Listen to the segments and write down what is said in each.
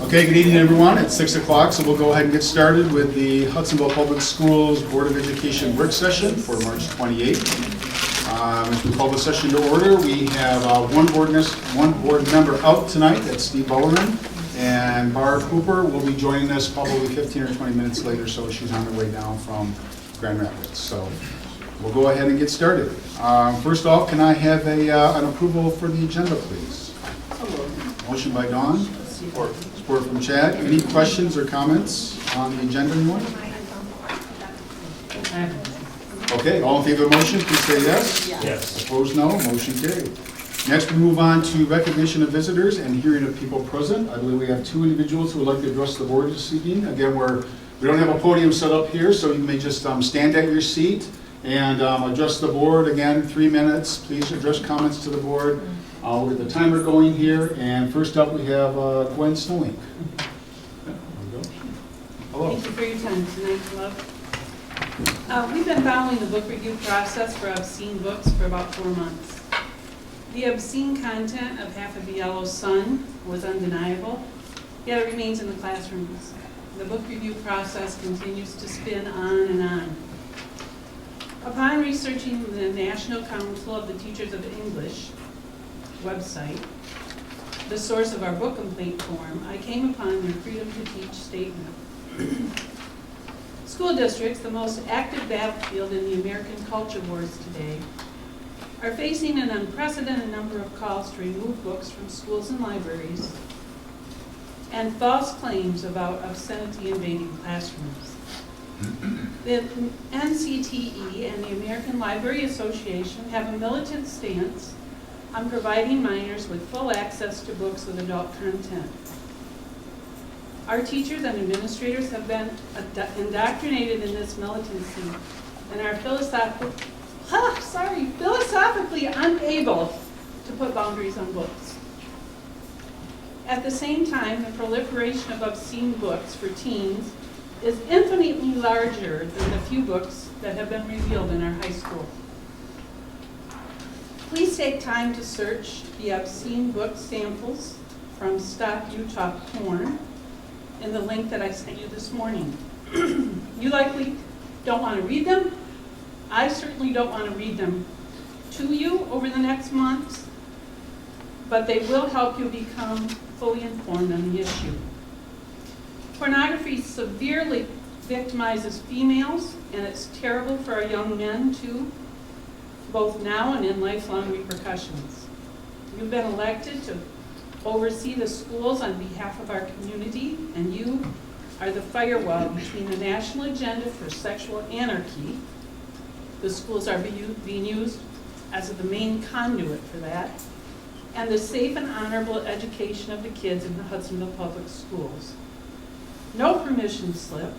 Okay, good evening, everyone. It's 6 o'clock, so we'll go ahead and get started with the Hudsonville Public Schools Board of Education work session for March 28th. As we call the session to order, we have one board member out tonight. That's Steve Bowerman. And Barb Cooper will be joining us probably 15 or 20 minutes later, so she's on her way down from Grand Rapids. So we'll go ahead and get started. First off, can I have an approval for the agenda, please? Motion by Dawn. Support from Chad. Any questions or comments on the agenda anymore? Okay, all in favor of the motion, please say yes. Yes. Opposed, no. Motion carried. Next, we move on to recognition of visitors and hearing of people present. I believe we have two individuals who would like to address the board this evening. Again, we don't have a podium set up here, so you may just stand at your seat and address the board. Again, 3 minutes. Please address comments to the board. We'll get the timer going here, and first up we have Gwen Snowing. Hello. Thank you for your time tonight, love. We've been following the book review process for obscene books for about 4 months. The obscene content of Half of the Yellow Sun was undeniable, yet it remains in the classrooms. The book review process continues to spin on and on. Upon researching the National Council of the Teachers of English website, the source of our book complaint form, I came upon their freedom to teach statement. School districts, the most active battlefield in the American culture wars today, are facing an unprecedented number of calls to remove books from schools and libraries and false claims about obscenity invading classrooms. The NCTE and the American Library Association have a militant stance on providing minors with full access to books with adult content. Our teachers and administrators have been indoctrinated in this militancy and are philosophically unable to put boundaries on books. At the same time, the proliferation of obscene books for teens is infinitely larger than the few books that have been revealed in our high school. Please take time to search the obscene book samples from Stop Utah Porn in the link that I sent you this morning. You likely don't want to read them. I certainly don't want to read them to you over the next month, but they will help you become fully informed on the issue. Pornography severely victimizes females, and it's terrible for our young men too, both now and in lifelong repercussions. You've been elected to oversee the schools on behalf of our community, and you are the firewall between the national agenda for sexual anarchy. The schools are being used as the main conduit for that, and the safe and honorable education of the kids in the Hudsonville Public Schools. No permission slip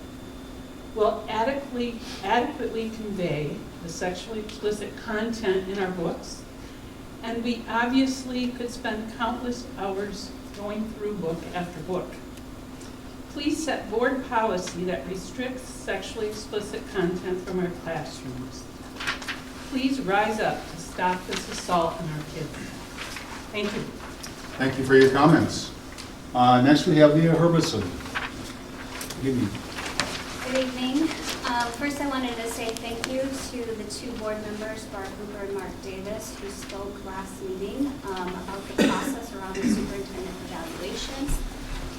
will adequately convey the sexually explicit content in our books, and we obviously could spend countless hours going through book after book. Please set board policy that restricts sexually explicit content from our classrooms. Please rise up to stop this assault on our kids. Thank you. Thank you for your comments. Next we have Leah Herbertson. Good evening. Good evening. First I wanted to say thank you to the two board members, Barb Cooper and Mark Davis, who spoke last meeting about the process around the superintendent evaluations.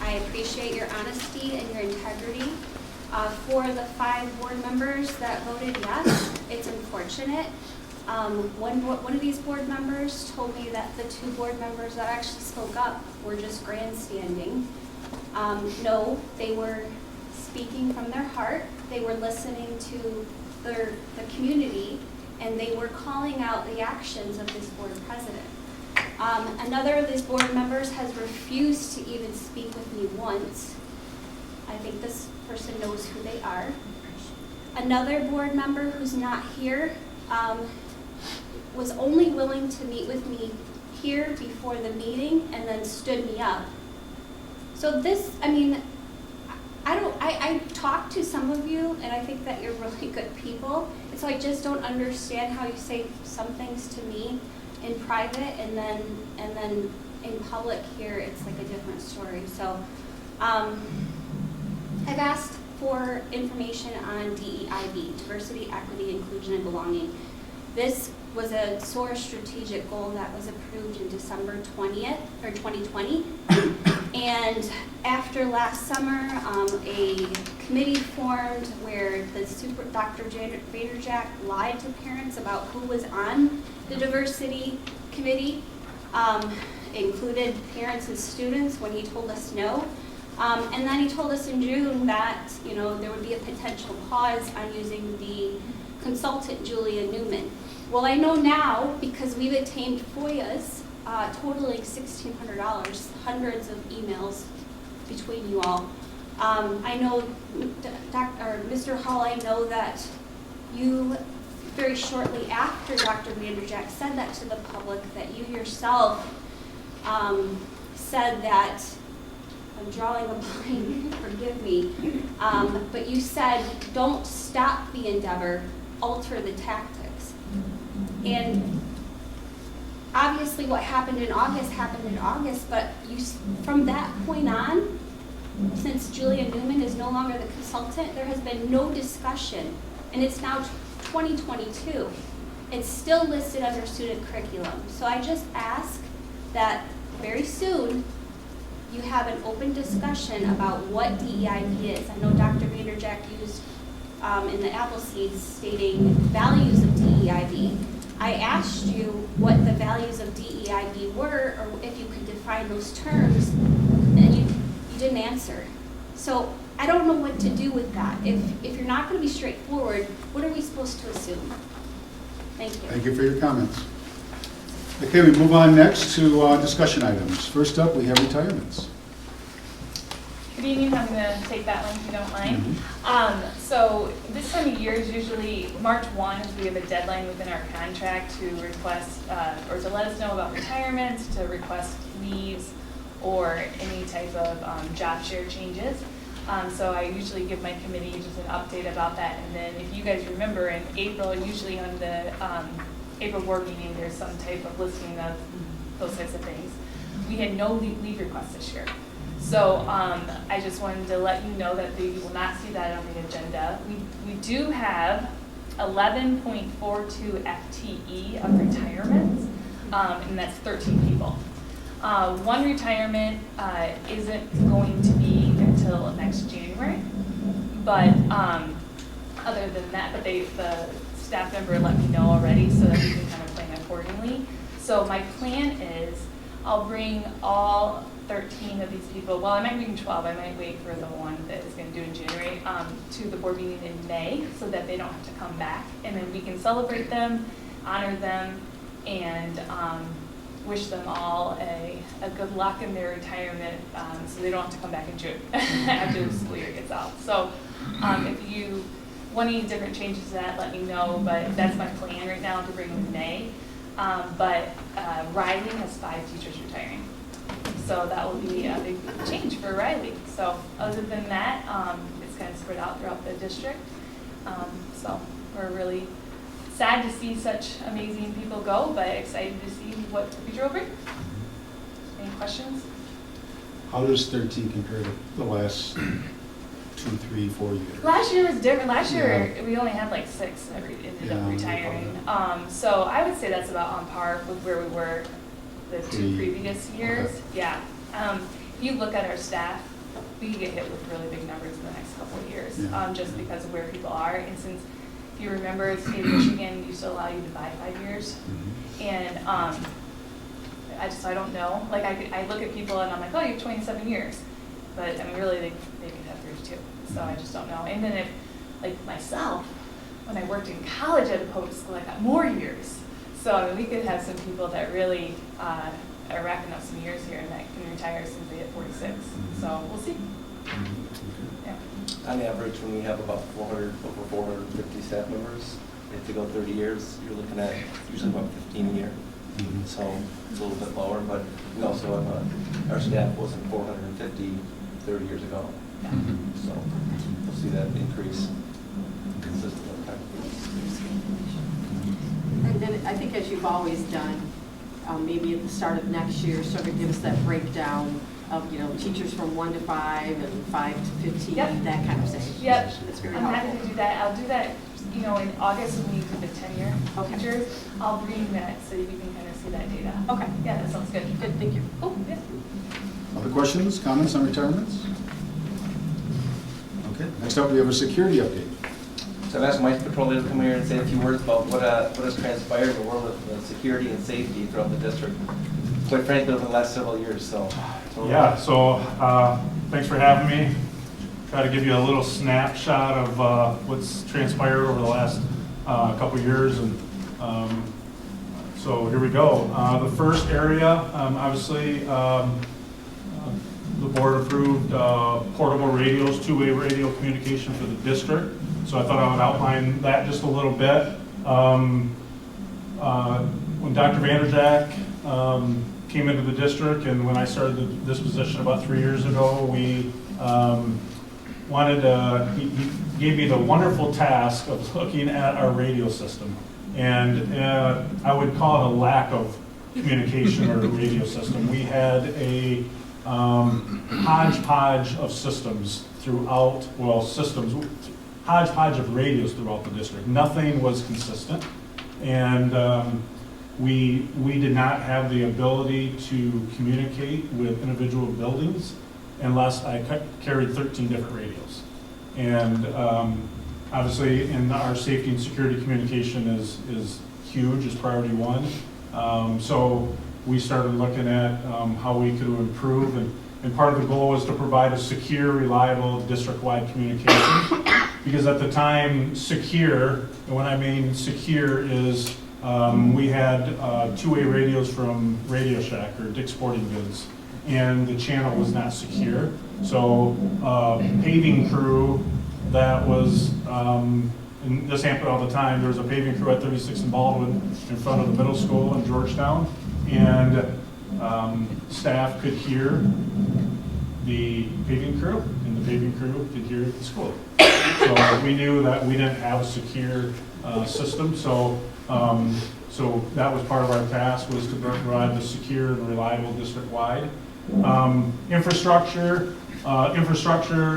I appreciate your honesty and your integrity. For the 5 board members that voted yes, it's unfortunate. One of these board members told me that the 2 board members that actually spoke up were just grandstanding. No, they were speaking from their heart. They were listening to the community, and they were calling out the actions of this board president. Another of these board members has refused to even speak with me once. I think this person knows who they are. Another board member who's not here was only willing to meet with me here before the meeting and then stood me up. So this, I talked to some of you, and I think that you're really good people, and so I just don't understand how you say some things to me in private and then in public here it's like a different story. So I've asked for information on DEIB, diversity, equity, inclusion, and belonging. This was a SOAR strategic goal that was approved in December 2020. And after last summer, a committee formed where Dr. Vanderjack lied to parents about who was on the diversity committee. Included parents and students when he told us no. And then he told us in June that, there would be a potential pause on using the consultant, Julia Newman. Well, I know now, because we've obtained FOIAs totaling $1,600, hundreds of emails between you all. I know, Mr. Hall, I know that you, very shortly after Dr. Vanderjack said that to the public, that you yourself said that, I'm drawing a blank, forgive me, but you said, don't stop the endeavor, alter the tactics. And obviously what happened in August, but from that point on, since Julia Newman is no longer the consultant, there has been no discussion, and it's now 2022. It's still listed under student curriculum. So I just ask that very soon you have an open discussion about what DEIB is. I know Dr. Vanderjack used in the Appleseeds stating values of DEIB. I asked you what the values of DEIB were, or if you could define those terms, and you didn't answer. So I don't know what to do with that. If you're not going to be straightforward, what are we supposed to assume? Thank you. Thank you for your comments. Okay, we move on next to discussion items. First up, we have retirements. Good evening. I'm going to take that one if you don't mind. So this time of year is usually March 1 is we have a deadline within our contract to request or to let us know about retirement, to request leaves, or any type of job share changes. So I usually give my committee just an update about that. And then if you guys remember, in April, usually on the April board meeting, there's some type of listing of those types of things. We had no leave requests this year. So I just wanted to let you know that you will not see that on the agenda. We do have 11.42 FTE of retirements, and that's 13 people. One retirement isn't going to be until next January, but other than that, but the staff member let me know already so that we can kind of plan accordingly. So my plan is I'll bring all 13 of these people, well, I might bring 12, I might wait for the one that is going to do in January, to the board meeting in May so that they don't have to come back, and then we can celebrate them, honor them, and wish them all a good luck in their retirement, so they don't have to come back in June after the school year gets out. So if you want any different changes to that, let me know, but that's my plan right now to bring them in May. But Riley has 5 teachers retiring. So that will be a big change for Riley. So other than that, it's kind of spread out throughout the district. So we're really sad to see such amazing people go, but excited to see what the future will bring. Any questions? How does 13 compare to the last 2, 3, 4 years? Last year was different. Last year we only had like 6 that ended up retiring. So I would say that's about on par with where we were the 2 previous years. Okay. Yeah. If you look at our staff, we could get hit with really big numbers in the next couple of years, just because of where people are. And since, if you remember, the state of Michigan used to allow you to buy 5 years. And I don't know. Like I look at people and I'm like, oh, you have 27 years. But I mean, really, they could have 32. So I just don't know. And then if, like myself, when I worked in college at a public school, I got more years. So I mean, we could have some people that really are racking up some years here and that can retire as soon as they hit 46. So we'll see. Yeah. On average, when we have about over 450 staff members, if they go 30 years, you're looking at usually about 15 a year. So it's a little bit lower, but we also have our staff wasn't 450 30 years ago. Yeah. So we'll see that increase consistently. And then I think, as you've always done, maybe at the start of next year, sort of give us that breakdown of, you know, teachers from 1 to 5 and 5 to 15, Yep. that kind of thing. Yep, That's very I'm happy helpful. to do that. I'll do that, you know, in August when we do the tenure Okay. teachers. I'll bring that so you can kind of see that data. Okay, Yeah, that sounds good. good, thank you. Oh, yeah. Other questions, comments on retirements? Okay, next up we have a security update. So I've asked my patrol leader to come here and say a few words about what has transpired in the world of security and safety throughout the district, quite frankly, over the last several years, so. Yeah, so thanks for having me. Try to give you a little snapshot of what's transpired over the last couple years. And so here we go. The first area, obviously, the board approved portable radios, two-way radio communication for the district. So I thought I would outline that just a little bit. When Dr. Vanderjack came into the district, and when I started this position about 3 years ago, we he gave me the wonderful task of looking at our radio system. And I would call it a lack of communication or radio system. We had a hodgepodge of systems throughout, hodgepodge of radios throughout the district. Nothing was consistent. And we did not have the ability to communicate with individual buildings unless I carried 13 different radios. And obviously, in our safety and security, communication is huge, is priority one. So we started looking at how we could improve, and part of the goal was to provide a secure, reliable, district-wide communication. Because at the time, secure, and when I mean secure is we had two-way radios from Radio Shack or Dick's Sporting Goods, and the channel was not secure. So paving crew that was, and this happened all the time, there was a paving crew at 36 and Baldwin in front of the middle school in Georgetown, and staff could hear the paving crew, and the paving crew could hear the school. So we knew that we didn't have a secure system, so that was part of our task, was to provide the secure and reliable district-wide. Infrastructure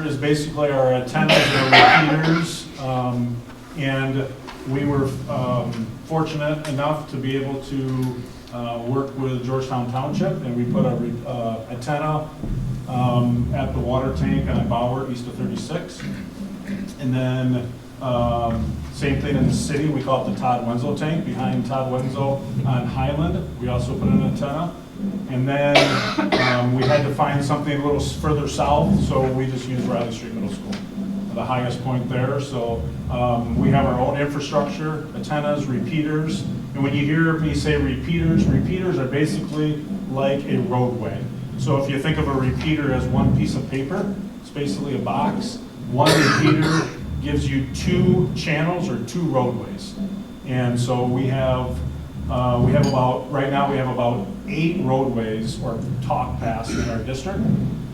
is basically our antennas and our repeaters, and we were fortunate enough to be able to work with Georgetown Township, and we put a antenna at the water tank on Bauer east of 36. And then same thing in the city, we call it the Todd Wenzel tank behind Todd Wenzel on Highland. We also put an antenna. And then we had to find something a little further south, so we just used Riley Street Middle School, the highest point there. So we have our own infrastructure, antennas, repeaters. And when you hear me say repeaters, repeaters are basically like a roadway. So if you think of a repeater as one piece of paper, it's basically a box. One repeater gives you two channels or two roadways. And so we have right now we have about 8 roadways or talk paths in our district.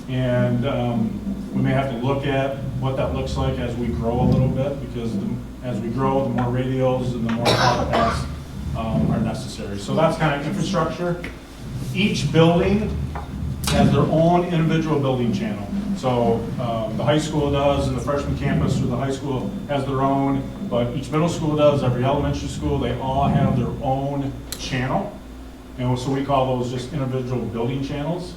And we may have to look at what that looks like as we grow a little bit, because as we grow, the more radios and the more talk paths are necessary. So that's kind of infrastructure. Each building has their own individual building channel. So the high school does, and the freshman campus through the high school has their own, but each middle school does, every elementary school, they all have their own channel. And so we call those just individual building channels.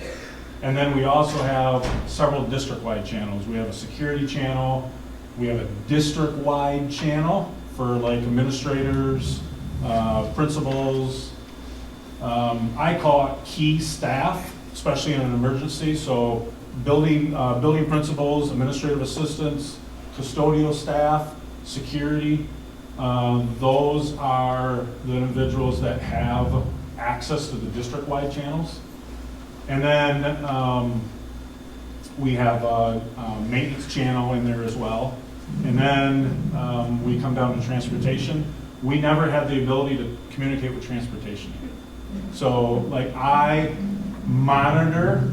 And then we also have several district-wide channels. We have a security channel, we have a district-wide channel for like administrators, principals. I call it key staff, especially in an emergency. So building principals, administrative assistants, custodial staff, security, those are the individuals that have access to the district-wide channels. And then we have a maintenance channel in there as well. And then we come down to transportation. We never had the ability to communicate with transportation. So like I monitor,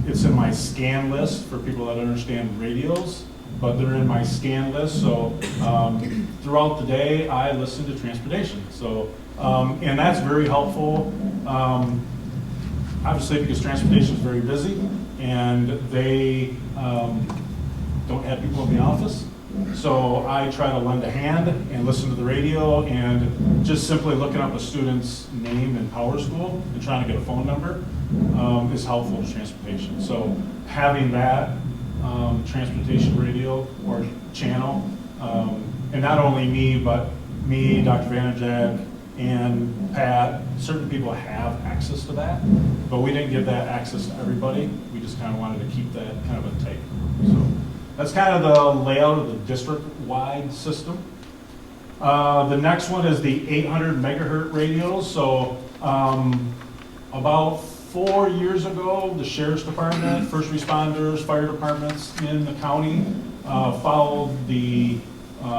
it's in my scan list for people that understand radios, but they're in my scan list. So throughout the day, I listen to transportation. So, and that's very helpful. obviously because transportation is very busy and they don't have people in the office. So I try to lend a hand and listen to the radio, and just simply looking up a student's name in Power School and trying to get a phone number is helpful to transportation. So having that transportation radio or channel, and not only me, but me, Dr. Vanderjag, and Pat, certain people have access to that, but we didn't give that access to everybody. We just kind of wanted to keep that kind of a tight group. So that's kind of the layout of the district-wide system. The next one is the 800 megahertz radios. So about 4 years ago, the Sheriff's Department, first responders, fire departments in the county followed the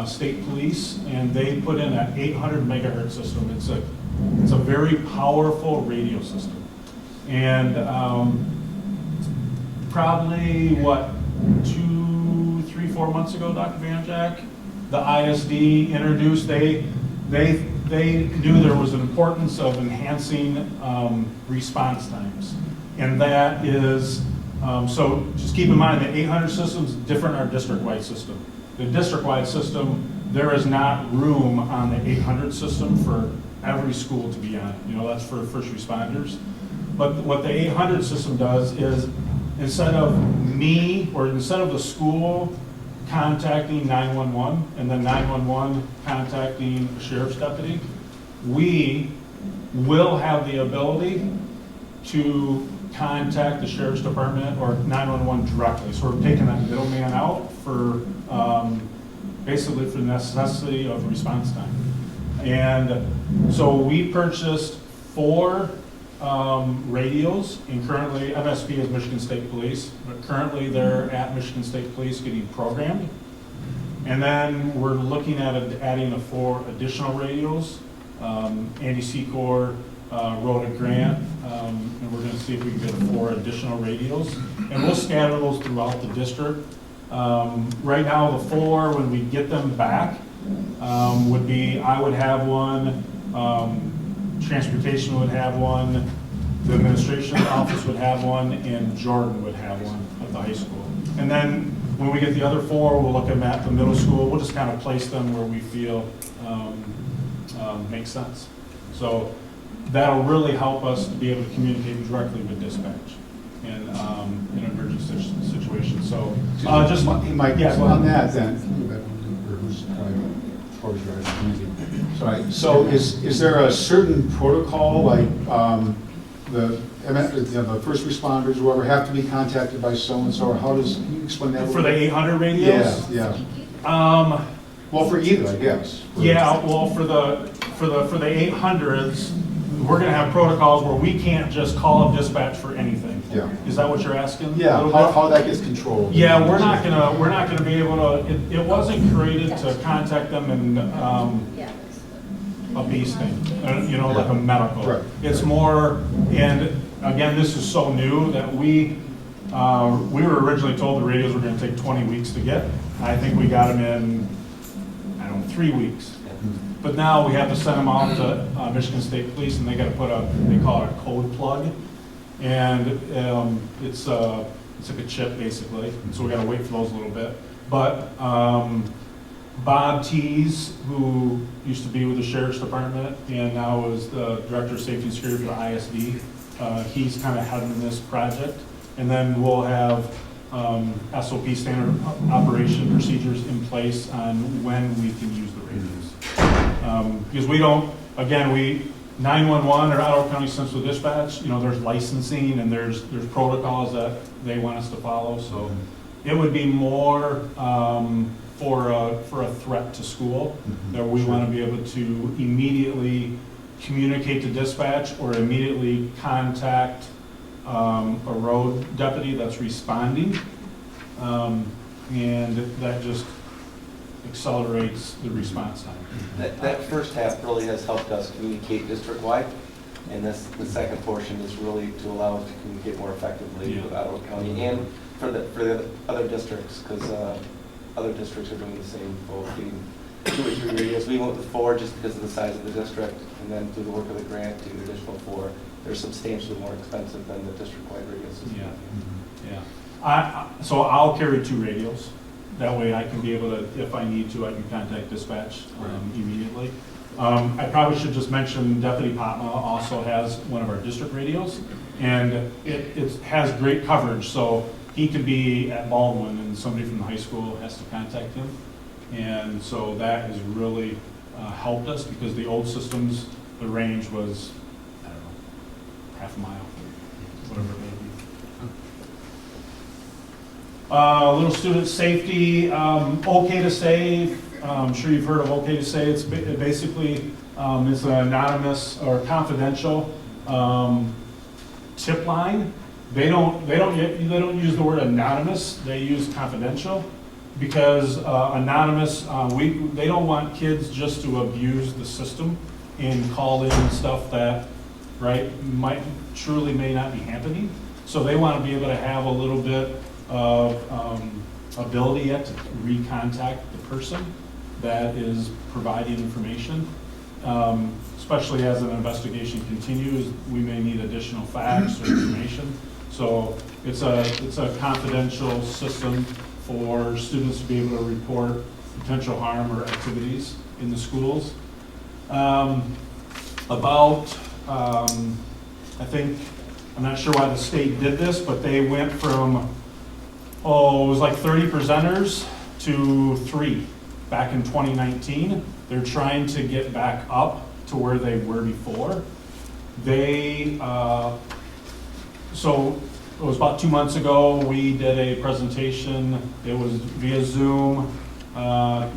state police, and they put in an 800 megahertz system. It's a very powerful radio system. And probably, 2, 3, 4 months ago, Dr. Vanjack, the ISD introduced, they knew there was an importance of enhancing response times. And that is, so just keep in mind that 800 systems different our district-wide system. The district-wide system, there is not room on the 800 system for every school to be on. You know, that's for first responders. But what the 800 system does is, instead of the school contacting 911 and then 911 contacting a sheriff's deputy, we will have the ability to contact the sheriff's department or 911 directly. So we're taking that middleman out for basically for the necessity of response time. And so we purchased 4 radios, and currently MSP is Michigan State Police, but currently they're at Michigan State Police getting programmed. And then we're looking at adding 4 additional radios. Andy Secor wrote a grant, and we're going to see if we can get 4 additional radios. And we'll scatter those throughout the district. Right now, the 4, when we get them back, would be, I would have one, transportation would have one, the administration office would have one, and Jordan would have one at the high school. And then when we get the other 4, we'll look at the middle school. We'll just kind of place them where we feel makes sense. So that'll really help us to be able to communicate directly with dispatch in emergency situations. So just Mike, yeah, on that then. Sorry. So is there a certain protocol, like the first responders, whoever, have to be contacted by so-and-so, or how does, can you explain that? for the 800 radios? Yeah. Well, for either, I guess. Yeah, well, for the 800s, we're going to have protocols where we can't just call up dispatch for anything. Yeah. Is that what you're asking? Yeah, how that gets controlled. Yeah, we're not gonna be able to. It wasn't created to contact them in a base thing, you know, like a medical. Right. It's more, and again, this is so new that we were originally told the radios were going to take 20 weeks to get. I think we got them in, 3 weeks. But now we have to send them off to Michigan State Police, and they got to put they call it a code plug, and it's like a chip basically. So we got to wait for those a little bit. But Bob Tees, who used to be with the Sheriff's Department and now is the Director of Safety and Security for the ISD, he's kind of heading this project, and then we'll have SOP, standard operation procedures, in place on when we can use the radios. Because we don't, again, 911 or Ottawa County Central Dispatch, you know, there's licensing and there's protocols that they want us to follow. So it would be more for a threat to school, that we want to be able to immediately communicate to dispatch or immediately contact a road deputy that's responding, and that just accelerates the response time. That first half really has helped us communicate district-wide, and the second portion is really to allow us to communicate more effectively with Ottawa County and for the other districts, because other districts are doing the same, both getting 2 or 3 radios. We went with 4 just because of the size of the district, and then through the work of the grant, to an additional 4. they're substantially more expensive than the district-wide radio system. So I'll carry 2 radios. That way I can be able to, if I need to, I can contact dispatch immediately. I probably should just mention Deputy Potma also has one of our district radios, and it has great coverage, so he could be at Baldwin and somebody from the high school has to contact him. And so that has really helped us, because the old systems, the range was, I don't know, half a mile, whatever it may be. Little student safety, okay to say, I'm sure you've heard of okay to say. It's basically, it's an anonymous or confidential tip line. They don't use the word anonymous, they use confidential, because anonymous, they don't want kids just to abuse the system and call in stuff that, right, truly may not be happening. So they want to be able to have a little bit of ability yet to recontact the person that is providing information. Especially as an investigation continues, we may need additional facts or information. So it's a confidential system for students to be able to report potential harm or activities in the schools. I think, I'm not sure why the state did this, but they went from, it was like 30 presenters to 3 back in 2019. They're trying to get back up to where they were before. So it was about 2 months ago, we did a presentation. It was via Zoom.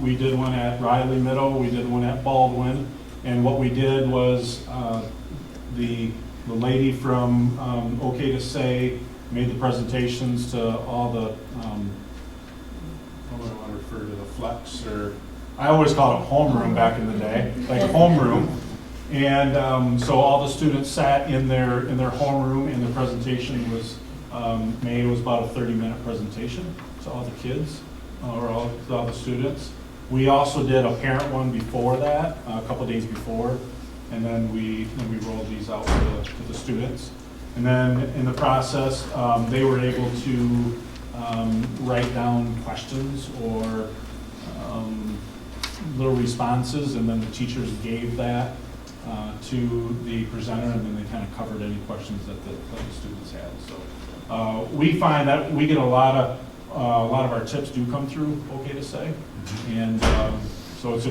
We did one at Riley Middle, we did one at Baldwin, and what we did was the lady from OK to Say made the presentations to all the, what do I want to refer to, the flex, or I always called it homeroom back in the day, like homeroom. And so all the students sat in their homeroom, and the presentation was made. It was about a 30-minute presentation to all the kids, or all the students. We also did a parent one before that, a couple days before, and then we rolled these out to the students. And then in the process, they were able to write down questions or little responses, and then the teachers gave that to the presenter, and then they kind of covered any questions that the students had. So we find that we get a lot of our tips do come through OK to Say, and so it's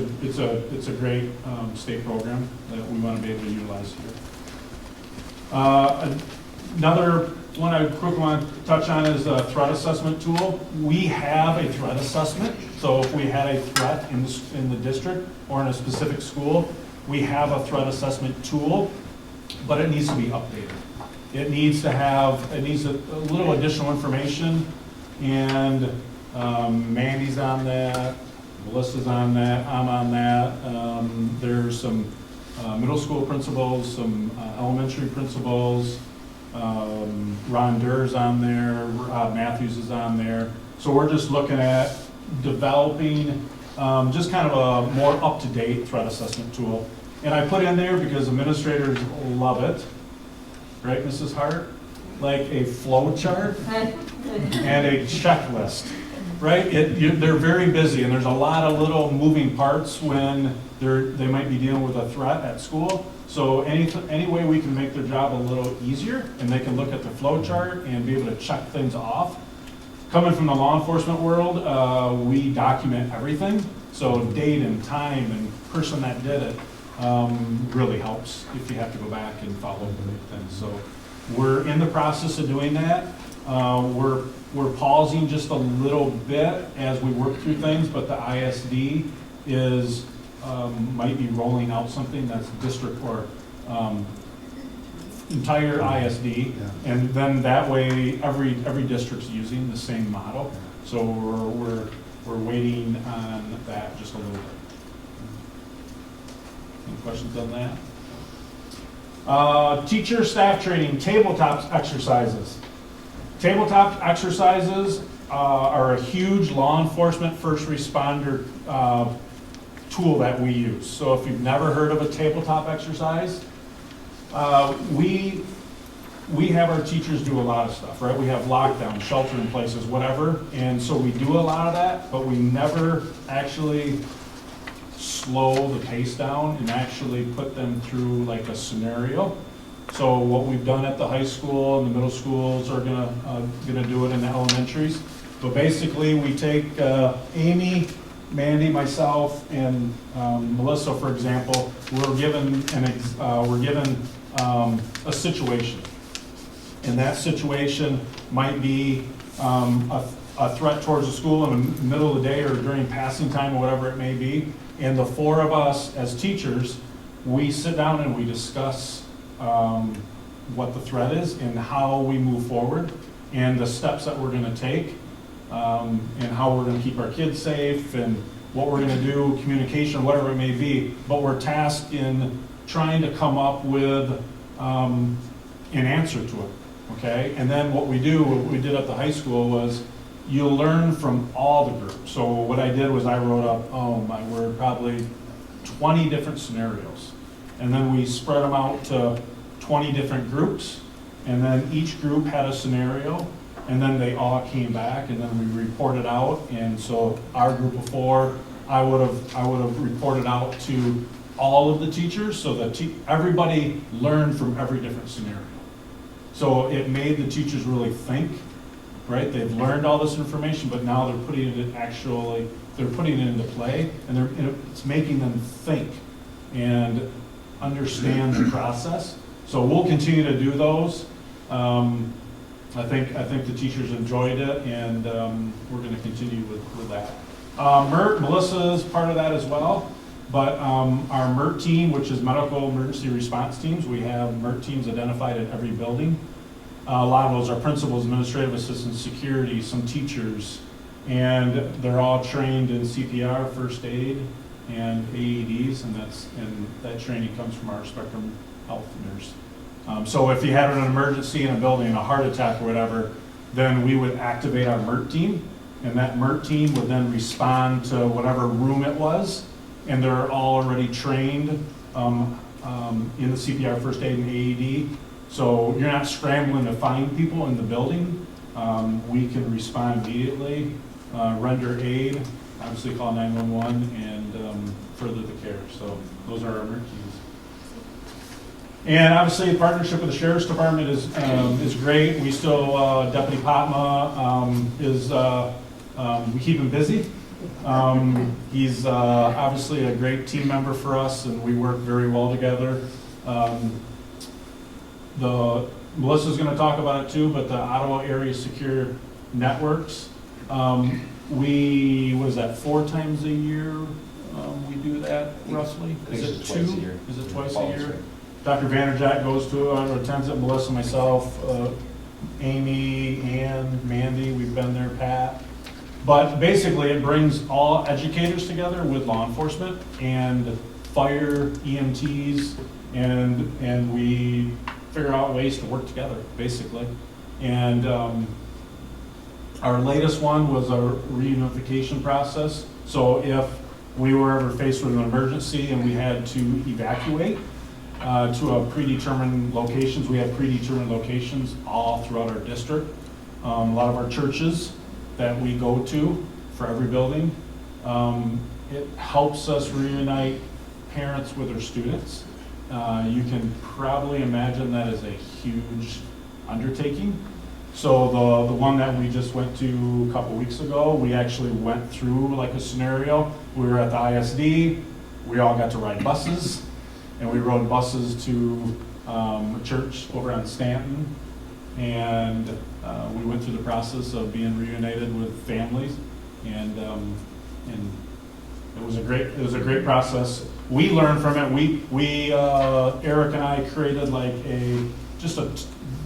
a great state program that we want to be able to utilize here. Another one I quickly want to touch on is the threat assessment tool. We have a threat assessment, so if we had a threat in the district or in a specific school, we have a threat assessment tool, but it needs to be updated. It needs a little additional information, and Mandy's on that, Melissa's on that, I'm on that. There's some middle school principals, some elementary principals. Ron Durr's on there, Rob Matthews is on there. So we're just looking at developing just kind of a more up-to-date threat assessment tool. And I put in there because administrators love it, right, Mrs. Hart? Like a flow chart and a checklist, right? They're very busy, and there's a lot of little moving parts when they might be dealing with a threat at school. So any way we can make their job a little easier, and they can look at the flow chart and be able to check things off. Coming from the law enforcement world, we document everything. So date and time and person that did it really helps if you have to go back and follow up with things. So we're in the process of doing that. We're pausing just a little bit as we work through things, but the ISD is might be rolling out something that's district or entire ISD, and then that way every district's using the same model. So we're waiting on that just a little bit. Any questions on that? Teacher staff training, tabletop exercises. Tabletop exercises are a huge law enforcement first responder tool that we use. So if you've never heard of a tabletop exercise, We have our teachers do a lot of stuff, right? We have lockdown, shelter in places, whatever, and so we do a lot of that, but we never actually slow the pace down and actually put them through like a scenario. So what we've done at the high school and the middle schools are gonna do it in the elementaries. But basically, we take Amy, Mandy, myself, and Melissa, for example. We're given a situation, and that situation might be a threat towards the school in the middle of the day or during passing time or whatever it may be. And the four of us as teachers, we sit down and we discuss what the threat is and how we move forward and the steps that we're going to take and how we're going to keep our kids safe and what we're going to do, communication, whatever it may be. But we're tasked in trying to come up with an answer to it, okay? And then what we did at the high school was you learn from all the groups. So what I did was I wrote up, oh my word, probably 20 different scenarios. And then we spread them out to 20 different groups. And then each group had a scenario. And then they all came back and then we reported out. And so our group of four, I would have reported out to all of the teachers so that everybody learned from every different scenario. So it made the teachers really think. Right, they've learned all this information, but now they're putting it into play, and it's making them think and understand the process. So we'll continue to do those. I think the teachers enjoyed it, and we're going to continue with that. MERT, Melissa is part of that as well, but our MERT team, which is Medical Emergency Response Teams, we have MERT teams identified at every building. A lot of those are principals, administrative assistants, security, some teachers, and they're all trained in CPR, first aid, and AEDs, and that training comes from our Spectrum Health nurse. So if you had an emergency in a building, a heart attack or whatever, then we would activate our MERT team, and that MERT team would then respond to whatever room it was, and they're all already trained in the CPR, first aid, and AED. So you're not scrambling to find people in the building. We can respond immediately, render aid, obviously call 911, and further the care. So those are our MERT teams. And obviously, the partnership with the Sheriff's Department is great. We still, Deputy Patma we keep him busy. He's obviously a great team member for us, and we work very well together. Melissa's going to talk about it too, but the Ottawa Area Secure Networks, what is that, 4 times a year we do that roughly? Is it 2? Is it twice a year? Dr. Vanderjack goes to it, or attends it, Melissa, myself, Amy, Ann, Mandy, we've been there, Pat. But basically it brings all educators together with law enforcement and fire, EMTs, and we figure out ways to work together, basically. And our latest one was a reunification process. So if we were ever faced with an emergency and we had to evacuate to a predetermined locations, we have predetermined locations all throughout our district. A lot of our churches that we go to for every building. It helps us reunite parents with their students. You can probably imagine that is a huge undertaking. So the one that we just went to a couple weeks ago, we actually went through like a scenario. We were at the ISD, we all got to ride buses, and we rode buses to a church over on Stanton, and we went through the process of being reunited with families, and it was a great process. We learned from it. Eric and I created like just a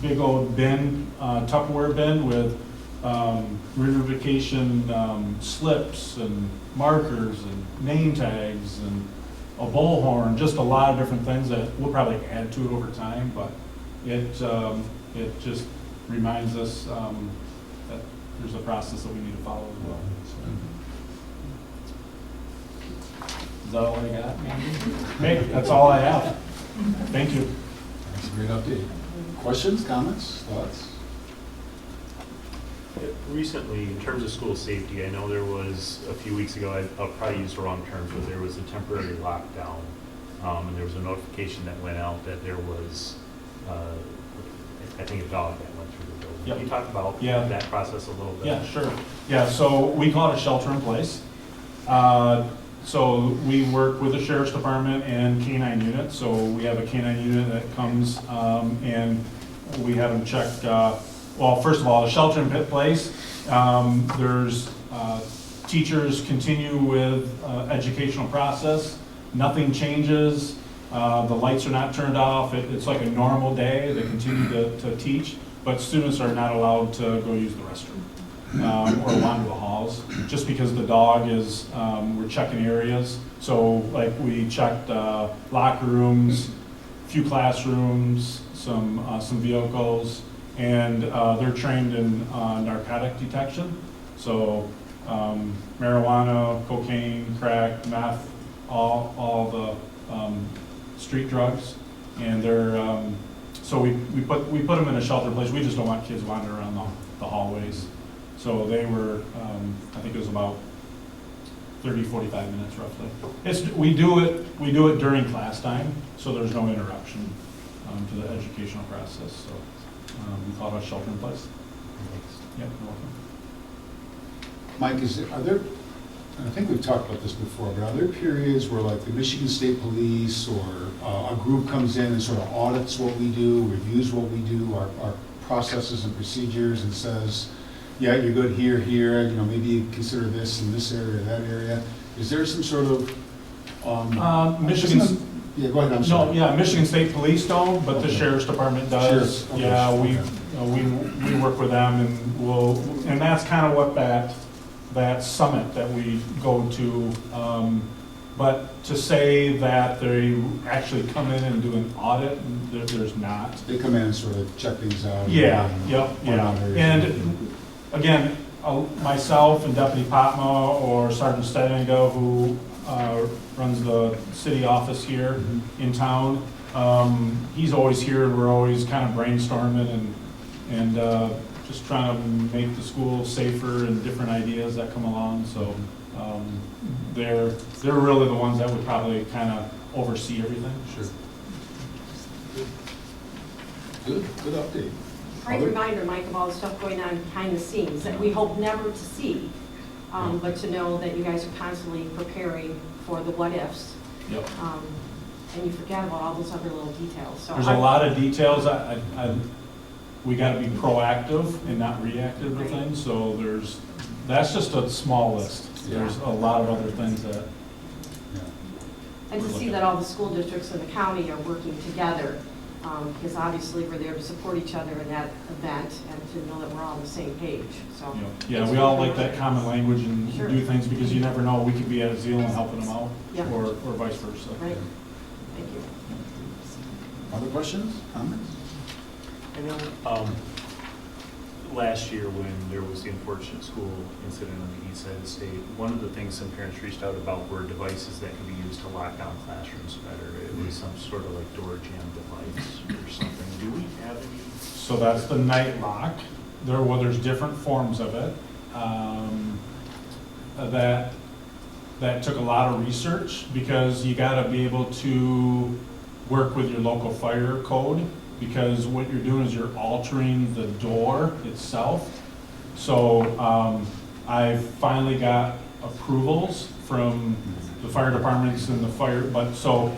big old bin, Tupperware bin with reunification slips and markers and name tags and a bullhorn, just a lot of different things that we'll probably add to it over time, but it just reminds us that there's a process that we need to follow as well. So, is that all I got, Mandy? Okay, that's all I have. Thank you. That's a great update. Questions, comments, thoughts? Recently, in terms of school safety, I know there was, a few weeks ago, I'll probably use the wrong terms, but there was a temporary lockdown. And there was a notification that went out that there was, I think, a dog that went through the building. Yep. Can you talk about Yeah. that process a little bit? Yeah, sure. Yeah, so we call it a shelter in place. So we work with the sheriff's department and K-9 unit. So we have a K-9 unit that comes and we have them check, well, first of all, the shelter in place, there's teachers continue with educational process. Nothing changes. The lights are not turned off. It's like a normal day. They continue to teach, but students are not allowed to go use the restroom or wander the halls, just because the dog is, we're checking areas. So like we checked locker rooms, a few classrooms, some vehicles, and they're trained in narcotic detection. So marijuana, cocaine, crack, meth, all the street drugs, and they're so we put them in a shelter place. We just don't want kids wandering around the hallways. So they were, I think it was about 30, 45 minutes roughly. We do it during class time, so there's no interruption to the educational process. So we call it a shelter in place. Yep, you're welcome. Mike, are there, and I think we've talked about this before, but are there periods where like the Michigan State Police or a group comes in and sort of audits what we do, reviews what we do, our processes and procedures, and says, yeah, you're good here, maybe you consider this in this area, that area? Is there some sort of, Michigan. Yeah, go ahead, I'm sorry. No, yeah, Michigan State Police don't, but the sheriff's department does. Sheriff's, okay. Yeah, we work with them, and and that's kind of what that summit that we go to. But to say that they actually come in and do an audit, there's not. They come in and sort of check things out. Yeah, and yeah. point out areas. And again, myself and Deputy Patma or Sergeant Stedinga, who runs the city office here in town, he's always here, and we're always kind of brainstorming and just trying to make the school safer and different ideas that come along. So they're really the ones that would probably kind of oversee everything. Sure. Good update. Great reminder, Mike, of all the stuff going on behind the scenes that we hope never to see, but to know that you guys are constantly preparing for the what-ifs. Yep. And you forget about all those other little details. So There's a lot of details. We got to be proactive and not reactive to Right. things. So that's just a small list. Yeah. There's a lot of other things that. Yeah. And to see that all the school districts in the county are working together, because obviously we're there to support each other in that event and to know that we're all on the same page, so. Yeah, we all like that common language and Sure. do things because you never know. We could be at Zealand helping them out, Yeah. or vice versa. Right, thank you. Other questions, comments? I know, last year when there was the unfortunate school incident on the east side of the state, one of the things some parents reached out about were devices that can be used to lock down classrooms better. It was some sort of like door jam device or something. Do we have any? So that's the night lock. There's different forms of it. That took a lot of research because you got to be able to work with your local fire code, because what you're doing is you're altering the door itself. So I finally got approvals from the fire departments and the fire, but so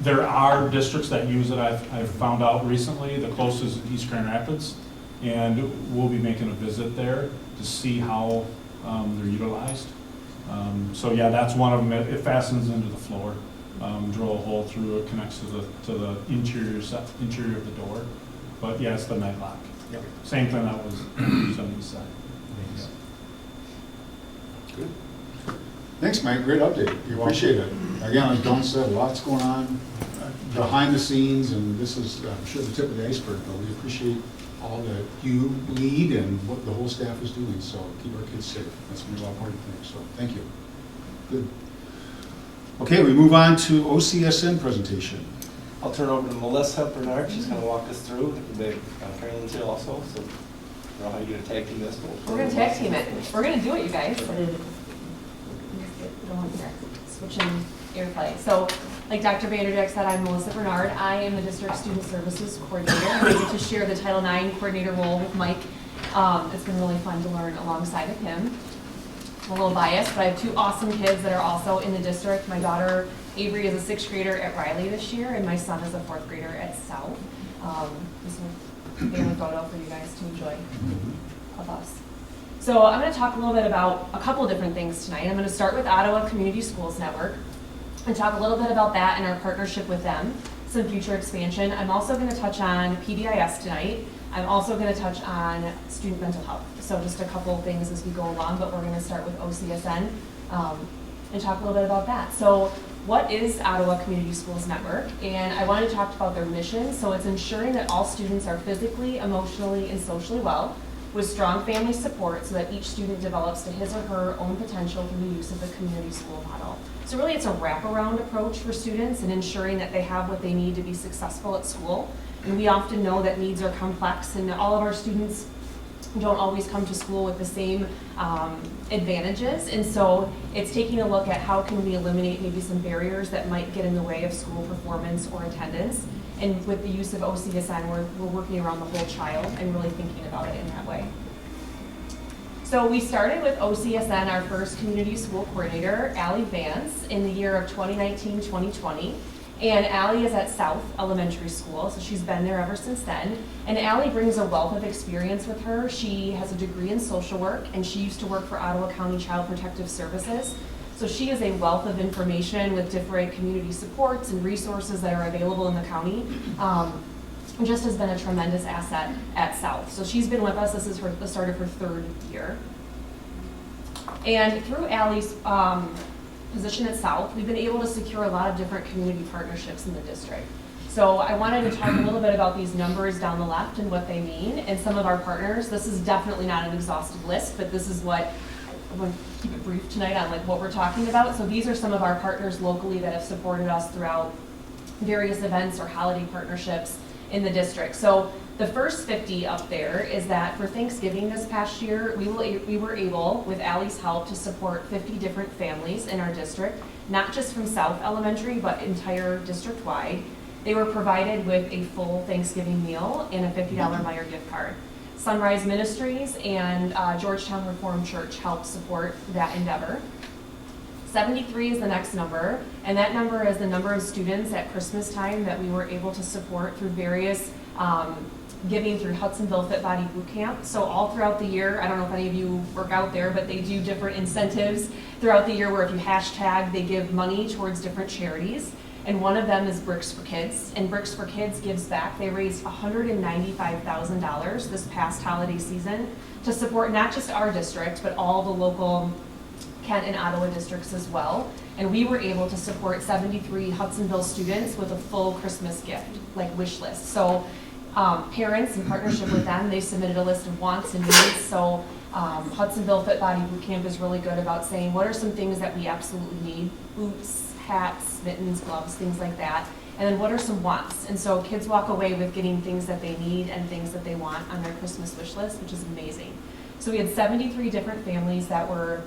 there are districts that use it. I've found out recently, the closest is East Grand Rapids, and we'll be making a visit there to see how they're utilized. So yeah, that's one of them. It fastens into the floor. Drill a hole through it, connects to the interior of the door. But yeah, it's the night lock. Yep. Same thing that was used on the east side. Good. Thanks, Mike. Great update. We appreciate it. Again, as Dawn said, lots going on behind the scenes, and this is, I'm sure, the tip of the iceberg, but we appreciate all that you lead and what the whole staff is doing. So keep our kids safe. That's one of our important things. So thank you. Good. Okay, we move on to OCSN presentation. I'll turn it over to Melissa Bernard. She's going to walk us through the Carolyn's here also. So, I don't know how you're going to tag team this. We're going to tag team it. We're going to do it, you guys. Switching airplay. So, like Dr. Vanderdyk said, I'm Melissa Bernard. I am the District Student Services Coordinator. I get to share the Title IX coordinator role with Mike. It's been really fun to learn alongside of him. I'm a little biased, but I have two awesome kids that are also in the district. My daughter, Avery, is a 6th grader at Riley this year, and my son is a 4th grader at South. This is a family photo for you guys to enjoy of us. So I'm going to talk a little bit about a couple of different things tonight. I'm going to start with Ottawa Community Schools Network and talk a little bit about that and our partnership with them, some future expansion. I'm also going to touch on PBIS tonight. I'm also going to touch on student mental health. So just a couple of things as we go along, but we're going to start with OCSN and talk a little bit about that. So what is Ottawa Community Schools Network? And I wanted to talk about their mission. So it's ensuring that all students are physically, emotionally, and socially well, with strong family support so that each student develops to his or her own potential through the use of the community school model. So really it's a wraparound approach for students and ensuring that they have what they need to be successful at school. And we often know that needs are complex and all of our students don't always come to school with the same advantages. And so it's taking a look at how can we eliminate maybe some barriers that might get in the way of school performance or attendance. And with the use of OCSN, we're working around the whole child and really thinking about it in that way. So we started with OCSN, our first community school coordinator, Allie Vance, in the year of 2019-2020. And Allie is at South Elementary School, so she's been there ever since then. And Allie brings a wealth of experience with her. She has a degree in social work, and she used to work for Ottawa County Child Protective Services. So she is a wealth of information with different community supports and resources that are available in the county. Just has been a tremendous asset at South. So she's been with us. This is the start of her 3rd year. And through Allie's position at South, we've been able to secure a lot of different community partnerships in the district. So I wanted to talk a little bit about these numbers down the left and what they mean, and some of our partners. This is definitely not an exhaustive list, but this is what, I'm going to keep it brief tonight on like what we're talking about. So these are some of our partners locally that have supported us throughout various events or holiday partnerships in the district. So the first 50 up there is that for Thanksgiving this past year, we were able, with Allie's help, to support 50 different families in our district, not just from South Elementary, but entire district-wide. They were provided with a full Thanksgiving meal and a $50 Meijer gift card. Sunrise Ministries and Georgetown Reformed Church helped support that endeavor. 73 is the next number, and that number is the number of students at Christmas time that we were able to support through various giving through Hudsonville Fit Body Boot Camp. So all throughout the year, I don't know if any of you work out there, but they do different incentives throughout the year where if you hashtag, they give money towards different charities. And one of them is Bricks for Kids, and Bricks for Kids gives back. They raised $195,000 this past holiday season to support not just our district, but all the local Kent and Ottawa districts as well. And we were able to support 73 Hudsonville students with a full Christmas gift, like wish list. So parents, in partnership with them, they submitted a list of wants and needs. So Hudsonville Fit Body Boot Camp is really good about saying, what are some things that we absolutely need? Boots, hats, mittens, gloves, things like that. And then what are some wants? And so kids walk away with getting things that they need and things that they want on their Christmas wish list, which is amazing. So we had 73 different families that were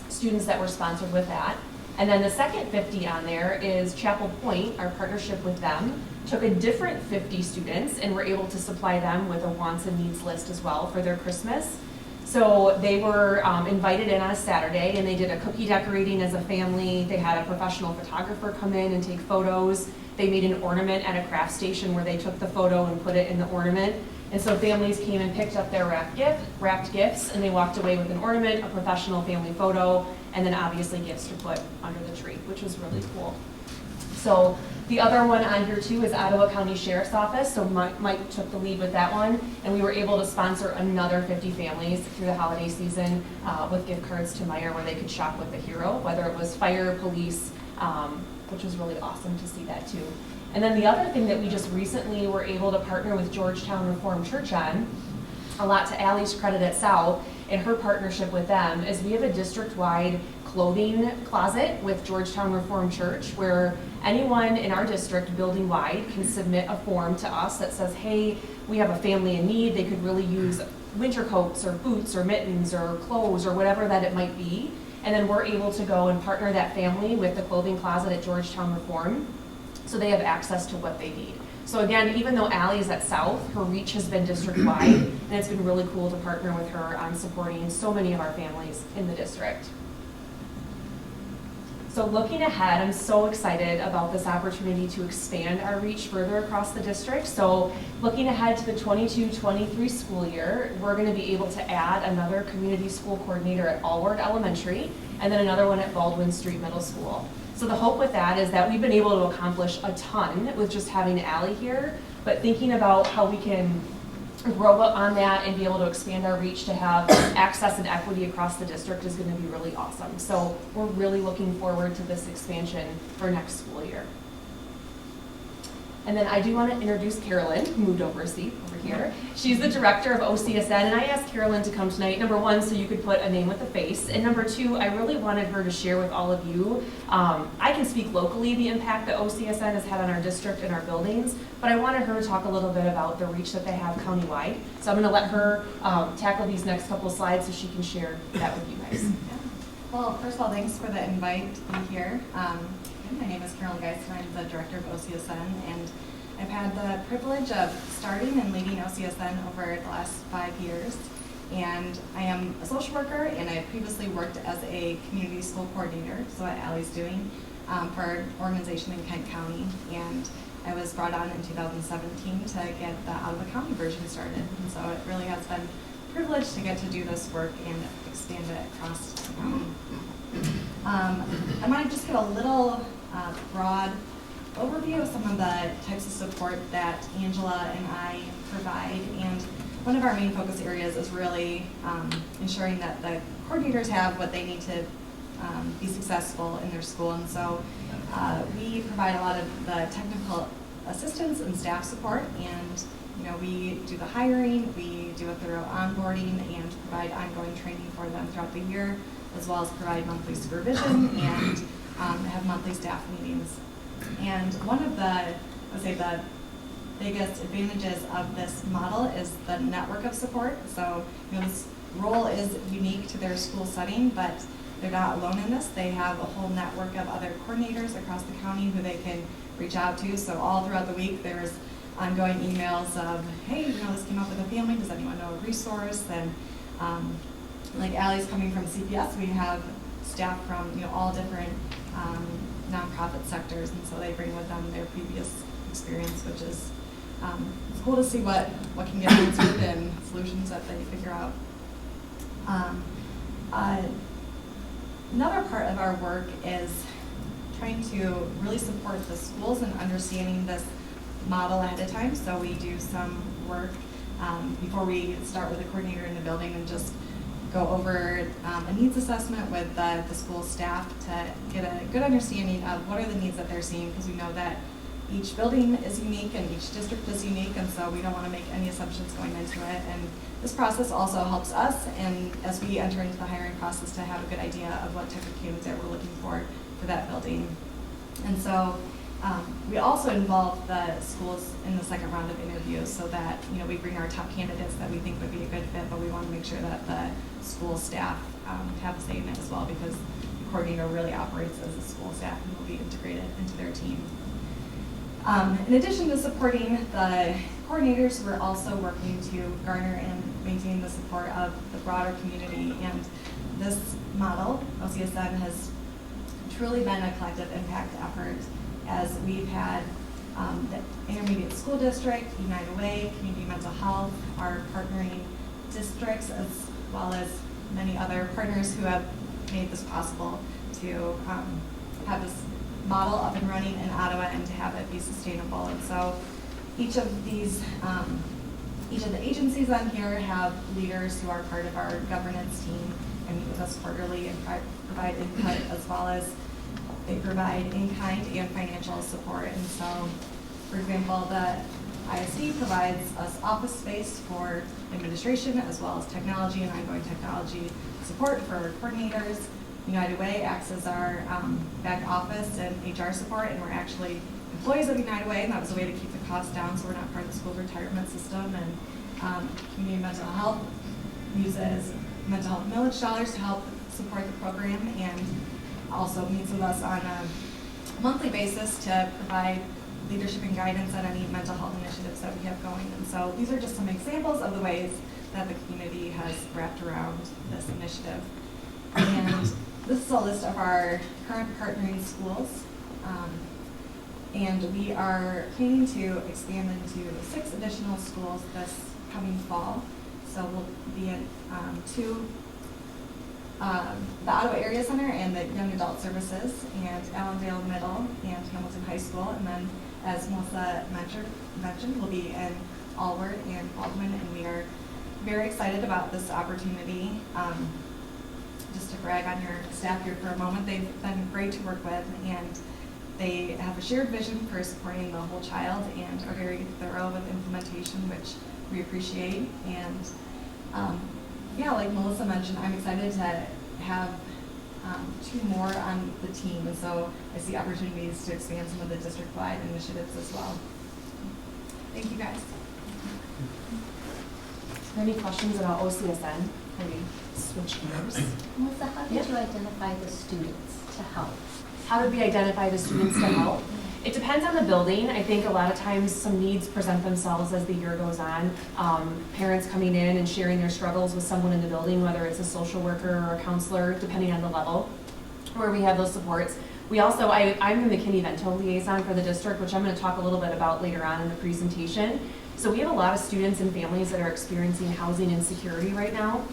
students that were sponsored with that. And then the second 50 on there is Chapel Point, our partnership with them, took a different 50 students and were able to supply them with a wants and needs list as well for their Christmas. So they were invited in on a Saturday, and they did a cookie decorating as a family. They had a professional photographer come in and take photos. They made an ornament at a craft station where they took the photo and put it in the ornament. And so families came and picked up their wrapped gifts, and they walked away with an ornament, a professional family photo, and then obviously gifts to put under the tree, which was really cool. So the other one on here too is Ottawa County Sheriff's Office. So Mike took the lead with that one, and we were able to sponsor another 50 families through the holiday season with gift cards to Meijer where they could shop with the hero, whether it was fire, police, which was really awesome to see that too. And then the other thing that we just recently were able to partner with Georgetown Reformed Church on, a lot to Allie's credit at South, and her partnership with them is we have a district-wide clothing closet with Georgetown Reformed Church where anyone in our district building-wide can submit a form to us that says, hey, we have a family in need, they could really use winter coats or boots or mittens or clothes or whatever that it might be. And then we're able to go and partner that family with the clothing closet at Georgetown Reform so they have access to what they need. So again, even though Allie is at South, her reach has been district-wide, and it's been really cool to partner with her on supporting so many of our families in the district. So looking ahead, I'm so excited about this opportunity to expand our reach further across the district. So looking ahead to the 22-23 school year, we're going to be able to add another community school coordinator at Allward Elementary, and then another one at Baldwin Street Middle School. So the hope with that is that we've been able to accomplish a ton with just having Allie here, but thinking about how we can grow up on that and be able to expand our reach to have access and equity across the district is going to be really awesome. So we're really looking forward to this expansion for next school year. And then I do want to introduce Carolyn, who moved over a seat over here. She's the director of OCSN, and I asked Carolyn to come tonight, number one, so you could put a name with a face, and number two, I really wanted her to share with all of you. I can speak locally the impact that OCSN has had on our district and our buildings, but I wanted her to talk a little bit about the reach that they have countywide. So I'm going to let her tackle these next couple of slides so she can share that with you guys. Yeah. Well, first of all, thanks for the invite to be here. My name is Carolyn Geisler. I'm the director of OCSN, and I've had the privilege of starting and leading OCSN over the last 5 years. And I am a social worker, and I previously worked as a community school coordinator, so what Allie's doing, for an organization in Kent County. And I was brought on in 2017 to get the Ottawa County version started. And so it really has been a privilege to get to do this work and expand it across the county. I might just give a little broad overview of some of the types of support that Angela and I provide. And one of our main focus areas is really ensuring that the coordinators have what they need to be successful in their school. And so we provide a lot of the technical assistance and staff support. And we do the hiring, we do a thorough onboarding, and provide ongoing training for them throughout the year, as well as provide monthly supervision and have monthly staff meetings. And one of the biggest advantages of this model is the network of support. So, this role is unique to their school setting, but they're not alone in this. They have a whole network of other coordinators across the county who they can reach out to. So all throughout the week, there's ongoing emails of, hey, this came up with a family. Does anyone know a resource? And like Allie's coming from CPS, we have staff from all different nonprofit sectors, and so they bring with them their previous experience, which is it's cool to see what can get answered and solutions that they figure out. Another part of our work is trying to really support the schools in understanding this model ahead of time. So we do some work before we start with the coordinator in the building and just go over a needs assessment with the school staff to get a good understanding of what are the needs that they're seeing, because we know that each building is unique and each district is unique, and so we don't want to make any assumptions going into it. And this process also helps us, and as we enter into the hiring process, to have a good idea of what type of candidate we're looking for that building. And so we also involve the schools in the second round of interviews, so that we bring our top candidates that we think would be a good fit, but we want to make sure that the school staff have a say in it as well, because the coordinator really operates as a school staff and will be integrated into their team. In addition to supporting the coordinators, we're also working to garner and maintain the support of the broader community. And this model, OCSN, has truly been a collective impact effort, as we've had the Intermediate School District, United Way, Community Mental Health, our partnering districts, as well as many other partners who have made this possible to have this model up and running in Ottawa and to have it be sustainable. And so each of the agencies on here have leaders who are part of our governance team and meet with us quarterly and provide input, as well as they provide in-kind and financial support. And so, for example, ISD provides us office space for administration as well as technology and ongoing technology support for coordinators. United Way acts as our back office and HR support, and we're actually employees of United Way, and that was a way to keep the costs down, so we're not part of the school retirement system. And community mental health uses mental health millage dollars to help support the program, and also meets with us on a monthly basis to provide leadership and guidance on any mental health initiatives that we have going. And so these are just some examples of the ways that the community has wrapped around this initiative. And this is a list of our current partnering schools. And we are planning to expand into 6 additional schools this coming fall. So we'll be in the Ottawa Area Center and the Young Adult Services, and Allendale Middle and Hamilton High School. And then, as Melissa mentioned, we'll be in Allward and Baldwin, and we are very excited about this opportunity. Just to brag on your staff here for a moment, they've been great to work with, and they have a shared vision for supporting the whole child and are very thorough with implementation, which we appreciate. And yeah, like Melissa mentioned, I'm excited to have 2 more on the team, and so I see opportunities to expand some of the district-wide initiatives as well. Thank you, guys. Any questions about OCSN? Maybe switch gears. Melissa, how did you identify the students to help? How did we identify the students to help? It depends on the building. I think a lot of times some needs present themselves as the year goes on. Parents coming in and sharing their struggles with someone in the building, whether it's a social worker or a counselor, depending on the level, where we have those supports. We also, I'm the McKinney-Vento liaison for the district, which I'm going to talk a little bit about later on in the presentation. So we have a lot of students and families that are experiencing housing insecurity right now.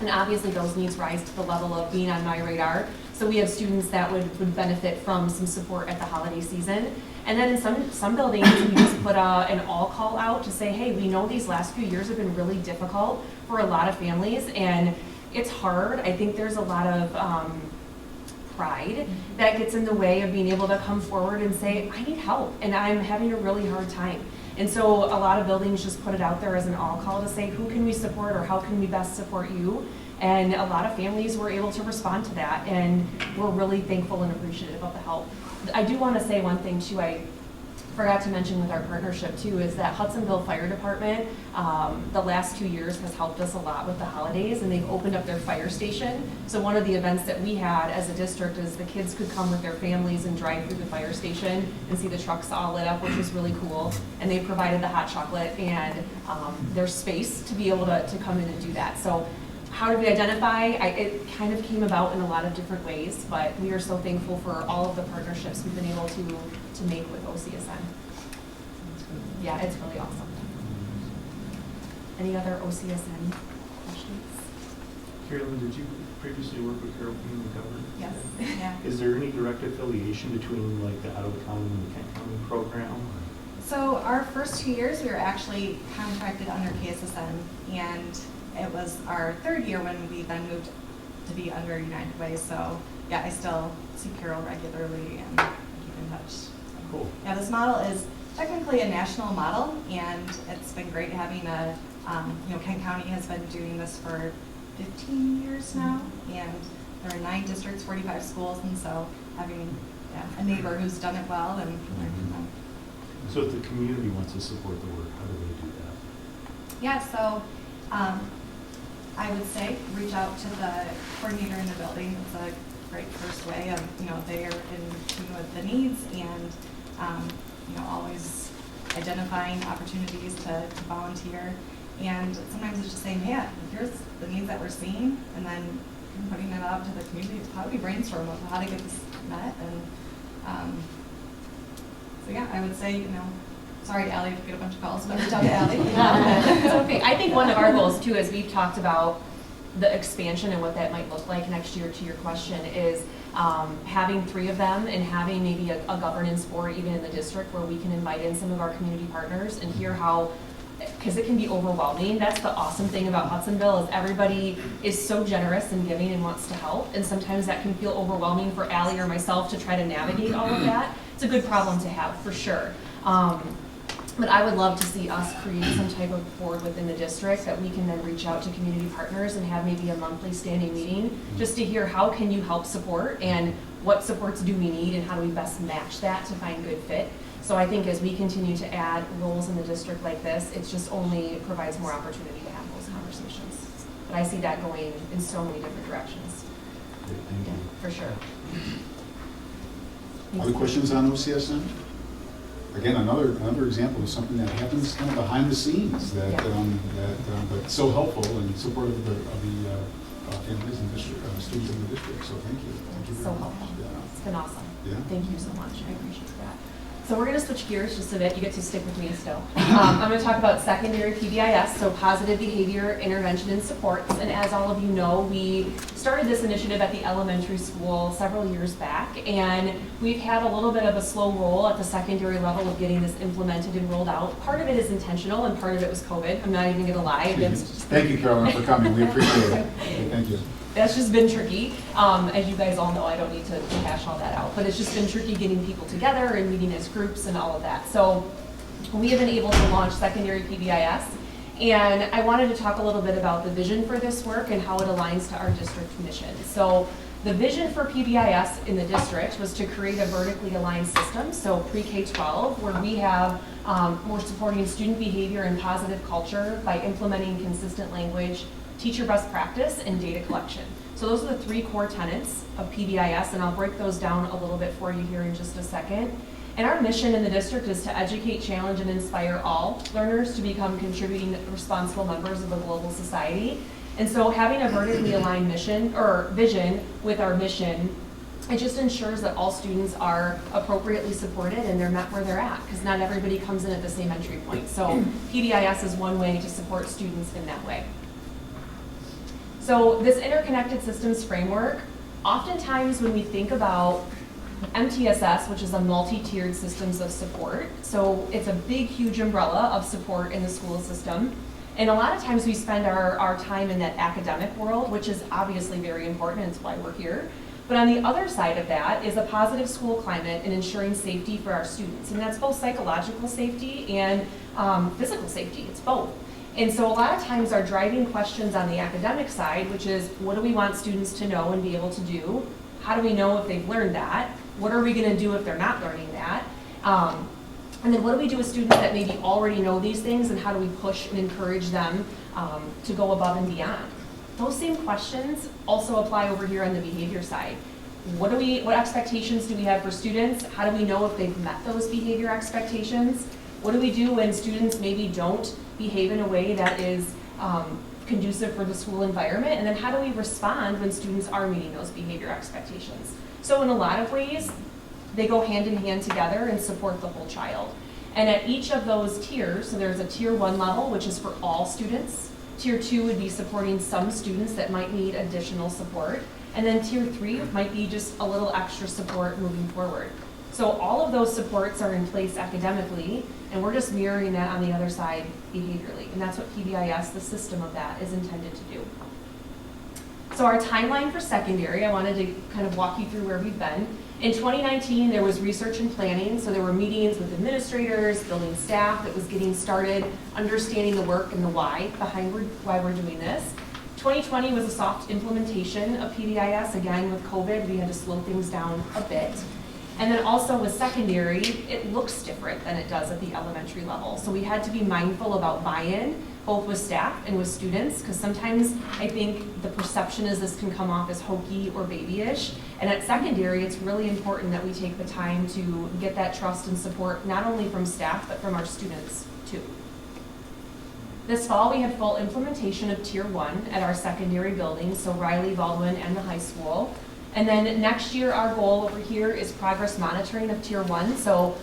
And obviously those needs rise to the level of being on my radar. So we have students that would benefit from some support at the holiday season. And then in some buildings, we just put an all-call out to say, hey, we know these last few years have been really difficult for a lot of families, and it's hard. I think there's a lot of pride that gets in the way of being able to come forward and say, I need help, and I'm having a really hard time. And so a lot of buildings just put it out there as an all-call to say, who can we support, or how can we best support you? And a lot of families were able to respond to that, and we're really thankful and appreciative of the help. I do want to say one thing too, I forgot to mention with our partnership too, is that Hudsonville Fire Department, the last 2 years has helped us a lot with the holidays, and they've opened up their fire station. So one of the events that we had as a district is the kids could come with their families and drive through the fire station and see the trucks all lit up, which was really cool. And they provided the hot chocolate and their space to be able to come in and do that. So how did we identify? It kind of came about in a lot of different ways, but we are so thankful for all of the partnerships we've been able to make with OCSN. Yeah, it's really awesome. Any other OCSN questions? Carolyn, did you previously work with Carroll Community Government? Yes. Yeah. Is there any direct affiliation between like the Ottawa County and the Kent County program? So our first 2 years, we were actually contracted under KSSN, and it was our 3rd year when we then moved to be under United Way. So yeah, I still see Carol regularly and keep in touch. Cool. Yeah, this model is technically a national model, and it's been great having a, Kent County has been doing this for 15 years now, and there are 9 districts, 45 schools, and so having a neighbor who's done it well and learn from them. So if the community wants to support the work, how do they do that? Yeah, so I would say reach out to the coordinator in the building. It's a great first way of, they are in tune with the needs, and always identifying opportunities to volunteer. And sometimes it's just saying, yeah, here's the needs that we're seeing, and then putting it out to the community. How do we brainstorm of how to get this met? And so yeah, I would say, sorry, Allie, if you get a bunch of calls, but reach out to Allie. It's okay. I think one of our goals too, as we've talked about the expansion and what that might look like next year, to your question, is having 3 of them and having maybe a governance board even in the district where we can invite in some of our community partners and hear how, because it can be overwhelming. That's the awesome thing about Hudsonville, is everybody is so generous and giving and wants to help, and sometimes that can feel overwhelming for Allie or myself to try to navigate all of that. It's a good problem to have, for sure. But I would love to see us create some type of board within the district that we can then reach out to community partners and have maybe a monthly standing meeting, just to hear how can you help support and what supports do we need and how do we best match that to find good fit. So I think as we continue to add roles in the district like this, it just only provides more opportunity to have those conversations. But I see that going in so many different directions. Great, thank you. For sure. Other questions on OCSN? Again, another example of something that happens kind of behind the scenes that, Yeah. but so helpful and supportive of the families and district, students in the district. So thank you. Thank you very So much. helpful. Yeah. It's been awesome. Yeah. Thank you so much. I appreciate that. So we're going to switch gears just so that you get to stick with me still. I'm going to talk about secondary PBIS, so positive behavior intervention and supports. And as all of you know, we started this initiative at the elementary school several years back, and we've had a little bit of a slow roll at the secondary level of getting this implemented and rolled out. Part of it is intentional, and part of it was COVID. I'm not even going to lie. Thank you, Carolyn, for coming. We appreciate it. Thank you. That's just been tricky. As you guys all know, I don't need to hash all that out, but it's just been tricky getting people together and meeting as groups and all of that. So we have been able to launch secondary PBIS, and I wanted to talk a little bit about the vision for this work and how it aligns to our district mission. So the vision for PBIS in the district was to create a vertically aligned system, so pre-K-12, where we have we're supporting student behavior and positive culture by implementing consistent language, teacher best practice, and data collection. So those are the three core tenets of PBIS, and I'll break those down a little bit for you here in just a second. And our mission in the district is to educate, challenge, and inspire all learners to become contributing responsible members of a global society. And so having a vertically aligned mission or vision with our mission, it just ensures that all students are appropriately supported and they're met where they're at, because not everybody comes in at the same entry point. So PBIS is one way to support students in that way. So this interconnected systems framework, oftentimes when we think about MTSS, which is a multi-tiered systems of support, so it's a big, huge umbrella of support in the school system. And a lot of times we spend our time in that academic world, which is obviously very important, and it's why we're here. But on the other side of that is a positive school climate and ensuring safety for our students. And that's both psychological safety and physical safety, it's both. And so a lot of times our driving questions on the academic side, which is what do we want students to know and be able to do? How do we know if they've learned that? What are we going to do if they're not learning that? And then what do we do with students that maybe already know these things, and how do we push and encourage them to go above and beyond? Those same questions also apply over here on the behavior side. What expectations do we have for students? How do we know if they've met those behavior expectations? What do we do when students maybe don't behave in a way that is conducive for the school environment? And then how do we respond when students are meeting those behavior expectations? So in a lot of ways, they go hand in hand together and support the whole child. And at each of those tiers, so there's a tier 1 level, which is for all students. Tier 2 would be supporting some students that might need additional support. And then tier 3 might be just a little extra support moving forward. So all of those supports are in place academically, and we're just mirroring that on the other side behaviorally. And that's what PBIS, the system of that, is intended to do. So our timeline for secondary, I wanted to kind of walk you through where we've been. In 2019, there was research and planning, so there were meetings with administrators, building staff that was getting started, understanding the work and the why behind why we're doing this. 2020 was a soft implementation of PBIS. Again, with COVID, we had to slow things down a bit. And then also with secondary, it looks different than it does at the elementary level. So we had to be mindful about buy-in, both with staff and with students, because sometimes I think the perception is this can come off as hokey or babyish. And at secondary, it's really important that we take the time to get that trust and support, not only from staff, but from our students too. This fall, we had full implementation of Tier 1 at our secondary buildings, so Riley, Baldwin, and the high school. And then next year, our goal over here is progress monitoring of Tier 1. So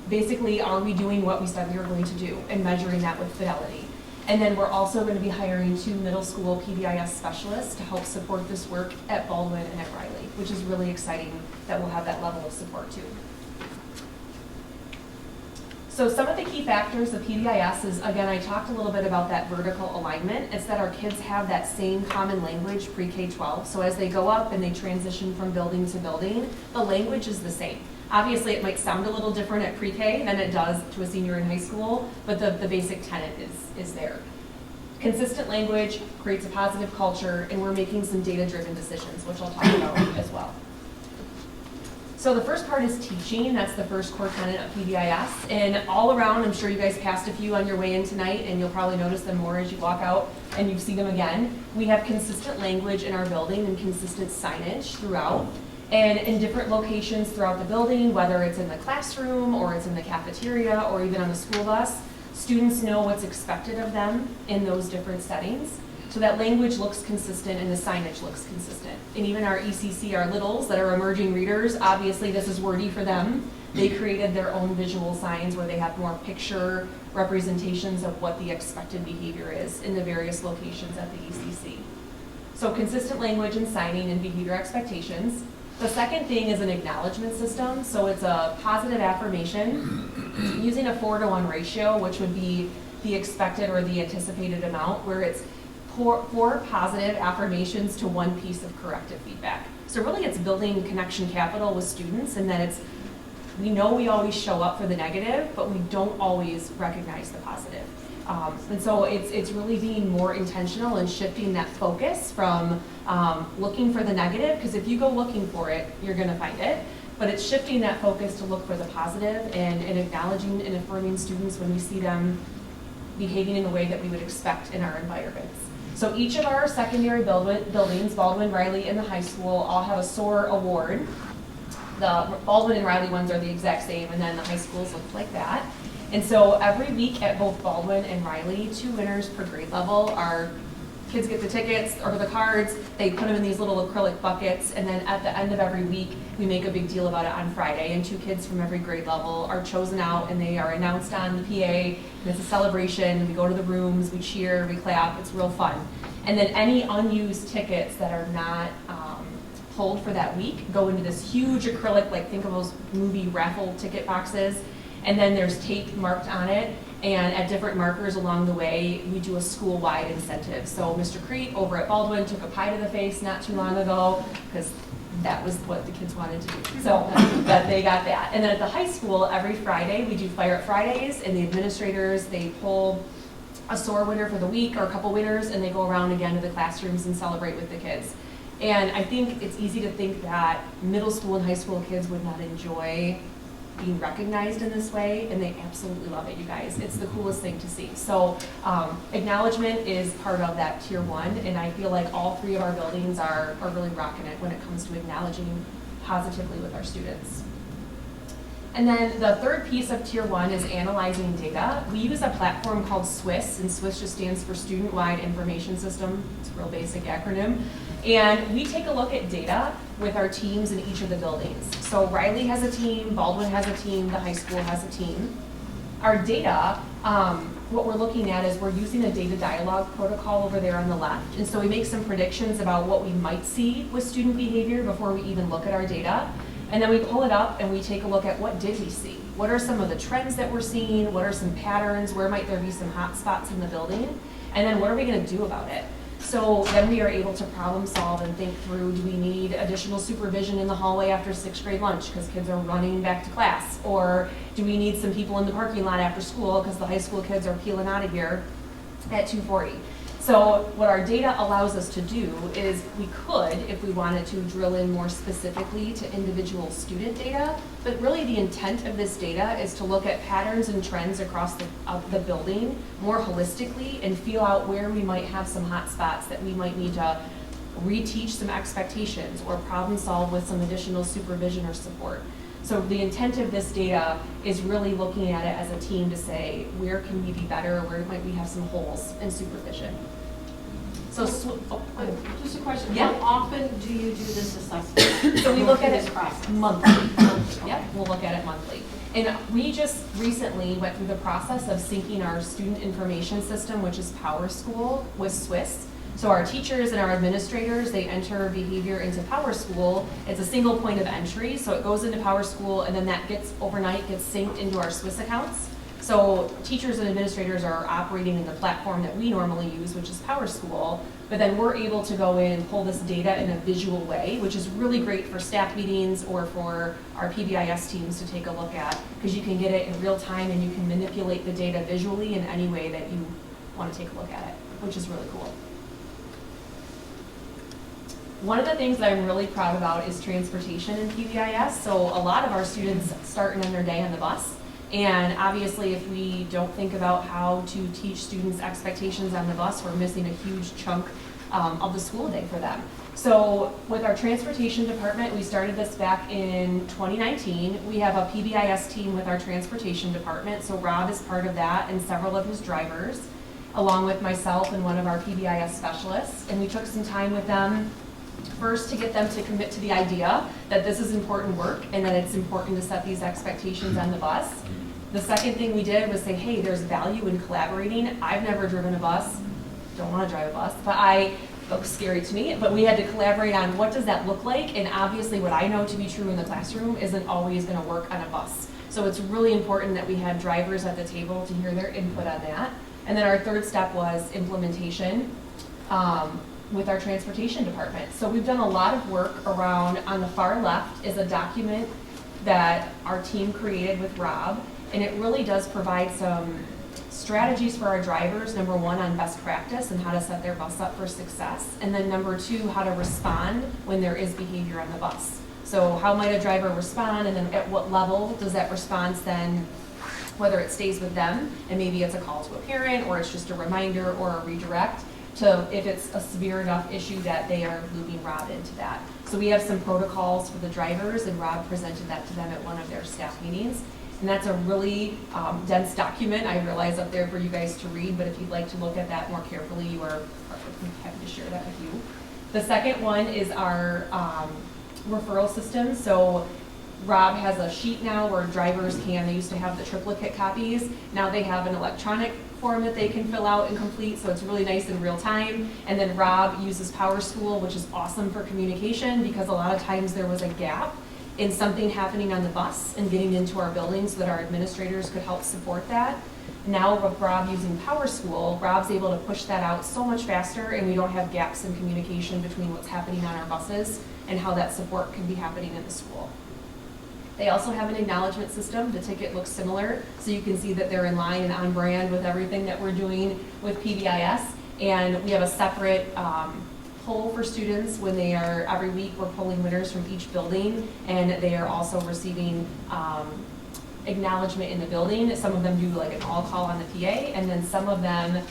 basically, are we doing what we said we were going to do, and measuring that with fidelity. And then we're also going to be hiring 2 middle school PBIS specialists to help support this work at Baldwin and at Riley, which is really exciting that we'll have that level of support too. So some of the key factors of PBIS is, again, I talked a little bit about that vertical alignment. It's that our kids have that same common language pre-K-12. So as they go up and they transition from building to building, the language is the same. Obviously, it might sound a little different at pre-K than it does to a senior in high school, but the basic tenet is there. Consistent language creates a positive culture, and we're making some data-driven decisions, which I'll talk about as well. So the first part is teaching. That's the first core tenet of PBIS. And all around, I'm sure you guys passed a few on your way in tonight, and you'll probably notice them more as you walk out and you see them again. We have consistent language in our building and consistent signage throughout. And in different locations throughout the building, whether it's in the classroom or it's in the cafeteria or even on the school bus, students know what's expected of them in those different settings. So that language looks consistent and the signage looks consistent. And even our ECC, our littles that are emerging readers, obviously this is wordy for them. They created their own visual signs where they have more picture representations of what the expected behavior is in the various locations at the ECC. So consistent language and signing and behavior expectations. The second thing is an acknowledgement system. So it's a positive affirmation using a 4-to-1 ratio, which would be the expected or the anticipated amount, where it's 4 positive affirmations to 1 piece of corrective feedback. So really it's building connection capital with students, and that we know we always show up for the negative, but we don't always recognize the positive. And so it's really being more intentional and shifting that focus from looking for the negative, because if you go looking for it, you're gonna find it. But it's shifting that focus to look for the positive and acknowledging and affirming students when we see them behaving in the way that we would expect in our environments. So each of our secondary buildings, Baldwin, Riley, and the high school, all have a SOAR award. The Baldwin and Riley ones are the exact same, and then the high schools look like that. And so every week at both Baldwin and Riley, 2 winners per grade level. Our kids get the tickets or the cards, they put them in these little acrylic buckets, and then at the end of every week, we make a big deal about it on Friday, and 2 kids from every grade level are chosen out, and they are announced on the PA, and it's a celebration. We go to the rooms, we cheer, we clap, it's real fun. And then any unused tickets that are not pulled for that week go into this huge acrylic, like think of those movie raffle ticket boxes, and then there's tape marked on it, and at different markers along the way, we do a school-wide incentive. So Mr. Crete over at Baldwin took a pie to the face not too long ago, because that was what the kids wanted to do. So that they got that. And then at the high school, every Friday, we do Fire Up Fridays, and the administrators, they pull a SOAR winner for the week or a couple winners, and they go around again to the classrooms and celebrate with the kids. And I think it's easy to think that middle school and high school kids would not enjoy being recognized in this way, and they absolutely love it, you guys. It's the coolest thing to see. So acknowledgement is part of that tier 1, and I feel like all 3 of our buildings are really rocking it when it comes to acknowledging positively with our students. And then the third piece of tier 1 is analyzing data. We use a platform called SWIS, and SWIS just stands for Student-Wide Information System. It's a real basic acronym. And we take a look at data with our teams in each of the buildings. So Riley has a team, Baldwin has a team, the high school has a team. Our data, what we're looking at is we're using a data dialogue protocol over there on the left. And so we make some predictions about what we might see with student behavior before we even look at our data. And then we pull it up and we take a look at what did we see? What are some of the trends that we're seeing? What are some patterns? Where might there be some hot spots in the building? And then what are we gonna do about it? So then we are able to problem solve and think through, do we need additional supervision in the hallway after 6th grade lunch because kids are running back to class? Or do we need some people in the parking lot after school because the high school kids are peeling out of here at 2:40? So what our data allows us to do is we could, if we wanted to, drill in more specifically to individual student data, but really the intent of this data is to look at patterns and trends across the building more holistically and feel out where we might have some hot spots that we might need to reteach some expectations or problem solve with some additional supervision or support. So the intent of this data is really looking at it as a team to say, where can we be better? Where might we have some holes in supervision? So, Just a question. Yeah. How often do you do this assessment? So we look at this it process monthly. Yep, we'll look at it monthly. And we just recently went through the process of syncing our student information system, which is PowerSchool, with SWIS. So our teachers and our administrators, they enter behavior into PowerSchool. It's a single point of entry, so it goes into PowerSchool, and then that gets overnight gets synced into our SWIS accounts. So teachers and administrators are operating in the platform that we normally use, which is PowerSchool, but then we're able to go in and pull this data in a visual way, which is really great for staff meetings or for our PBIS teams to take a look at, because you can get it in real time and you can manipulate the data visually in any way that you want to take a look at it, which is really cool. One of the things that I'm really proud about is transportation in PBIS. So a lot of our students start in their day on the bus. And obviously, if we don't think about how to teach students expectations on the bus, we're missing a huge chunk of the school day for them. So with our transportation department, we started this back in 2019. We have a PBIS team with our transportation department. So Rob is part of that and several of his drivers, along with myself and one of our PBIS specialists. And we took some time with them first to get them to commit to the idea that this is important work and that it's important to set these expectations on the bus. The second thing we did was say, hey, there's value in collaborating. I've never driven a bus, don't want to drive a bus, but it looks scary to me, but we had to collaborate on what does that look like, and obviously what I know to be true in the classroom isn't always going to work on a bus. So it's really important that we had drivers at the table to hear their input on that. And then our third step was implementation. With our transportation department. So we've done a lot of work around, on the far left is a document that our team created with Rob, and it really does provide some strategies for our drivers, number one, on best practice and how to set their bus up for success, and then number two, how to respond when there is behavior on the bus. So how might a driver respond, and then at what level does that response then, whether it stays with them, and maybe it's a call to a parent, or it's just a reminder or a redirect, to if it's a severe enough issue that they are looping Rob into that. So we have some protocols for the drivers, and Rob presented that to them at one of their staff meetings. And that's a really dense document, I realize, up there for you guys to read, but if you'd like to look at that more carefully, you are happy to share that with you. The second one is our referral system. So Rob has a sheet now where drivers they used to have the triplicate copies, now they have an electronic form that they can fill out and complete, so it's really nice in real time. And then Rob uses PowerSchool, which is awesome for communication, because a lot of times there was a gap in something happening on the bus and getting into our building so that our administrators could help support that. Now with Rob using PowerSchool, Rob's able to push that out so much faster, and we don't have gaps in communication between what's happening on our buses and how that support can be happening in the school. They also have an acknowledgement system. The ticket looks similar, so you can see that they're in line and on brand with everything that we're doing with PBIS. And we have a separate poll for students when they are, every week we're pulling winners from each building, and they are also receiving acknowledgement in the building. Some of them do like an all call on the PA, and then some of them,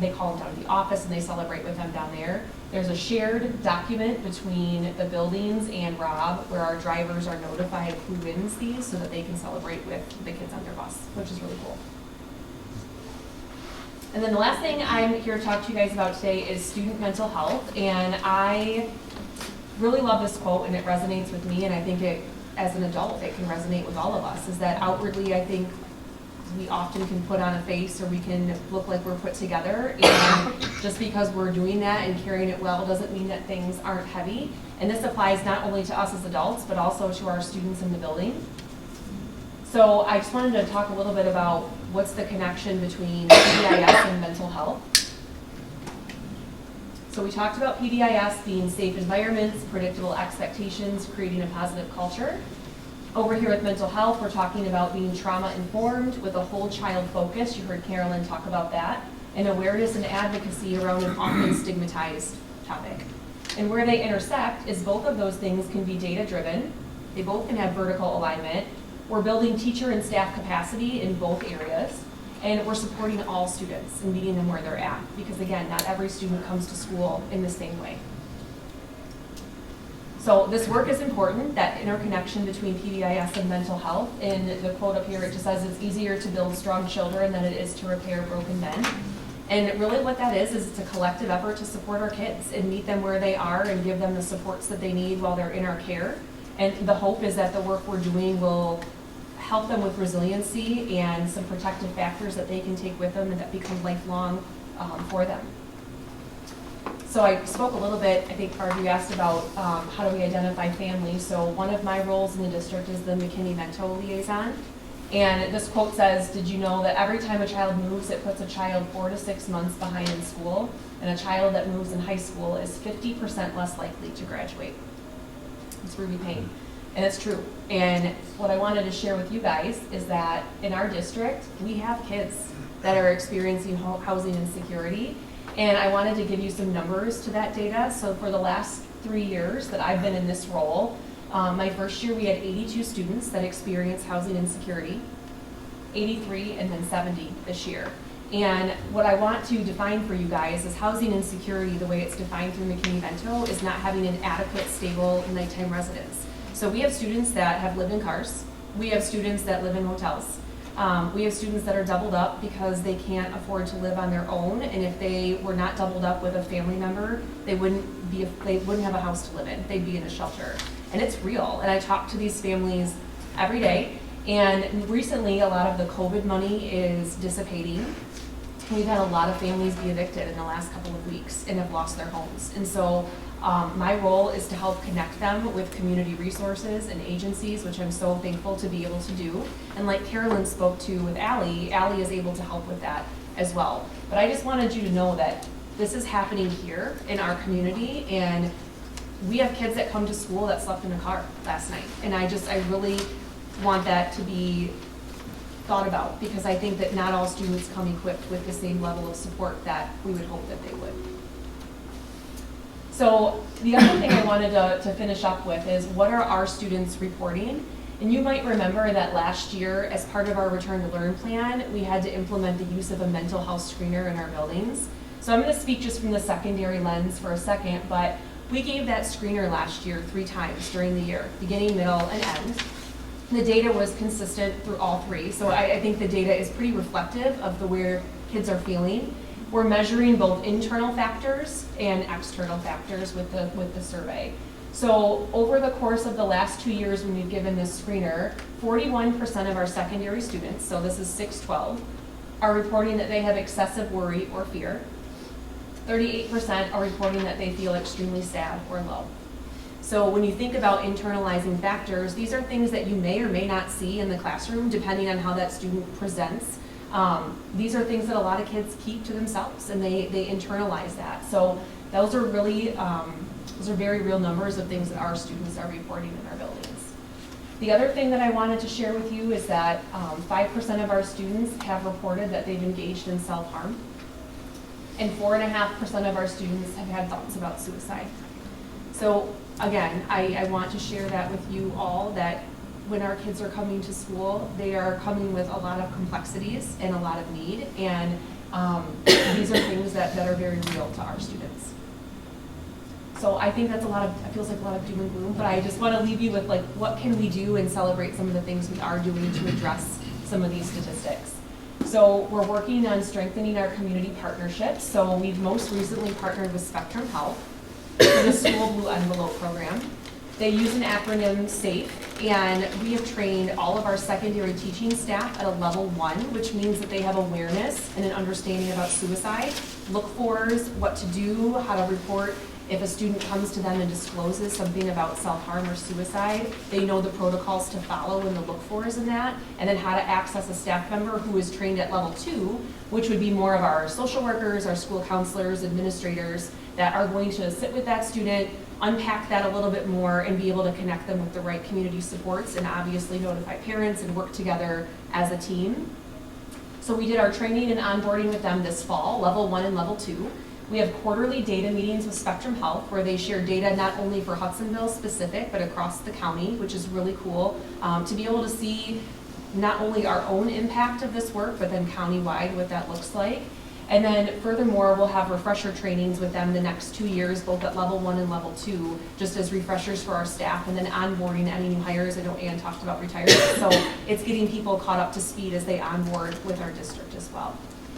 they call them down to the office and they celebrate with them down there. There's a shared document between the buildings and Rob where our drivers are notified of who wins these so that they can celebrate with the kids on their bus, which is really cool. And then the last thing I'm here to talk to you guys about today is student mental health. And I really love this quote, and it resonates with me, and I think it, as an adult, it can resonate with all of us, is that outwardly I think we often can put on a face, or we can look like we're put together, and just because we're doing that and carrying it well doesn't mean that things aren't heavy. And this applies not only to us as adults, but also to our students in the building. So I just wanted to talk a little bit about what's the connection between PBIS and mental health. So we talked about PBIS being safe environments, predictable expectations, creating a positive culture. Over here with mental health, we're talking about being trauma-informed with a whole child focus. You heard Carolyn talk about that. And awareness and advocacy around an often stigmatized topic. And where they intersect is both of those things can be data-driven. They both can have vertical alignment. We're building teacher and staff capacity in both areas. And we're supporting all students and meeting them where they're at. Because again, not every student comes to school in the same way. So this work is important, that interconnection between PBIS and mental health. In the quote up here, it just says it's easier to build strong children than it is to repair broken men. And really what that is it's a collective effort to support our kids and meet them where they are and give them the supports that they need while they're in our care. And the hope is that the work we're doing will help them with resiliency and some protective factors that they can take with them and that become lifelong for them. So I spoke a little bit, I think Barb, you asked about how do we identify families. So one of my roles in the district is the McKinney-Vento liaison. And this quote says, "Did you know that every time a child moves, it puts a child 4 to 6 months behind in school, and a child that moves in high school is 50% less likely to graduate?" It's Ruby Payne, and it's true. And what I wanted to share with you guys is that in our district, we have kids that are experiencing housing insecurity, and I wanted to give you some numbers to that data. So for the last 3 years that I've been in this role, my first year we had 82 students that experienced housing insecurity, 83 and then 70 this year. And what I want to define for you guys is housing insecurity, the way it's defined through McKinney-Vento, is not having an adequate, stable nighttime residence. So we have students that have lived in cars. We have students that live in hotels. We have students that are doubled up because they can't afford to live on their own, and if they were not doubled up with a family member, they wouldn't have a house to live in. They'd be in a shelter. And it's real. And I talk to these families every day. And recently, a lot of the COVID money is dissipating. We've had a lot of families be evicted in the last couple of weeks and have lost their homes. And so my role is to help connect them with community resources and agencies, which I'm so thankful to be able to do. And like Carolyn spoke to with Allie is able to help with that as well. But I just wanted you to know that this is happening here in our community, and we have kids that come to school that slept in a car last night. And I really want that to be thought about, because I think that not all students come equipped with the same level of support that we would hope that they would. So the other thing I wanted to finish up with is, what are our students reporting? And you might remember that last year, as part of our Return to Learn plan, we had to implement the use of a mental health screener in our buildings. So I'm going to speak just from the secondary lens for a second, but we gave that screener last year 3 times during the year, beginning, middle, and end. The data was consistent through all 3, so I think the data is pretty reflective of where kids are feeling. We're measuring both internal factors and external factors with the survey. So over the course of the last 2 years when we've given this screener, 41% of our secondary students, so this is 612, are reporting that they have excessive worry or fear. 38% are reporting that they feel extremely sad or low. So when you think about internalizing factors, these are things that you may or may not see in the classroom, depending on how that student presents. These are things that a lot of kids keep to themselves, and they internalize that. So those are really, those are very real numbers of things that our students are reporting in our buildings. The other thing that I wanted to share with you is that 5% of our students have reported that they've engaged in self-harm, and 4.5% of our students have had thoughts about suicide. So again, I want to share that with you all, that when our kids are coming to school, they are coming with a lot of complexities and a lot of need, and these are things that are very real to our students. So I think that's it feels like a lot of doom and gloom, but I just want to leave you with, like, what can we do and celebrate some of the things we are doing to address some of these statistics. So we're working on strengthening our community partnerships. So we've most recently partnered with Spectrum Health for the School Blue Envelope program. They use an acronym SAFE, and we have trained all of our secondary teaching staff at a level 1, which means that they have awareness and an understanding about suicide, look-fors, what to do, how to report. If a student comes to them and discloses something about self-harm or suicide, they know the protocols to follow and the look-fors in that, and then how to access a staff member who is trained at level 2, which would be more of our social workers, our school counselors, administrators, that are going to sit with that student, unpack that a little bit more, and be able to connect them with the right community supports, and obviously notify parents and work together as a team. So we did our training and onboarding with them this fall, level 1 and level 2. We have quarterly data meetings with Spectrum Health, where they share data not only for Hudsonville specific, but across the county, which is really cool to be able to see not only our own impact of this work, but then countywide what that looks like. And then furthermore, we'll have refresher trainings with them the next 2 years, both at level 1 and level 2, just as refreshers for our staff, and then onboarding any new hires. I know Ann talked about retirement, so it's getting people caught up to speed as they onboard with our district as well.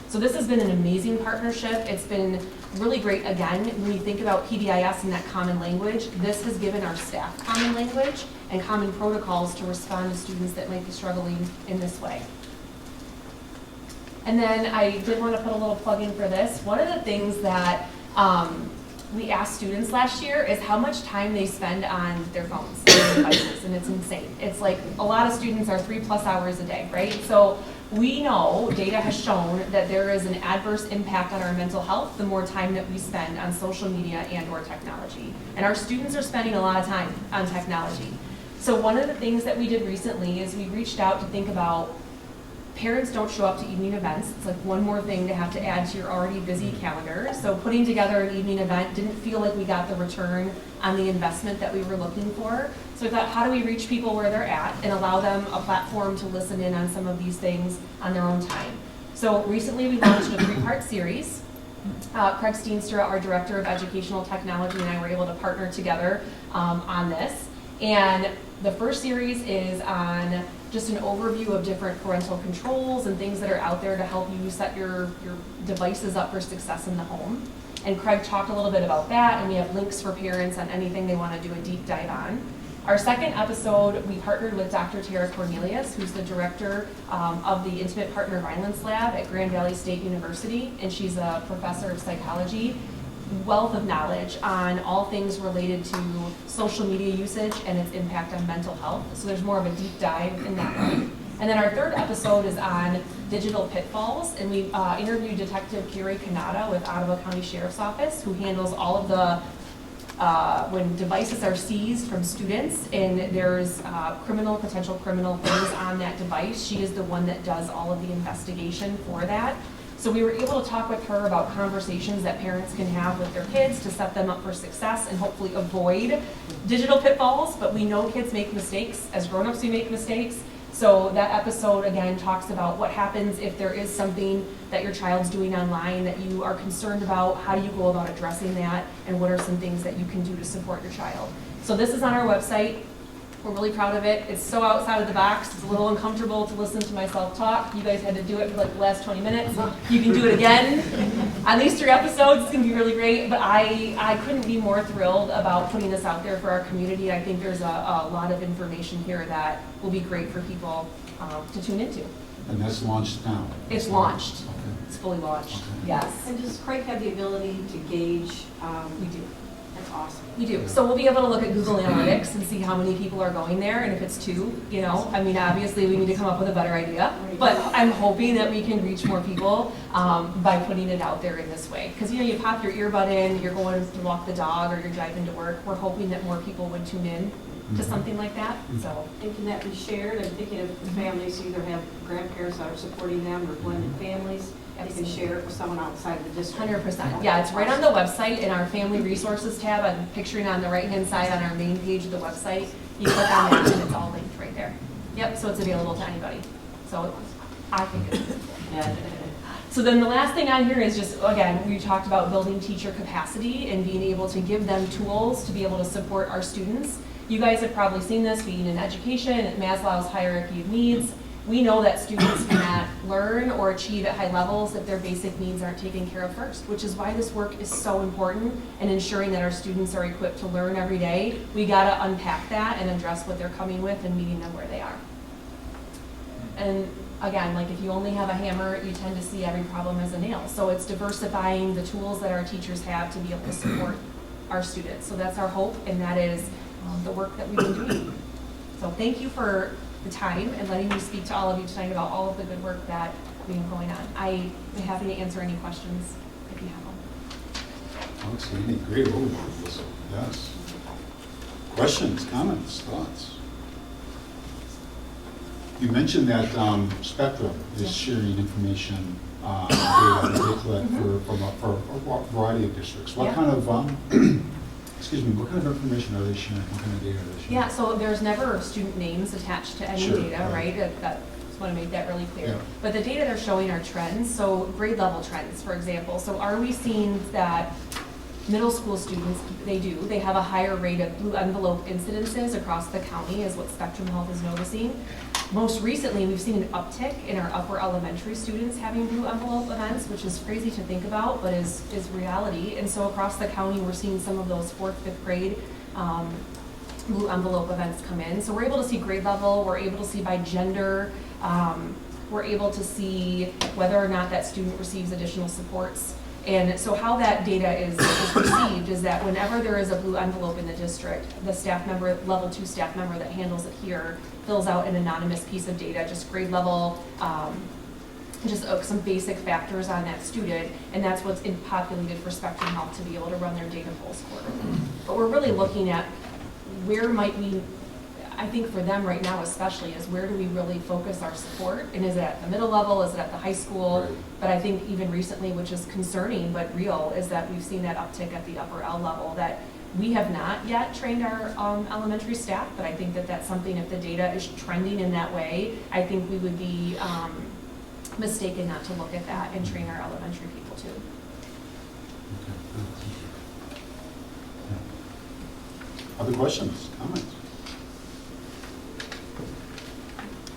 So this has been an amazing partnership. It's been really great. Again, when you think about PBIS and that common language, this has given our staff common language and common protocols to respond to students that might be struggling in this way. And then I did want to put a little plug in for this. One of the things that we asked students last year is how much time they spend on their phones and their devices, and it's insane. It's like a lot of students are 3+ hours a day, right? So we know, data has shown that there is an adverse impact on our mental health the more time that we spend on social media and or technology. And our students are spending a lot of time on technology. So one of the things that we did recently is we reached out to think about parents don't show up to evening events. It's like one more thing to have to add to your already busy calendar. So putting together an evening event didn't feel like we got the return on the investment that we were looking for. So we thought, how do we reach people where they're at and allow them a platform to listen in on some of these things on their own time? So recently we launched a 3-part series. Craig Steenstra, our Director of Educational Technology, and I were able to partner together on this. And the first series is on just an overview of different parental controls and things that are out there to help you set your devices up for success in the home. And Craig talked a little bit about that, and we have links for parents on anything they want to do a deep dive on. Our second episode, we partnered with Dr. Tara Cornelius, who's the director of the Intimate Partner Violence Lab at Grand Valley State University, and she's a professor of psychology. Wealth of knowledge on all things related to social media usage and its impact on mental health. So there's more of a deep dive in that one. And then our third episode is on digital pitfalls, and we interviewed Detective Kiri Kanata with Ottawa County Sheriff's Office, who handles all of the when devices are seized from students and there's potential criminal things on that device. She is the one that does all of the investigation for that. So we were able to talk with her about conversations that parents can have with their kids to set them up for success and hopefully avoid digital pitfalls. But we know kids make mistakes. As grown-ups, we make mistakes. So that episode, again, talks about what happens if there is something that your child's doing online that you are concerned about. How do you go about addressing that? And what are some things that you can do to support your child? So this is on our website. We're really proud of it. It's so outside of the box. It's a little uncomfortable to listen to myself talk. You guys had to do it for like the last 20 minutes. You can do it again. On these 3 episodes, it's going to be really great. But I couldn't be more thrilled about putting this out there for our community. I think there's a lot of information here that will be great for people to tune into. And that's launched now? It's launched. Okay. It's fully launched. Okay. Yes. And does Craig have the ability to gauge? We do. That's awesome. We do. So we'll be able to look at Google Analytics and see how many people are going there, and if it's 2, I mean, obviously we need to come up with a better idea, but I'm hoping that we can reach more people by putting it out there in this way. Because, you pop your earbud in, you're going to walk the dog or you're driving to work. We're hoping that more people would tune in to something like that. So, And can that be shared? I'm thinking of the families who either have grandparents that are supporting them or blended families. They can share it with someone outside the district. 100%. Yeah, it's right on the website in our Family Resources tab. I'm picturing on the right-hand side on our main page of the website. You click on that and it's all linked right there. Yep, so it's available to anybody. So I think it's good. Yeah. So then the last thing on here is just, again, we talked about building teacher capacity and being able to give them tools to be able to support our students. You guys have probably seen this being in education, at Maslow's hierarchy of needs. We know that students cannot learn or achieve at high levels if their basic needs aren't taken care of first, which is why this work is so important and ensuring that our students are equipped to learn every day. We gotta unpack that and address what they're coming with and meeting them where they are. And again, like if you only have a hammer, you tend to see every problem as a nail. So it's diversifying the tools that our teachers have to be able to support our students. So that's our hope, and that is the work that we've been doing. So thank you for the time and letting me speak to all of you tonight about all of the good work that we have going on. I am happy to answer any questions if you have them. Outstanding, great overview. Yes. Questions, comments, thoughts? You mentioned that Spectrum is sharing information data that they collect for a variety of districts. What kind of what kind of information are they sharing? What kind of data are they sharing? Yeah, so there's never student names attached to any data, right? Just want to make that really clear. Yeah. But the data they're showing are trends, so grade level trends, for example. So are we seeing that middle school students, they have a higher rate of blue envelope incidences across the county, is what Spectrum Health is noticing. Most recently, we've seen an uptick in our upper elementary students having blue envelope events, which is crazy to think about, but is reality. And so across the county, we're seeing some of those 4th, 5th grade blue envelope events come in. So we're able to see grade level, we're able to see by gender, we're able to see whether or not that student receives additional supports. And so how that data is received is that whenever there is a blue envelope in the district, the staff member, level 2 staff member that handles it here fills out an anonymous piece of data, just grade level, just some basic factors on that student, and that's what's populated for Spectrum Health to be able to run their data pulse quarter. But we're really looking at where might we, I think for them right now especially, is where do we really focus our support? And is it at the middle level, is it at the high school? Right. But I think even recently, which is concerning but real, is that we've seen that uptick at the upper L level, that we have not yet trained our elementary staff, but I think that that's something, if the data is trending in that way, I think we would be mistaken not to look at that and train our elementary people too. Other questions, comments?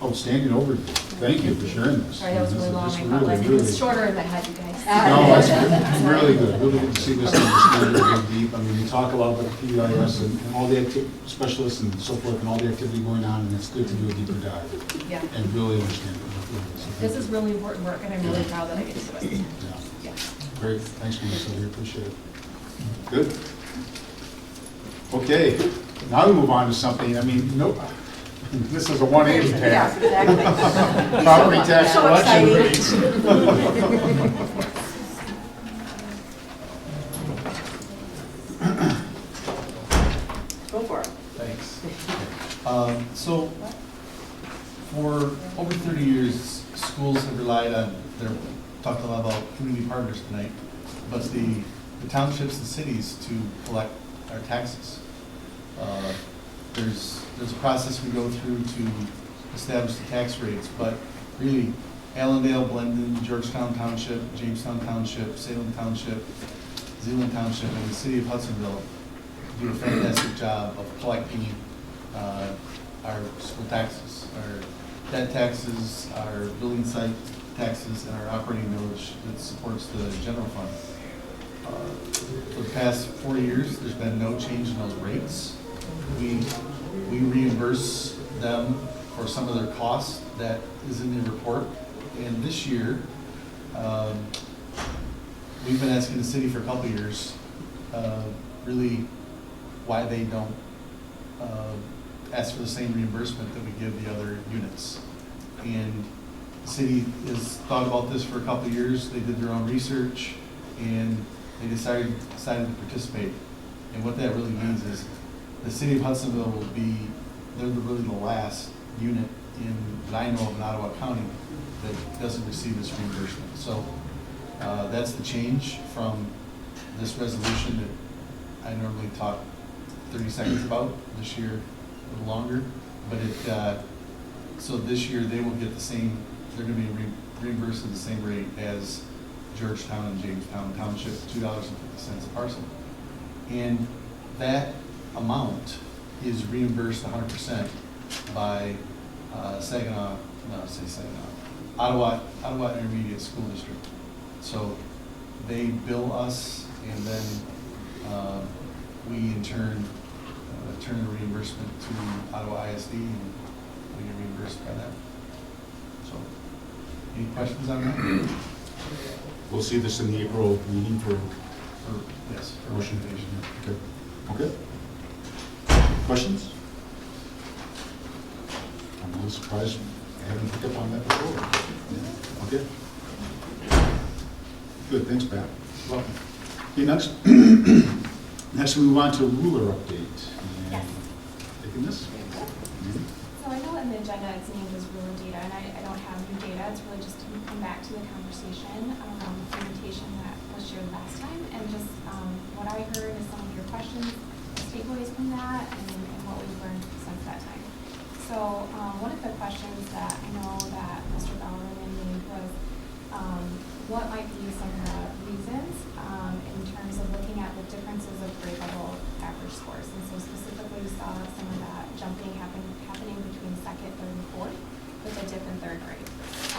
Outstanding overview. Thank you for sharing this. Sorry, that was really long. This I is felt like it really- was shorter in my head, you guys. No, that's good. Really good. Really good to see this understanding really deep. I mean, we talk a lot about the PBIS and all the specialists and so forth and all the activity going on, and it's good to do a deeper dive Yeah. and really understand it. This is really important work, and I'm really proud that I get to do it. Yeah. Yeah. Great. Thanks, Melissa. We appreciate it. Good. Okay, now we move on to something, I mean, nope. This is a 180 Yeah, tab. exactly. Property tax So collection exciting. rates. Go for it. Thanks. So, for over 30 years, schools have relied on, they're talking a lot about community partners tonight, but the townships and cities to collect our taxes. There's a process we go through to establish the tax rates, but really, Allendale, Blendon, Georgetown Township, Jamestown Township, Salem Township, Zeeland Township, and the city of Hudsonville do a fantastic job of collecting our school taxes, our debt taxes, our building site taxes, and our operating millage that supports the general fund. For the past 4 years, there's been no change in those rates. We reimburse them for some of their costs that is in the report. And this year, we've been asking the city for a couple of years, really why they don't ask for the same reimbursement that we give the other units. And the city has thought about this for a couple of years. They did their own research and they decided to participate. And what that really means is the city of Hudsonville will be, they're really the last unit that I know of in Ottawa County that doesn't receive this reimbursement. So that's the change from this resolution that I normally talk 30 seconds about. This year, a little longer. But so this year they will get the same, they're going to be reimbursed at the same rate as Georgetown and Jamestown Township, $2.50 a parcel. And that amount is reimbursed 100% by Ottawa Intermediate School District. So they bill us, and then we in turn turn the reimbursement to Ottawa ISD, and we get reimbursed by them. So, any questions on that? We'll see this in the April meeting for Yes, for motion. recommendation. Okay. Okay. Questions? I'm a little surprised I haven't picked up on that before. Yeah. Okay. Good, thanks, Pat. Welcome. Okay, next, next we move on to ruler update. Yes. Taking this? So I know in the agenda it's named as ruler data, and I don't have new data. It's really just to come back to the conversation around the presentation that was shared last time, and just what I heard is some of your questions, takeaways from that, and what we've learned since that time. So one of the questions that I know that Mr. Bowerman made was what might be some of the reasons in terms of looking at the differences of grade level average scores. And so specifically we saw some of that jumping happening between second, third, and fourth, with a dip in third grade.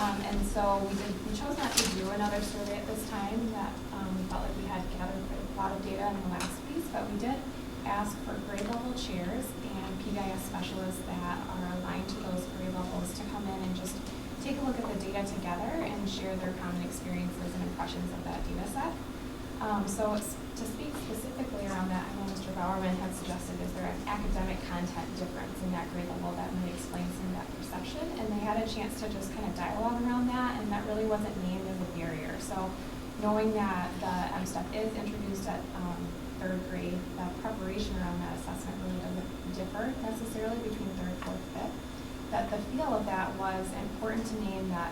And so we chose not to do another survey at this time. That we felt like we had gathered a lot of data in the last piece, but we did ask for grade level chairs and PBIS specialists that are aligned to those grade levels to come in and just take a look at the data together and share their common experiences and impressions of that data set. So to speak specifically around that, I know Mr. Bowerman had suggested, is there an academic content difference in that grade level that might explain some of that perception? And they had a chance to just kind of dialogue around that, and that really wasn't named as a barrier. So knowing that the M-STEP is introduced at third grade, the preparation around that assessment really doesn't differ necessarily between third, fourth, fifth. That the feel of that was important to name that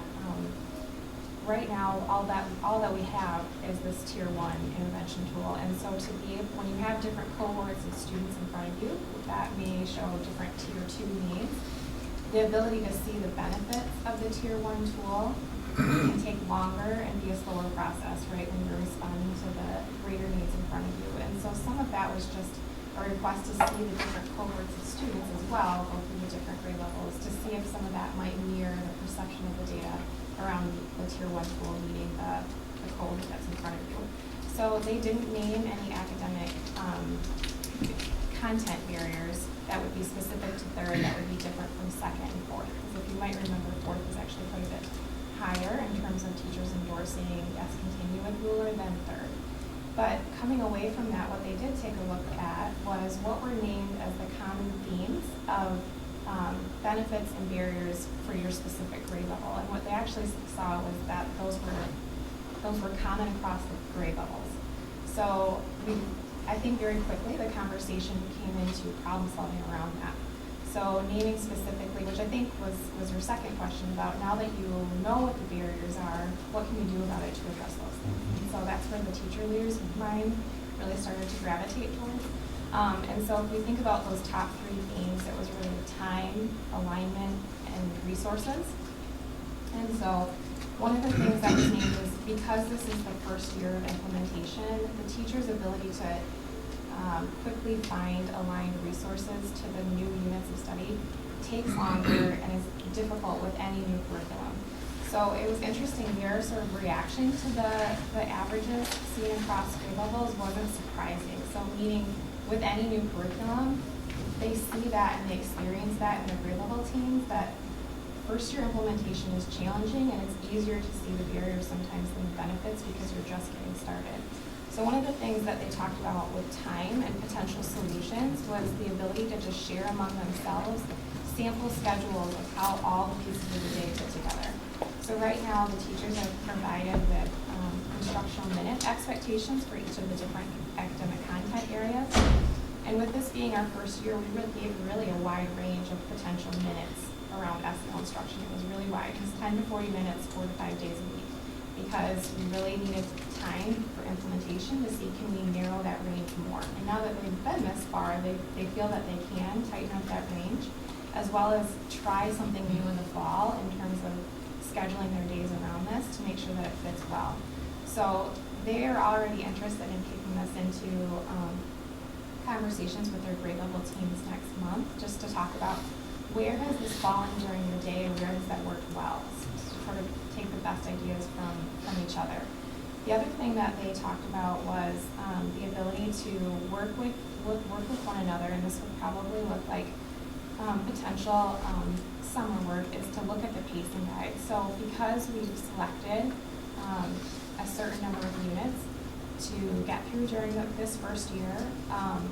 right now all that we have is this tier 1 intervention tool, and so to be able, when you have different cohorts of students in front of you that may show different tier 2 needs, the ability to see the benefits of the tier 1 tool can take longer and be a slower process, right, when you're responding to the greater needs in front of you. And so some of that was just a request to see the different cohorts of students as well, go through the different grade levels, to see if some of that might mirror the perception of the data around the tier 1 tool meeting the cohort that's in front of you. So they didn't name any academic content barriers that would be specific to third that would be different from second and fourth. Because if you might remember, fourth is actually quite a bit higher in terms of teachers endorsing yes, continue with ruler than third. But coming away from that, what they did take a look at was what were named as the common themes of benefits and barriers for your specific grade level. And what they actually saw was that those were common across the grade levels. So I think very quickly the conversation came into problem solving around that. So naming specifically, which I think was your second question about, now that you know what the barriers are, what can you do about it to address those things? And so that's where the teacher leaders' mind really started to gravitate towards. And so if we think about those top 3 themes, it was really time, alignment, and resources. And so one of the things that was named is because this is the first year of implementation, the teacher's ability to quickly find aligned resources to the new units of study takes longer and is difficult with any new curriculum. So it was interesting, their sort of reaction to the averages seen across grade levels wasn't surprising. So meaning with any new curriculum, they see that and they experience that in their grade level teams, that first year implementation is challenging and it's easier to see the barriers sometimes than the benefits because you're just getting started. So one of the things that they talked about with time and potential solutions was the ability to just share among themselves sample schedules of how all the pieces of the day fit together. So right now the teachers are provided with instructional minute expectations for each of the different academic content areas. And with this being our first year, we gave really a wide range of potential minutes around SEL instruction. It was really wide. It was 10 to 40 minutes, 4 to 5 days a week, because we really needed time for implementation to see can we narrow that range more. And now that they've been this far, they feel that they can tighten up that range, as well as try something new in the fall in terms of scheduling their days around this to make sure that it fits well. So they are already interested in taking this into conversations with their grade level teams next month, just to talk about where has this fallen during the day and where has that worked well, so sort of take the best ideas from each other. The other thing that they talked about was the ability to work with one another, and this would probably look like potential summer work, is to look at the pacing guide. So because we've selected a certain number of units to get through during this first year,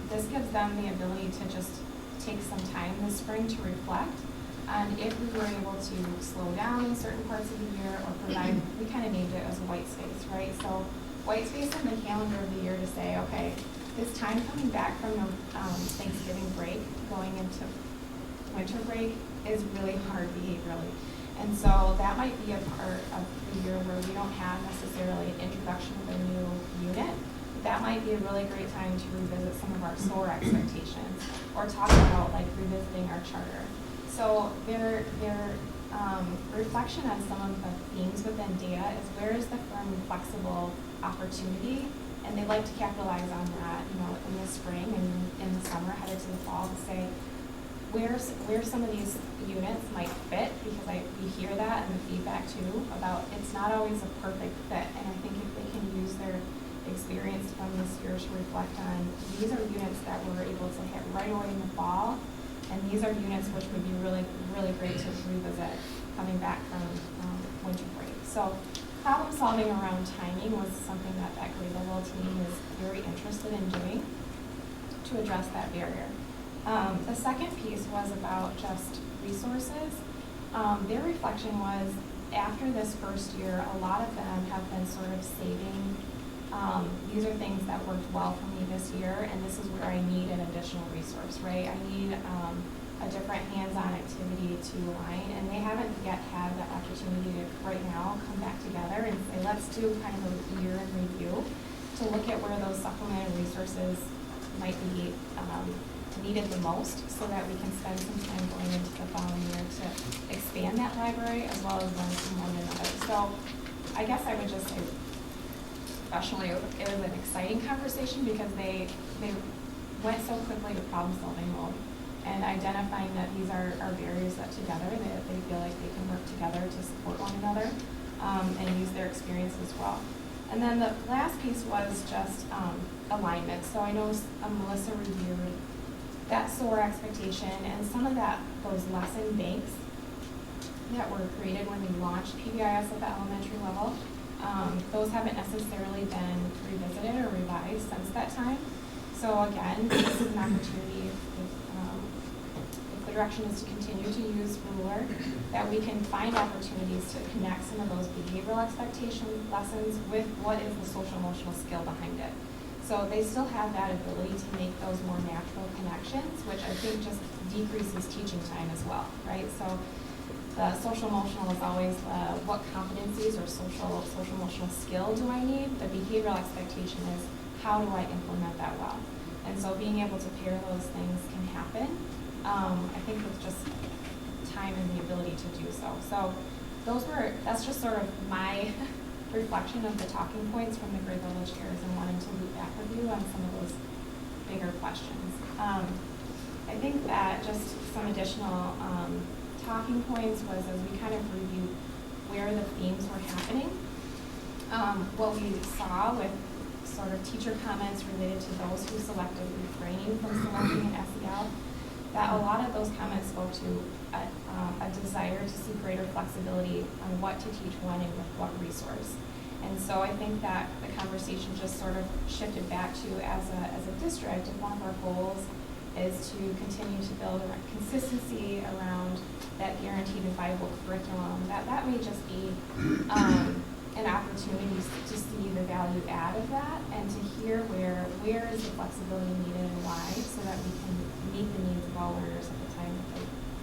this gives them the ability to just take some time this spring to reflect on if we were able to slow down in certain parts of the year or provide, we kind of named it as a white space, right? So white space in the calendar of the year to say, okay, this time coming back from the Thanksgiving break, going into winter break is really hard behaviorally. And so that might be a part of the year where we don't have necessarily an introduction of a new unit. That might be a really great time to revisit some of our SOAR expectations or talk about like revisiting our charter. So their reflection on some of the themes within data is where is the firm and flexible opportunity, and they like to capitalize on that, you know, in the spring and in the summer headed to the fall to say where some of these units might fit, because we hear that in the feedback too about it's not always a perfect fit, and I think if they can use their experience from this year to reflect on these are units that we're able to hit right away in the fall, and these are units which would be really, really great to revisit coming back from winter break. So Problem solving around timing was something that grade level team is very interested in doing to address that barrier. The second piece was about just resources. Their reflection was, after this first year, a lot of them have been sort of saving, these are things that worked well for me this year, and this is where I need an additional resource, right? I need a different hands-on activity to align, and they haven't yet had the opportunity to, right now, come back together and say, let's do kind of a year in review to look at where those supplemental resources might be needed the most, so that we can spend some time going into the following year to expand that library as well as learn from one another. So I guess I would just say, professionally, it was an exciting conversation because they went so quickly to problem solving mode and identifying that these are barriers that together they feel like they can work together to support one another and use their experience as well. And then the last piece was just alignment. So I know Melissa reviewed that SOAR expectation and some of those lesson banks that were created when we launched PBIS at the elementary level. Those haven't necessarily been revisited or revised since that time. So again, this is an opportunity, if the direction is to continue to use Ruler, that we can find opportunities to connect some of those behavioral expectation lessons with what is the social emotional skill behind it. So they still have that ability to make those more natural connections, which I think just decreases teaching time as well, right? So the social emotional is always what competencies or social emotional skill do I need? The behavioral expectation is how do I implement that well? And so being able to pair those things can happen, I think with just time and the ability to do so. So that's just sort of my reflection of the talking points from the grade level chairs and wanting to loop back with you on some of those bigger questions. I think that just some additional talking points was as we kind of reviewed where the themes were happening. What we saw with sort of teacher comments related to those who selected refraining from selecting an SEL, that a lot of those comments spoke to a desire to see greater flexibility on what to teach when and with what resource. And so I think that the conversation just sort of shifted back to, as a district, if one of our goals is to continue to build a consistency around that guaranteed and viable curriculum, that may just be an opportunity to see the value add of that and to hear where is the flexibility needed and why, so that we can meet the needs of all learners at the time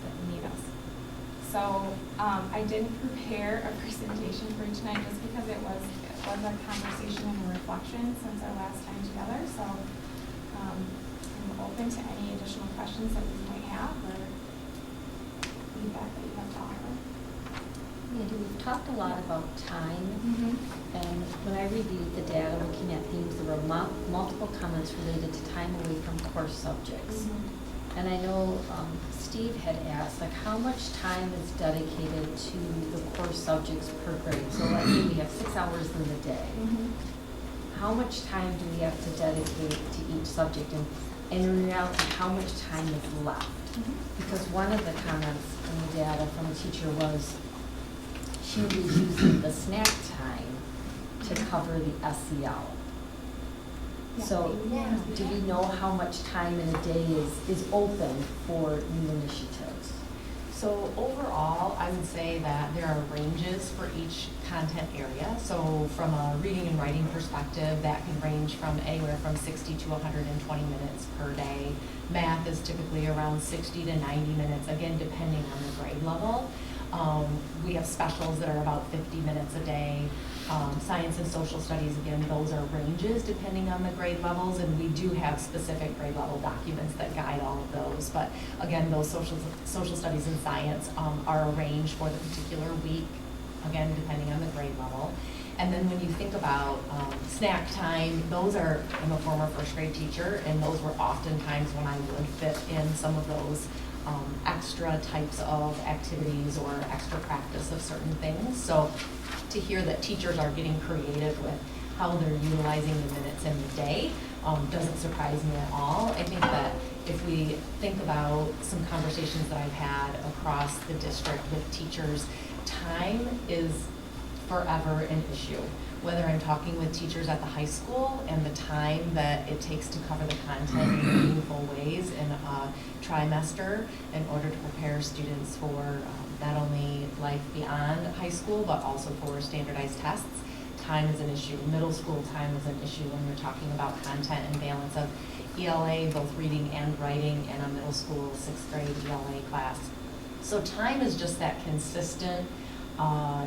that need us. So I didn't prepare a presentation for you tonight just because it was a conversation and a reflection since our last time together. So I'm open to any additional questions that we might have or feedback that you have to offer. Mandy, we've talked a lot about time, and when I reviewed the data looking at themes, there were multiple comments related to time away from core subjects. And I know Steve had asked, like, how much time is dedicated to the core subjects per grade? So let's say we have 6 hours in the day. How much time do we have to dedicate to each subject? And in reality, how much time is left? Because one of the comments in the data from a teacher was she was using the snack time to cover the SEL. So do we know how much time in a day is open for new initiatives? So overall, I would say that there are ranges for each content area. So from a reading and writing perspective, that can range from anywhere from 60 to 120 minutes per day. Math is typically around 60 to 90 minutes, again, depending on the grade level. We have specials that are about 50 minutes a day. Science and social studies, again, those are ranges depending on the grade levels, and we do have specific grade level documents that guide all of those. But again, those social studies and science are arranged for the particular week, again, depending on the grade level. And then when you think about snack time, those are, I'm a former first grade teacher, and those were oftentimes when I would fit in some of those extra types of activities or extra practice of certain things. So to hear that teachers are getting creative with how they're utilizing the minutes in the day doesn't surprise me at all. I think that if we think about some conversations that I've had across the district with teachers, time is forever an issue. Whether I'm talking with teachers at the high school and the time that it takes to cover the content in meaningful ways in a trimester in order to prepare students for not only life beyond high school, but also for standardized tests. Time is an issue. Middle school time is an issue when we're talking about content and balance of ELA, both reading and writing, in a middle school 6th grade ELA class. So time is just that consistent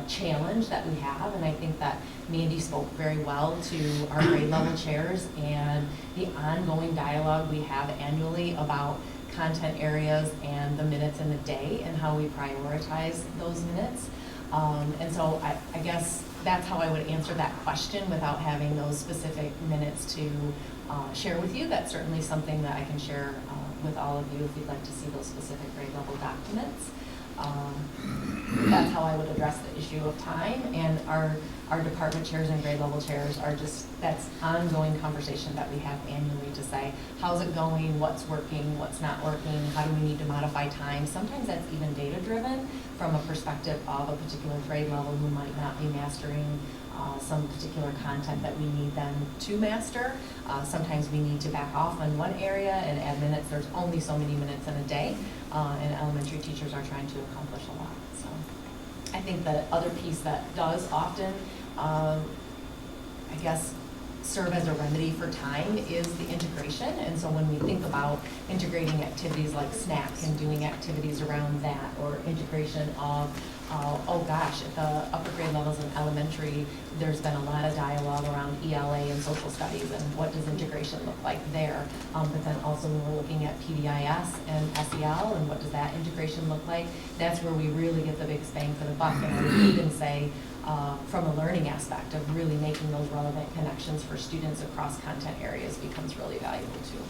challenge that we have, and I think that Mandy spoke very well to our grade level chairs and the ongoing dialogue we have annually about content areas and the minutes in the day and how we prioritize those minutes. And so I guess that's how I would answer that question without having those specific minutes to share with you. That's certainly something that I can share with all of you if you'd like to see those specific grade level documents. That's how I would address the issue of time, and our department chairs and grade level chairs are just, that's ongoing conversation that we have annually to say, how's it going, what's working, what's not working, how do we need to modify time. Sometimes that's even data driven from a perspective of a particular grade level who might not be mastering some particular content that we need them to master. Sometimes we need to back off on one area and add minutes. There's only so many minutes in a day, and elementary teachers are trying to accomplish a lot. So I think the other piece that does often, I guess, serve as a remedy for time is the integration. And so when we think about integrating activities like snack and doing activities around that, or integration of oh gosh, at the upper grade levels in elementary, there's been a lot of dialogue around ELA and social studies and what does integration look like there. But then also when we're looking at PBIS and SEL and what does that integration look like, that's where we really get the biggest bang for the buck. And I would even say from a learning aspect of really making those relevant connections for students across content areas becomes really valuable too.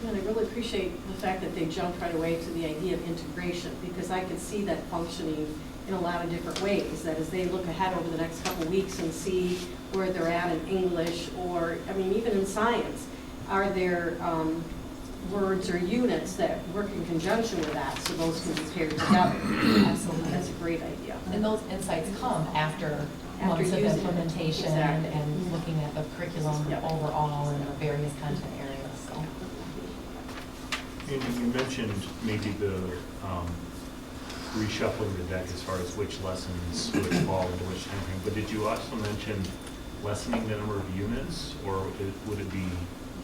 And I really appreciate the fact that they jumped right away to the idea of integration, because I could see that functioning in a lot of different ways, that as they look ahead over the next couple of weeks and see where they're at in English, or, I mean, even in science, are there words or units that work in conjunction with that, so those can be paired together? Absolutely, that's a great idea. And those insights come after months of implementation Exactly. and looking at the curriculum overall and the various content areas. So. And you mentioned maybe the reshuffling the deck as far as which lessons would fall into which time frame, but did you also mention lessening the number of units, or would it be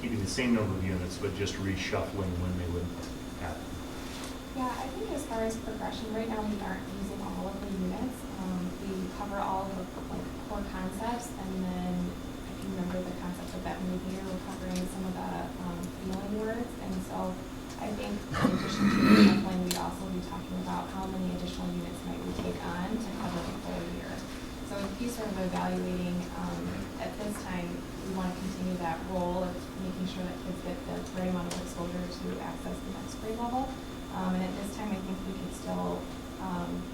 keeping the same number of units but just reshuffling when they would happen? Yeah, I think as far as progression, right now we aren't using all of the units. We cover all of the core concepts, and then if you remember the concepts of that movie, we're covering some of the feeling words, and so I think in addition to the shuffling, we'd also be talking about how many additional units might we take on to cover the whole year. So if you sort of evaluating, at this time, we want to continue that role of making sure that kids get the right amount of exposure to access the next grade level. And at this time, I think we could still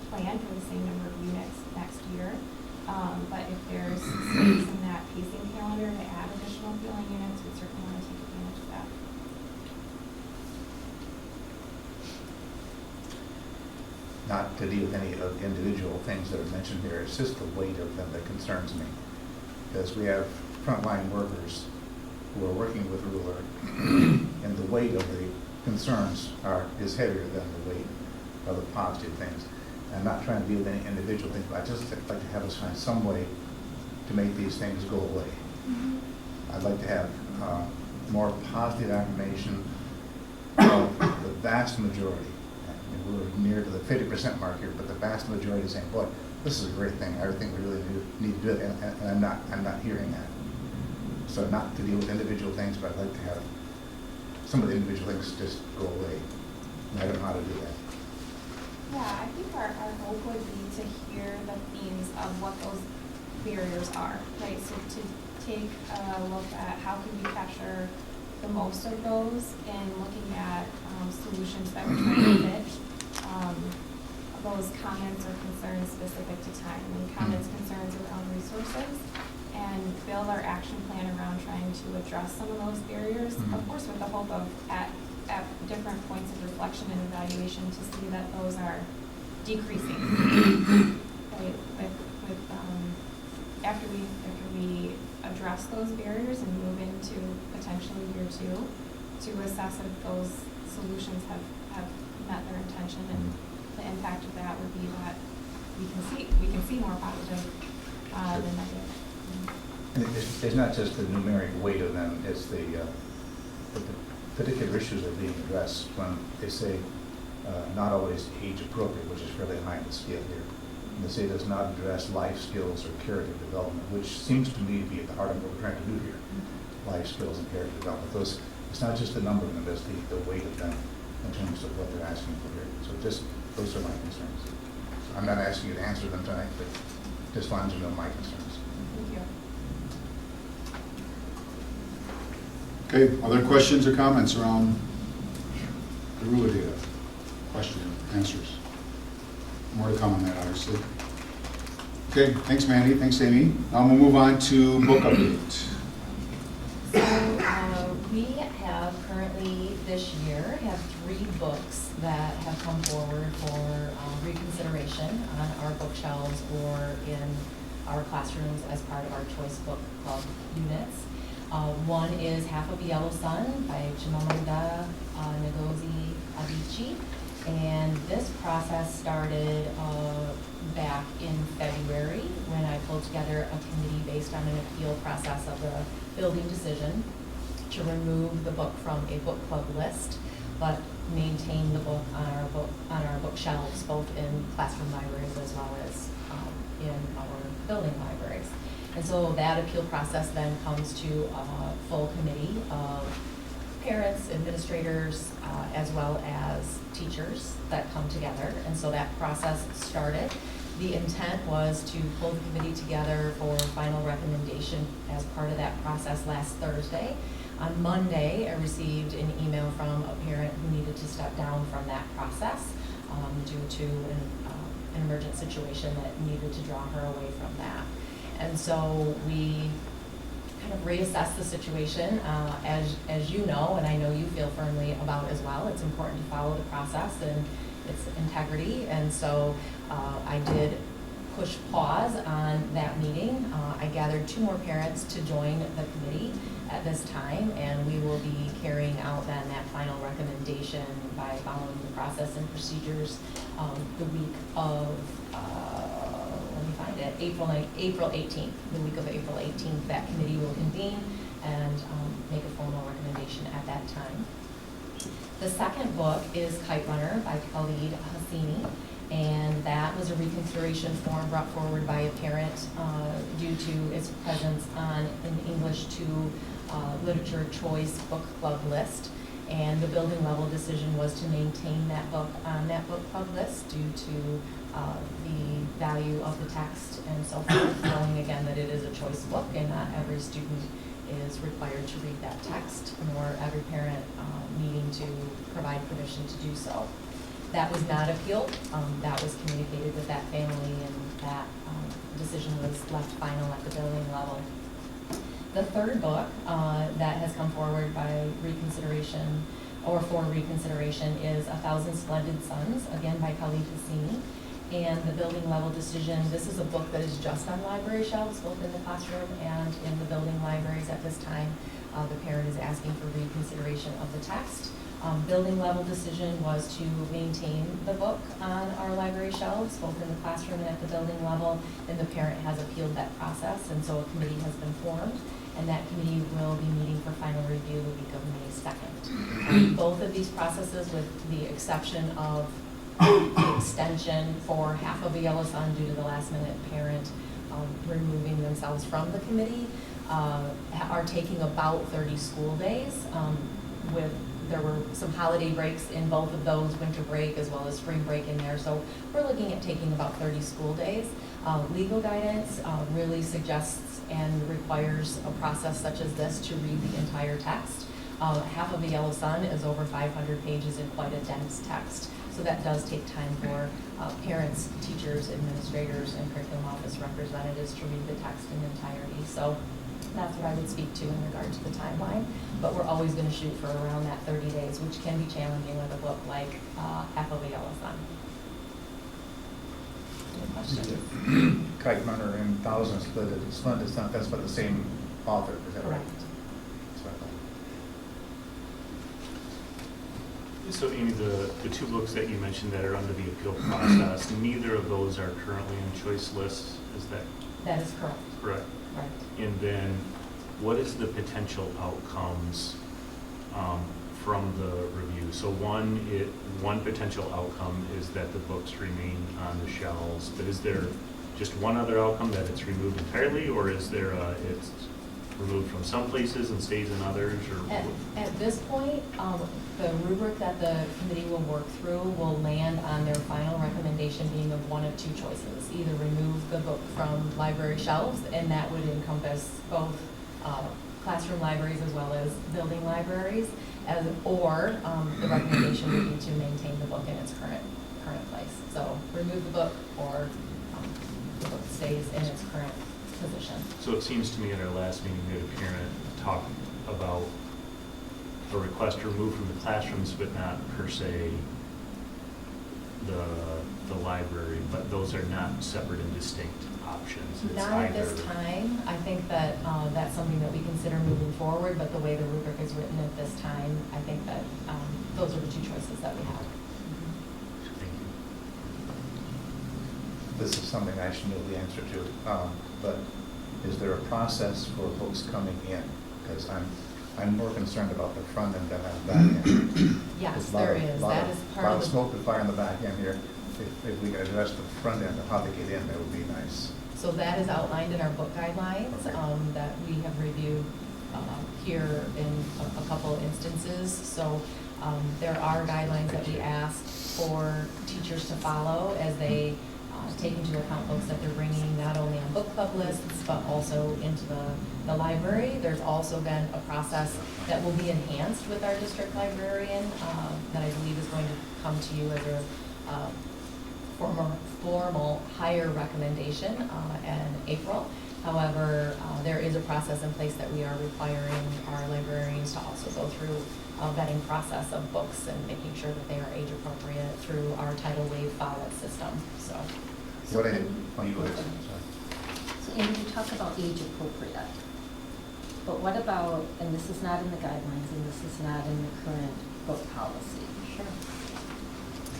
plan for the same number of units next year. But if there's space in that pacing calendar to add additional feeling units, we certainly want to take advantage of that. Not to deal with any of the individual things that are mentioned here, it's just the weight of them that concerns me. Because we have frontline workers who are working with ruler, and the weight of the concerns is heavier than the weight of the positive things. I'm not trying to deal with any individual things, but I just like to have us find some way to make these things go away. I'd like to have more positive affirmation of the vast majority. We're near to the 50% mark here, but the vast majority is saying, boy, this is a great thing. I think we really need to do it, and I'm not hearing that. So not to deal with individual things, but I'd like to have some of the individual things just go away. And I don't know how to do that. Yeah, I think our hope would be to hear the themes of what those barriers are, right? So to take a look at how can we capture the most of those and looking at solutions that we're trying to fit those comments or concerns specific to time, and comments, concerns around resources, and build our action plan around trying to address some of those barriers, of course with the hope of at different points of reflection and evaluation to see that those are decreasing. point after we address those barriers and move into potentially year 2, to assess if those solutions have met their intention, and the impact of that would be that we can see more positive than negative. And it's not just the numeric weight of them, it's the particular issues that are being addressed when they say not always age appropriate, which is fairly high on the scale here. And they say does not address life skills or character development, which seems to me to be at the heart of what we're trying to do here. Life skills and character development. Those, it's not just the number of them, it's the weight of them in terms of what they're asking for here. So just, those are my concerns. I'm not asking you to answer them tonight, but just wanted to know my concerns. Thank you. Okay, other questions or comments around the ruler data? Questions, answers? More to come on that, obviously. Okay, thanks Mandy, thanks Amy. Now we'll move on to book update. So we have currently this year have 3 books that have come forward for reconsideration on our bookshelves or in our classrooms as part of our Choice Book Club units. One is Half of a Yellow Sun by Chimamanda Ngozi Adichie. And this process started back in February when I pulled together a committee based on an appeal process of the building decision to remove the book from a book club list, but maintain the book on our bookshelves, both in classroom libraries as well as in our building libraries. And so that appeal process then comes to a full committee of parents, administrators, as well as teachers that come together. And so that process started. The intent was to pull the committee together for final recommendation as part of that process last Thursday. On Monday, I received an email from a parent who needed to step down from that process due to an emergent situation that needed to draw her away from that. And so we kind of reassess the situation. As you know, and I know you feel firmly about as well, it's important to follow the process and its integrity. And so I did push pause on that meeting. I gathered 2 more parents to join the committee at this time, and we will be carrying out then that final recommendation by following the process and procedures the week of April 18th, the week of April 18th, that committee will convene and make a formal recommendation at that time. The second book is Kite Runner by Khalid Hassini, and that was a reconsideration form brought forward by a parent due to its presence on an English 2 literature choice book club list. And the building level decision was to maintain that book on that book club list due to the value of the text and so forth, knowing again that it is a choice book and not every student is required to read that text, nor every parent needing to provide permission to do so. That was not appealed. That was communicated with that family, and that decision was left final at the building level. The third book that has come forward by reconsideration or for reconsideration is 1,000 Splendid Suns, again by Khalid Hassini. And the building level decision, this is a book that is just on library shelves, both in the classroom and in the building libraries at this time. The parent is asking for reconsideration of the text. Building level decision was to maintain the book on our library shelves, both in the classroom and at the building level, and the parent has appealed that process, and so a committee has been formed, and that committee will be meeting for final review the week of May 2nd. Both of these processes, with the exception of the extension for Half of a Yellow Sun due to the last minute parent removing themselves from the committee, are taking about 30 school days. There were some holiday breaks in both of those, winter break as well as spring break in there. So we're looking at taking about 30 school days. Legal guidance really suggests and requires a process such as this to read the entire text. Half of a Yellow Sun is over 500 pages in quite a dense text. So that does take time for parents, teachers, administrators, and curriculum office representatives to read the text in entirety. So that's what I would speak to in regard to the timeline. But we're always going to shoot for around that 30 days, which can be challenging with a book like Half of a Yellow Sun. Good question. Kite Runner and Thousand Split, it's not, that's by the same author, is that right? Correct. That's what I thought. So Amy, the two books that you mentioned that are under the appeal process, neither of those are currently on choice lists, is that That is correct. correct? Right. And then what is the potential outcomes from the review? So one potential outcome is that the books remain on the shelves, but is there just one other outcome, that it's removed entirely, or is there it's removed from some places and stays in others, or? At this point, the rubric that the committee will work through will land on their final recommendation being of one of two choices. Either remove the book from library shelves, and that would encompass both classroom libraries as well as building libraries, or the recommendation would be to maintain the book in its current place. So remove the book, or the book stays in its current position. So it seems to me at our last meeting, we had a parent talk about a request to remove from the classrooms, but not per se the library, but those are not separate and distinct options. It's Not at either- this time. I think that that's something that we consider moving forward, but the way the rubric is written at this time, I think that those are the two choices that we have. Thank you. This is something I should know the answer to, but is there a process for books coming in? Because I'm more concerned about the front end than the back end. Yes, There's a lot there of- is. lot That of- is part lot of the. smoke and fire on the back end here. If we could address the front end of how they get in, that would be nice. So that is outlined in our book guidelines Okay. that we have reviewed here in a couple instances. So there are guidelines that we ask for teachers to follow as they take into account books that they're bringing not only on book club lists, but also into the library. There's also been a process that will be enhanced with our district librarian that I believe is going to come to you as a formal hire recommendation in April. However, there is a process in place that we are requiring our librarians to also go through a vetting process of books and making sure that they are age appropriate through our tidal wave follow system. So. What I did, oh, you go ahead, sorry. So Amy, you talk about age appropriate, but what about, and this is not in the guidelines, and this is not in the current book policy. Sure.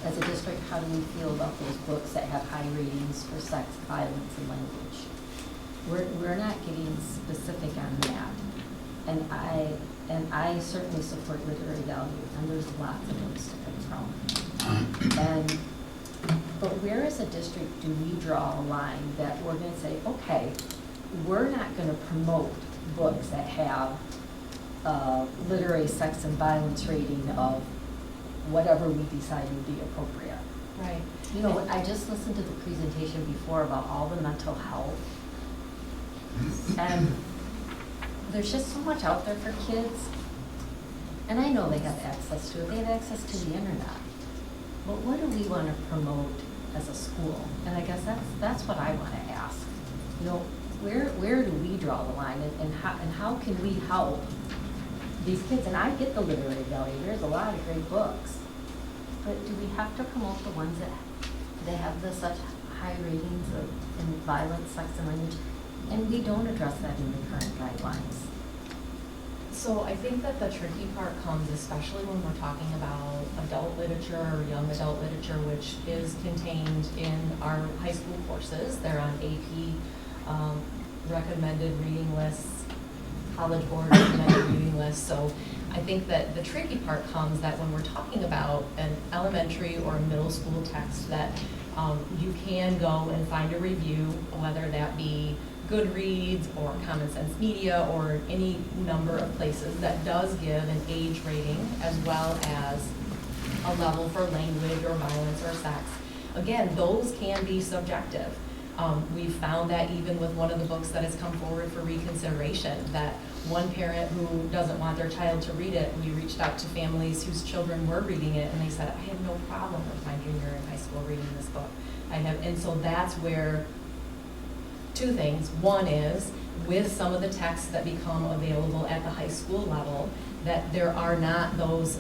As a district, how do we feel about those books that have high ratings for sex, violence, and language? We're not getting specific on that. And I certainly support literary value, and there's lots of books to pick from. But where as a district do we draw a line that we're going to say, okay, we're not going to promote books that have literary sex and violence rating of whatever we decide would be appropriate. Right. You know, I just listened to the presentation before about all the mental health. And there's just so much out there for kids. And I know they have access to it. They have access to the internet. But what do we want to promote as a school? And I guess that's what I want to ask. You know, where do we draw the line, and how can we help these kids? And I get the literary value. There's a lot of great books. But do we have to promote the ones that have the such high ratings in violence, sex, and language? And we don't address that in the current guidelines. So I think that the tricky part comes especially when we're talking about adult literature or young adult literature, which is contained in our high school courses. They're on AP recommended reading lists, College Board recommended reading lists. So I think that the tricky part comes that when we're talking about an elementary or a middle school text that you can go and find a review, whether that be Goodreads or Common Sense Media or any number of places that does give an age rating as well as a level for language or violence or sex. Again, those can be subjective. We've found that even with one of the books that has come forward for reconsideration, that one parent who doesn't want their child to read it, we reached out to families whose children were reading it, and they said, I have no problem with my junior in high school reading this book. And so that's where two things. One is, with some of the texts that become available at the high school level, that there are not those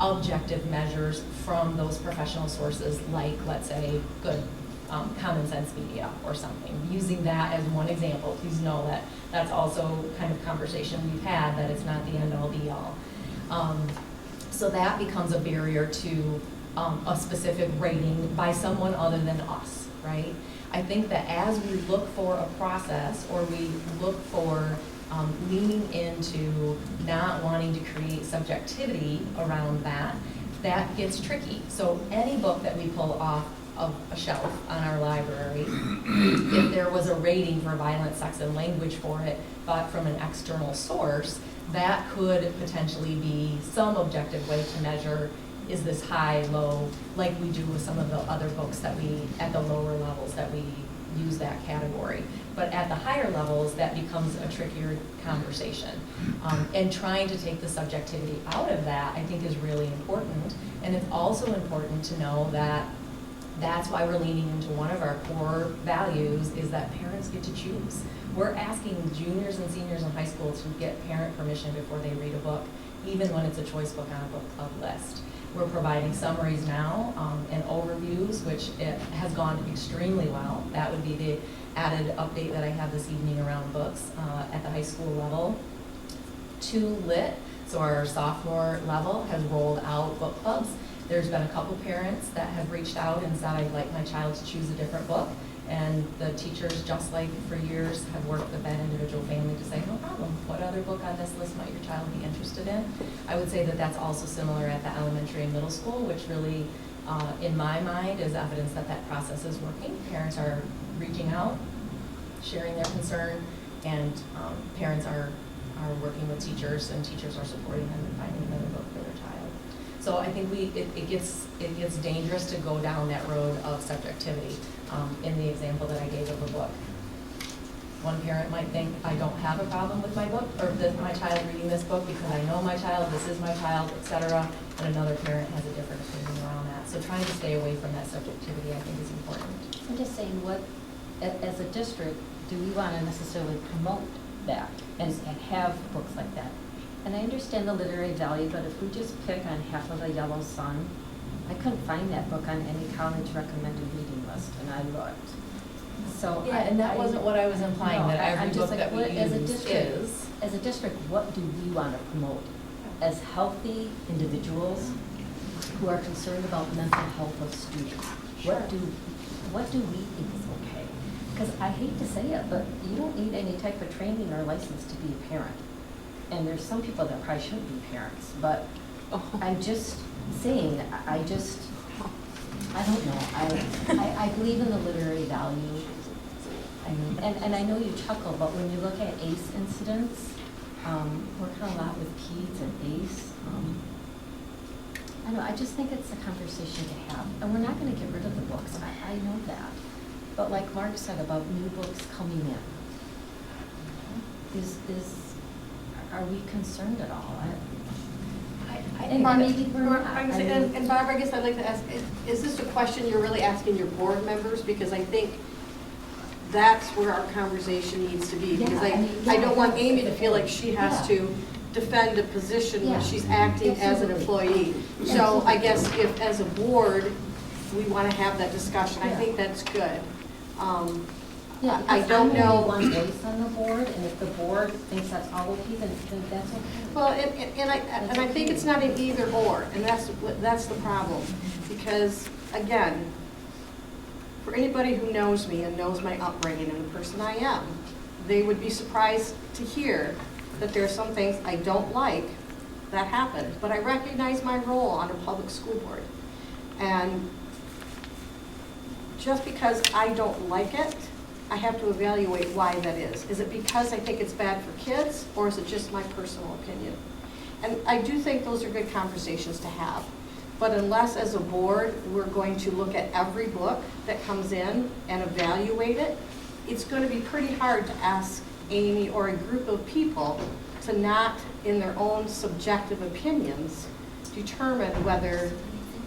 objective measures from those professional sources like, let's say, Common Sense Media or something. Using that as one example, please know that that's also kind of conversation we've had, that it's not the end-all be-all. So that becomes a barrier to a specific rating by someone other than us, right? I think that as we look for a process, or we look for leaning into not wanting to create subjectivity around that, that gets tricky. So any book that we pull off of a shelf on our library, if there was a rating for violence, sex, and language for it, but from an external source, that could potentially be some objective way to measure, is this high, low, like we do with some of the other books that we, at the lower levels, that we use that category. But at the higher levels, that becomes a trickier conversation. And trying to take the subjectivity out of that, I think, is really important. And it's also important to know that that's why we're leaning into one of our core values, is that parents get to choose. We're asking juniors and seniors in high school to get parent permission before they read a book, even when it's a choice book on a book club list. We're providing summaries now and overviews, which it has gone extremely well. That would be the added update that I have this evening around books at the high school level. 2 Lit, so our sophomore level, has rolled out book clubs. There's been a couple parents that have reached out and said, I'd like my child to choose a different book. And the teachers, just like for years, have worked with that individual family to say, no problem, what other book on this list might your child be interested in? I would say that that's also similar at the elementary and middle school, which really, in my mind, is evidence that that process is working. Parents are reaching out, sharing their concern, and parents are working with teachers, and teachers are supporting them in finding another book for their child. So I think it gets dangerous to go down that road of subjectivity. In the example that I gave of a book, one parent might think, I don't have a problem with my book, or my child reading this book because I know my child, this is my child, etc. And another parent has a different opinion around that. So trying to stay away from that subjectivity, I think, is important. I'm just saying, what, as a district, do we want to necessarily promote that and have books like that? And I understand the literary value, but if we just pick on half of the Yellow Sun, I couldn't find that book on any college recommended reading list, and I looked. So Yeah, and that wasn't what I was implying, that every book that we as a use district, is. As a district, what do we want to promote as healthy individuals who are concerned about mental health of students? What do we think is okay? Because I hate to say it, but you don't need any type of training or license to be a parent. And there's some people that probably shouldn't be parents, but I'm just saying, I don't know. I believe in the literary value. I mean, and I know you chuckle, but when you look at ACE incidents, working a lot with PEDS and ACE, I know, I just think it's a conversation to have. And we're not going to get rid of the books. I know that. But like Mark said about new books coming in, are we concerned at all? And Barbara, I guess I'd like to ask, is this a question you're really asking your board members? Because I think that's where our conversation needs to be. Because I don't want Amy to feel like she has to defend a position when she's acting as an employee. So I guess if, as a board, we want to have that discussion, I think that's good. Yeah, I don't know. One voice on the board, and if the board thinks that's all okay, then that's okay. Well, and I think it's not an either or, and that's the problem. Because, again, for anybody who knows me and knows my upbringing and the person I am, they would be surprised to hear that there are some things I don't like that happen. But I recognize my role on a public school board. And just because I don't like it, I have to evaluate why that is. Is it because I think it's bad for kids, or is it just my personal opinion? And I do think those are good conversations to have. But unless, as a board, we're going to look at every book that comes in and evaluate it, it's going to be pretty hard to ask Amy or a group of people to not, in their own subjective opinions, determine whether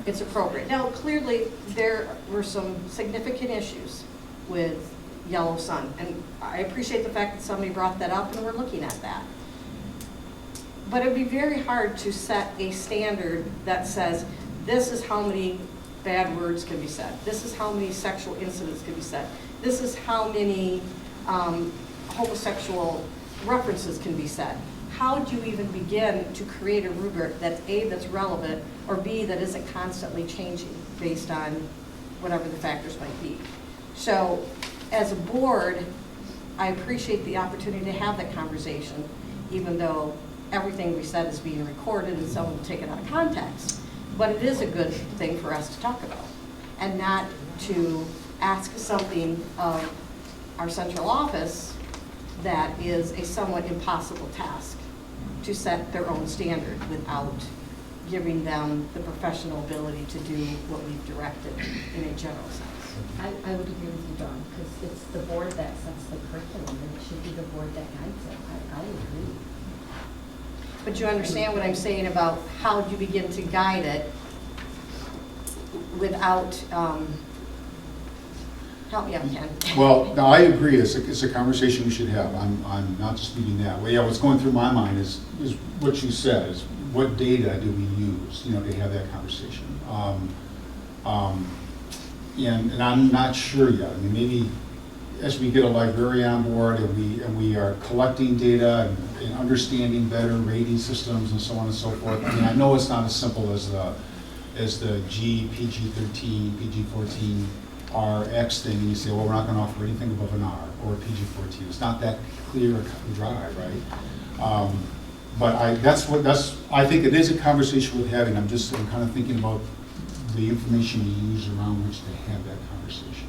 it's appropriate. Now, clearly, there were some significant issues with Yellow Sun, and I appreciate the fact that somebody brought that up and we're looking at that. But it would be very hard to set a standard that says this is how many bad words can be said. This is how many sexual incidents can be said. This is how many homosexual references can be said. How do you even begin to create a rubric that's A, that's relevant, or B, that isn't constantly changing based on whatever the factors might be? So as a board, I appreciate the opportunity to have that conversation, even though everything we said is being recorded and someone will take it out of context. But it is a good thing for us to talk about, and not to ask something of our central office that is a somewhat impossible task, to set their own standard without giving them the professional ability to do what we've directed in a general sense. I would agree with you, Dawn, because it's the board that sets the curriculum, and it should be the board that guides it. I agree. But you understand what I'm saying about how do you begin to guide it without, help me out, Ken. Well, no, I agree, it's a conversation we should have. I'm not disputing that. Well, yeah, what's going through my mind is what you said, is what data do we use, to have that conversation? And I'm not sure yet. I mean, maybe as we get a librarian on board and we are collecting data and understanding better rating systems and so on and so forth. I mean, I know it's not as simple as the G, PG-13, PG-14, RX thing, and you say, well, we're not going to offer anything above an R or a PG-14. It's not that clear and dry, right? But I think it is a conversation worth having. I'm kind of thinking about the information we use around which to have that conversation.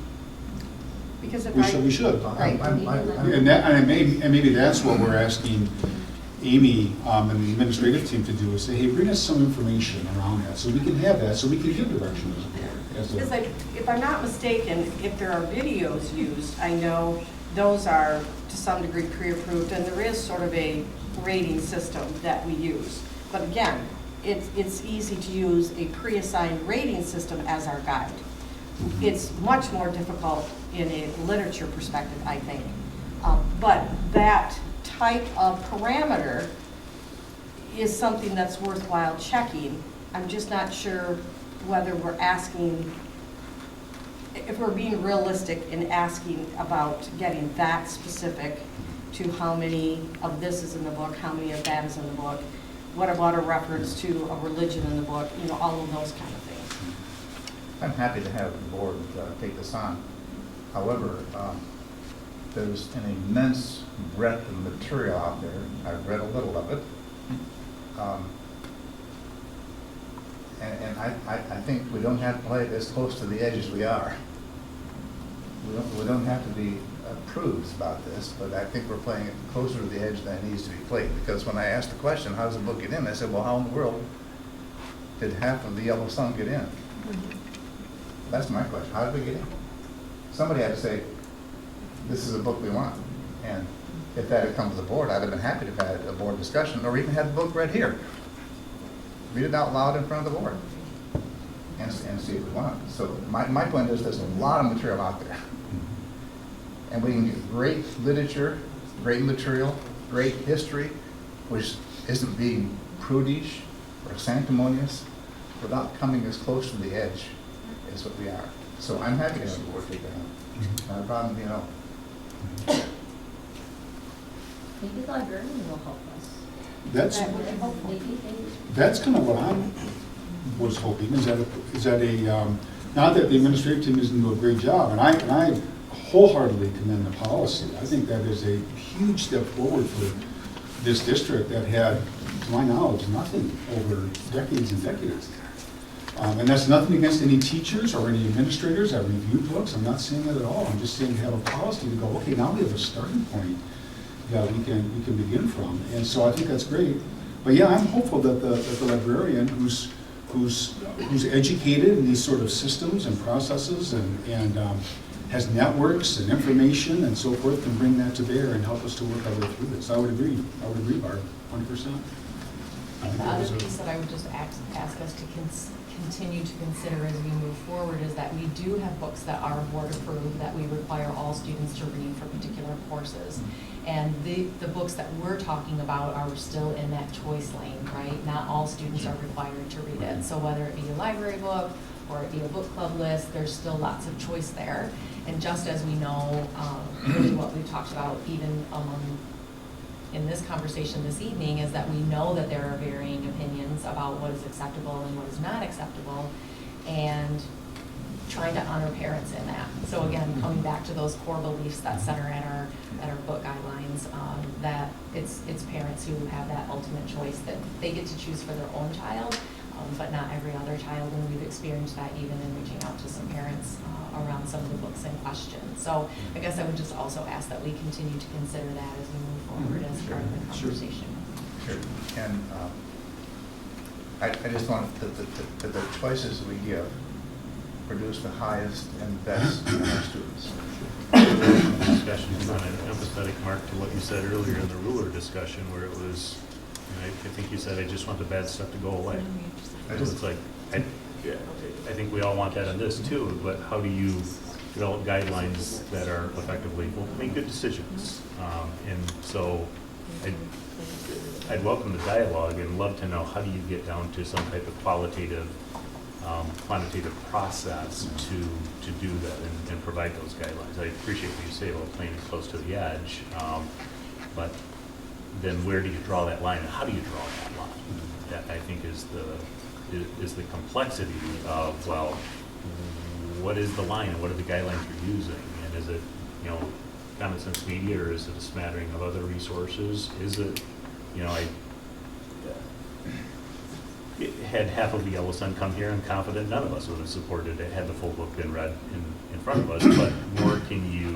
Because if We should. Right. And maybe that's what we're asking Amy and the administrative team to do, is say, hey, bring us some information around that so we can have that, so we can give direction as a board. Because if I'm not mistaken, if there are videos used, I know those are to some degree pre-approved, and there is sort of a rating system that we use. But again, it's easy to use a pre-assigned rating system as our guide. It's much more difficult in a literature perspective, I think. But that type of parameter is something that's worthwhile checking. I'm just not sure whether we're asking, if we're being realistic in asking about getting that specific to how many of this is in the book, how many of that is in the book, what about a reference to a religion in the book, all of those kind of things. I'm happy to have the board take this on. However, there's an immense breadth of material out there. I've read a little of it. And I think we don't have to play it as close to the edge as we are. We don't have to be prudes about this, but I think we're playing it closer to the edge than it needs to be played. Because when I asked the question, how does the book get in? I said, well, how in the world did half of the Yellow Sun get in? That's my question. How did we get in? Somebody had to say, this is a book we want. And if that had come to the board, I'd have been happy to have had a board discussion, or even had the book read here. Read it out loud in front of the board and see if we want it. So my point is there's a lot of material out there. And we can get great literature, great material, great history, which isn't being prudish or sanctimonious, without coming as close to the edge as what we are. So I'm happy to have the board take that on. Not a problem, Maybe the librarian will help us. That's kind of what I was hoping, is that not that the administrative team doesn't do a great job, and I wholeheartedly commend the policy. I think that is a huge step forward for this district that had, to my knowledge, nothing over decades and decades. And that's nothing against any teachers or any administrators that reviewed books. I'm not saying that at all. I'm just saying to have a policy to go, okay, now we have a starting point that we can begin from. And so I think that's great. But yeah, I'm hopeful that the librarian who's educated in these sort of systems and processes and has networks and information and so forth can bring that to bear and help us to work our way through this. I would agree, Barb, 100%. The other piece that I would just ask us to continue to consider as we move forward is that we do have books that are board approved that we require all students to read for particular courses. And the books that we're talking about are still in that choice lane, right? Not all students are required to read it. So whether it be a library book or it be a book club list, there's still lots of choice there. And just as we know, really what we've talked about even in this conversation this evening is that we know that there are varying opinions about what is acceptable and what is not acceptable, and trying to honor parents in that. So again, coming back to those core beliefs that center at our book guidelines, that it's parents who have that ultimate choice, that they get to choose for their own child, but not every other child, and we've experienced that even in reaching out to some parents around some of the books in question. So I guess I would just also ask that we continue to consider that as we move forward as part of the conversation. Sure. And I just want the choices we give produce the highest and best in our students. Discussion is on an empathetic mark to what you said earlier in the ruler discussion, where it was, I think you said, I just want the bad stuff to go away. It's like, I think we all want that on this too, but how do you develop guidelines that are effectively, will make good decisions? And so I'd welcome the dialogue and love to know, how do you get down to some type of qualitative, quantitative process to do that and provide those guidelines. I appreciate what you say about playing close to the edge, but then where do you draw that line, and how do you draw that line? That I think is the complexity of, well, what is the line and what are the guidelines you're using, and is it, common sense media, or is it a smattering of other resources? Is it, I had half of the Yellow Sun come here, I'm confident none of us would have supported it had the full book been read in front of us, but nor can you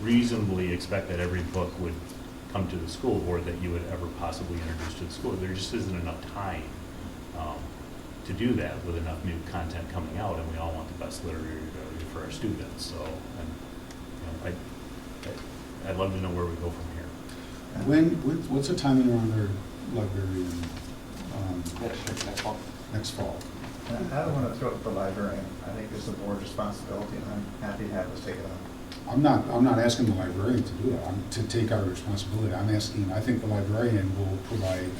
reasonably expect that every book would come to the school board that you would ever possibly introduce to the school. There just isn't enough time to do that with enough new content coming out, and we all want the best literary value for our students. So I'd love to know where we go from here. What's the timing around our librarian? Next fall. I don't want to throw it to the librarian. I think it's the board's responsibility, and I'm happy to have us take it on. I'm not asking the librarian to do it, to take our responsibility. I'm asking, I think the librarian will provide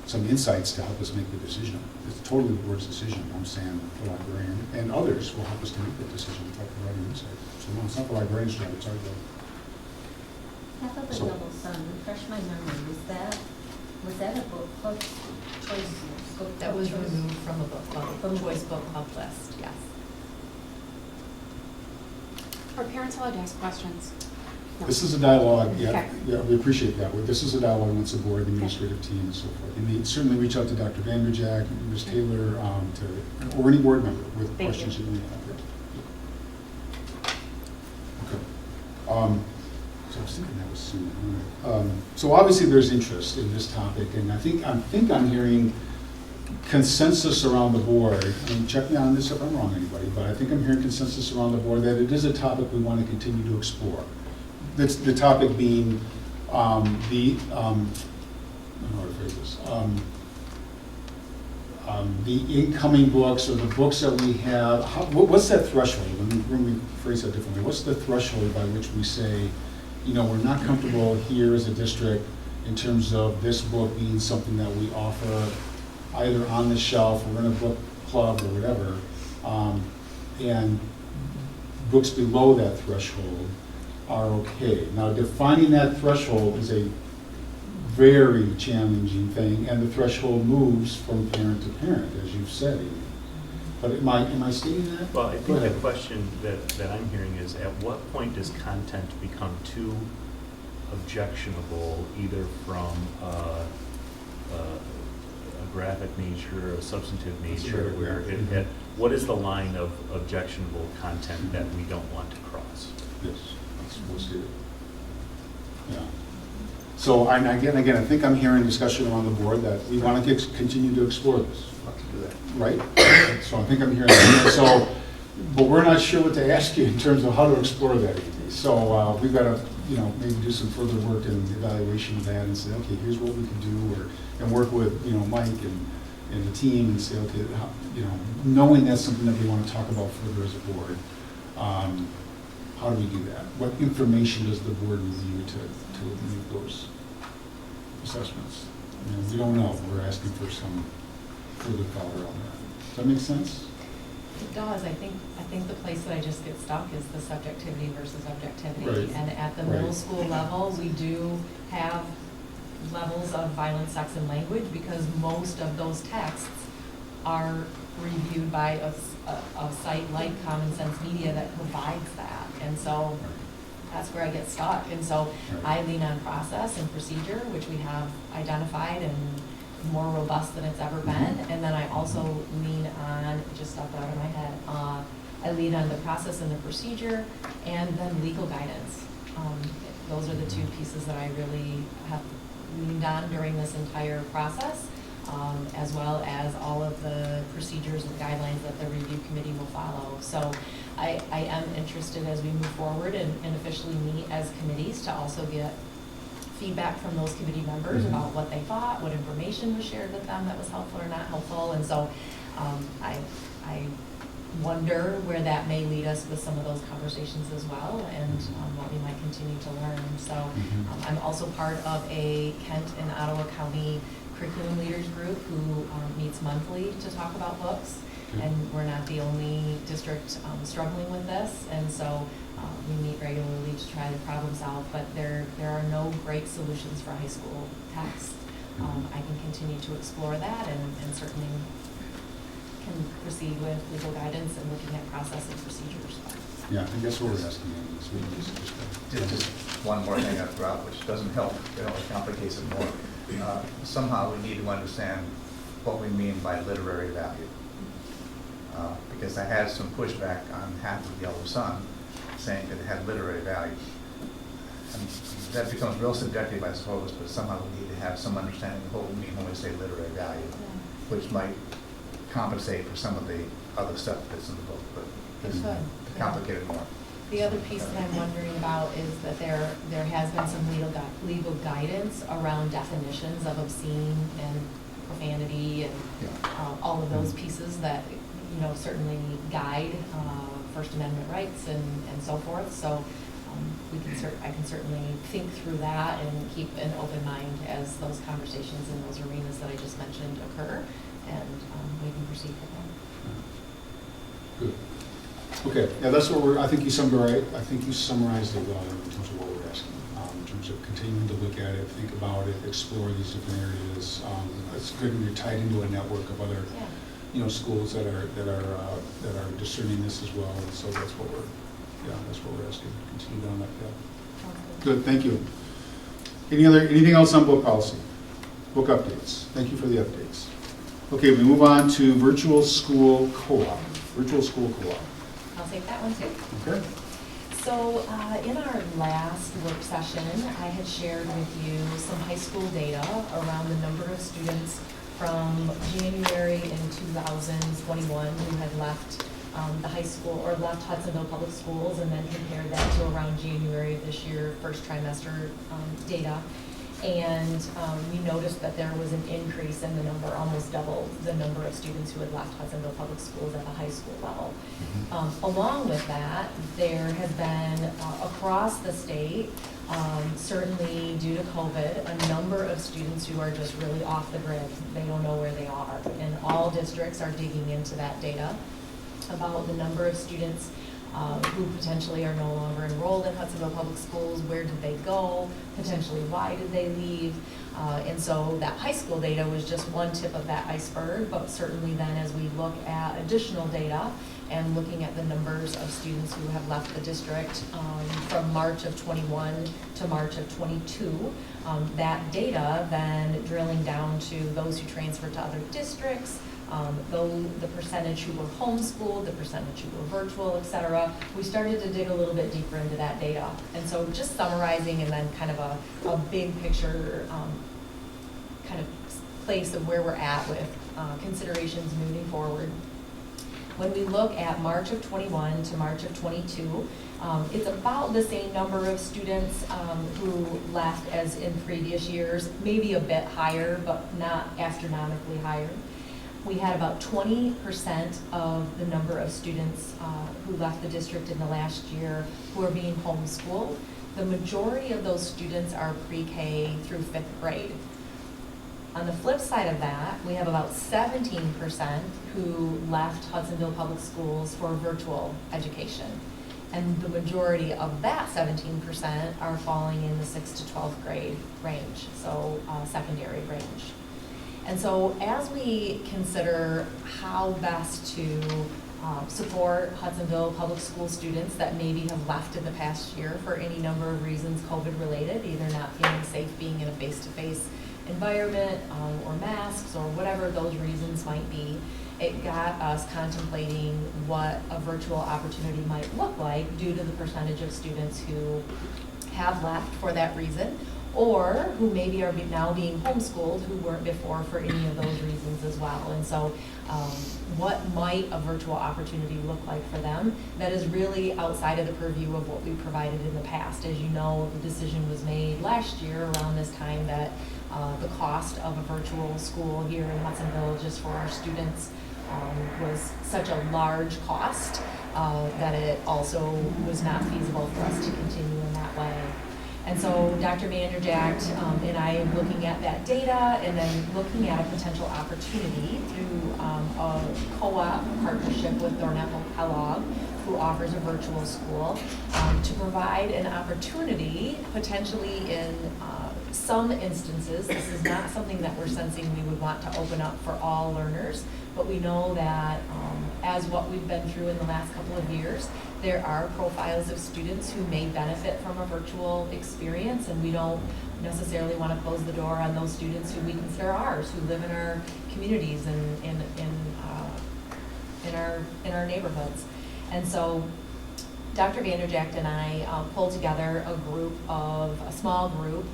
some insights to help us make the decision. It's totally the board's decision. I'm saying the librarian and others will help us to make that decision by providing insight. So no, it's not the librarian's job, it's our job. Half of the Yellow Sun, refresh my memory, was that a book club choice? That was removed from the book club, choice book club list, yes. Are parents allowed to ask questions? No. This is a dialogue, Okay. yeah, we appreciate that. This is a dialogue amongst the board, the administrative team, and so forth. And they certainly reach out to Dr. Vanderjack, Ms. Taylor, or any board member with Thank questions you. you may have. Okay. So I was thinking that was soon. So obviously there's interest in this topic, and I think I'm hearing consensus around the board. I mean, check me on this if I'm wrong, anybody, but I think I'm hearing consensus around the board that it is a topic we want to continue to explore. That's the topic being I don't know how to phrase this. The incoming books or the books that we have. What's that threshold? Let me phrase that differently. What's the threshold by which we say, we're not comfortable here as a district in terms of this book being something that we offer either on the shelf or in a book club or whatever, and books below that threshold are okay. Now, defining that threshold is a very challenging thing, and the threshold moves from parent to parent, as you've said, Amy. But am I stating that? Well, I think the question that I'm hearing is, at what point does content become too objectionable, either from a graphic nature, a substantive nature, where what is the line of objectionable content that we don't want to cross? Yes, that's supposed to. Yeah. So, and again, I think I'm hearing discussion around the board that we want to continue to explore this. Right? So I think I'm hearing that. So, but we're not sure what to ask you in terms of how to explore that. So we've got to, maybe do some further work and evaluation of that and say, okay, here's what we can do, and work with, Mike and the team and say, okay, knowing that's something that we want to talk about further as a board, how do we do that? What information does the board review to make those assessments? We don't know. We're asking for some further thought around that. Does that make sense? It does. I think the place that I just get stuck is the subjectivity versus objectivity. Right. And at the middle Right. school level, we do have levels of violence, sex, and language because most of those texts are reviewed by a site like Common Sense Media that provides that. And so that's where I get stuck. And so I lean on process and procedure, which we have identified and more robust than it's ever been. And then I also lean on, it just stuck out of my head, I lean on the process and the procedure and then legal guidance. Those are the two pieces that I really have leaned on during this entire process, as well as all of the procedures and guidelines that the review committee will follow. So I am interested as we move forward and officially meet as committees to also get feedback from those committee members about what they thought, what information was shared with them that was helpful or not helpful. And so I wonder where that may lead us with some of those conversations as well, and what we might continue to learn. So I'm also part of a Kent and Ottawa County curriculum leaders group who meets monthly to talk about books. And we're not the only district struggling with this, and so we meet regularly to try to problem solve, but there are no great solutions for high school text. I can continue to explore that and certainly can proceed with legal guidance and looking at process and procedures. Yeah, I guess what we're asking is we Just one more thing I'll throw out, which doesn't help, it only complicates it more. Somehow we need to understand what we mean by literary value. Because I had some pushback on half of Yellow Sun saying that it had literary value. And that becomes real subjective, I suppose, but somehow we need to have some understanding of what we mean when we say literary value, which might compensate for some of the other stuff that's in the book, but it's complicated more. The other piece that I'm wondering about is that there has been some legal guidance around definitions of obscene and profanity and all of those pieces that certainly guide First Amendment rights and so forth. So I can certainly think through that and keep an open mind as those conversations in those arenas that I just mentioned occur, and we can proceed with them. Good. Okay, yeah, that's what I think you summarized it well in terms of what we're asking, in terms of continuing to look at it, think about it, explore these different areas. It's good when you're tied into a network of other, schools that are discerning this as well. And so that's what we're asking. Continue down that path. Good, thank you. Anything else on book policy? Book updates. Thank you for the updates. Okay, we move on to virtual school co-op. Virtual school co-op. I'll take that one too. Okay. So in our last work session, I had shared with you some high school data around the number of students from January in 2021 who had left the high school or left Hudsonville Public Schools, and then compared that to around January of this year, first trimester data. And we noticed that there was an increase in the number, almost double the number of students who had left Hudsonville Public Schools at the high school level. Along with that, there has been across the state, certainly due to COVID, a number of students who are just really off the grid. They don't know where they are. And all districts are digging into that data about the number of students who potentially are no longer enrolled in Hudsonville Public Schools. Where did they go? Potentially, why did they leave? And so that high school data was just one tip of that iceberg, but certainly then as we look at additional data and looking at the numbers of students who have left the district from March of 21 to March of 22, that data then drilling down to those who transferred to other districts, the percentage who were homeschooled, the percentage who were virtual, et cetera, we started to dig a little bit deeper into that data. And so just summarizing and then kind of a big picture kind of place of where we're at with considerations moving forward. When we look at March of 21 to March of 22, it's about the same number of students who left as in previous years, maybe a bit higher, but not astronomically higher. We had about 20% of the number of students who left the district in the last year who are being homeschooled. The majority of those students are pre-K through 5th grade. On the flip side of that, we have about 17% who left Hudsonville Public Schools for virtual education. And the majority of that 17% are falling in the 6th to 12th grade range, so secondary range. And so as we consider how best to support Hudsonville Public School students that maybe have left in the past year for any number of reasons COVID related, either not feeling safe being in a face-to-face environment or masks or whatever those reasons might be, it got us contemplating what a virtual opportunity might look like due to the percentage of students who have left for that reason, or who maybe are now being homeschooled who weren't before for any of those reasons as well. And so what might a virtual opportunity look like for them that is really outside of the purview of what we provided in the past. As you know, the decision was made last year around this time that the cost of a virtual school here in Hudsonville just for our students was such a large cost that it also was not feasible for us to continue in that way. And so Dr. Vanderjagt and I looking at that data and then looking at a potential opportunity through a co-op partnership with Thornapple Kellogg, who offers a virtual school, to provide an opportunity potentially in some instances. This is not something that we're sensing we would want to open up for all learners, but we know that as what we've been through in the last couple of years, there are profiles of students who may benefit from a virtual experience, and we don't necessarily want to close the door on those students who we consider ours, who live in our communities and in our neighborhoods. And so Dr. Vanderjagt and I pulled together a small group,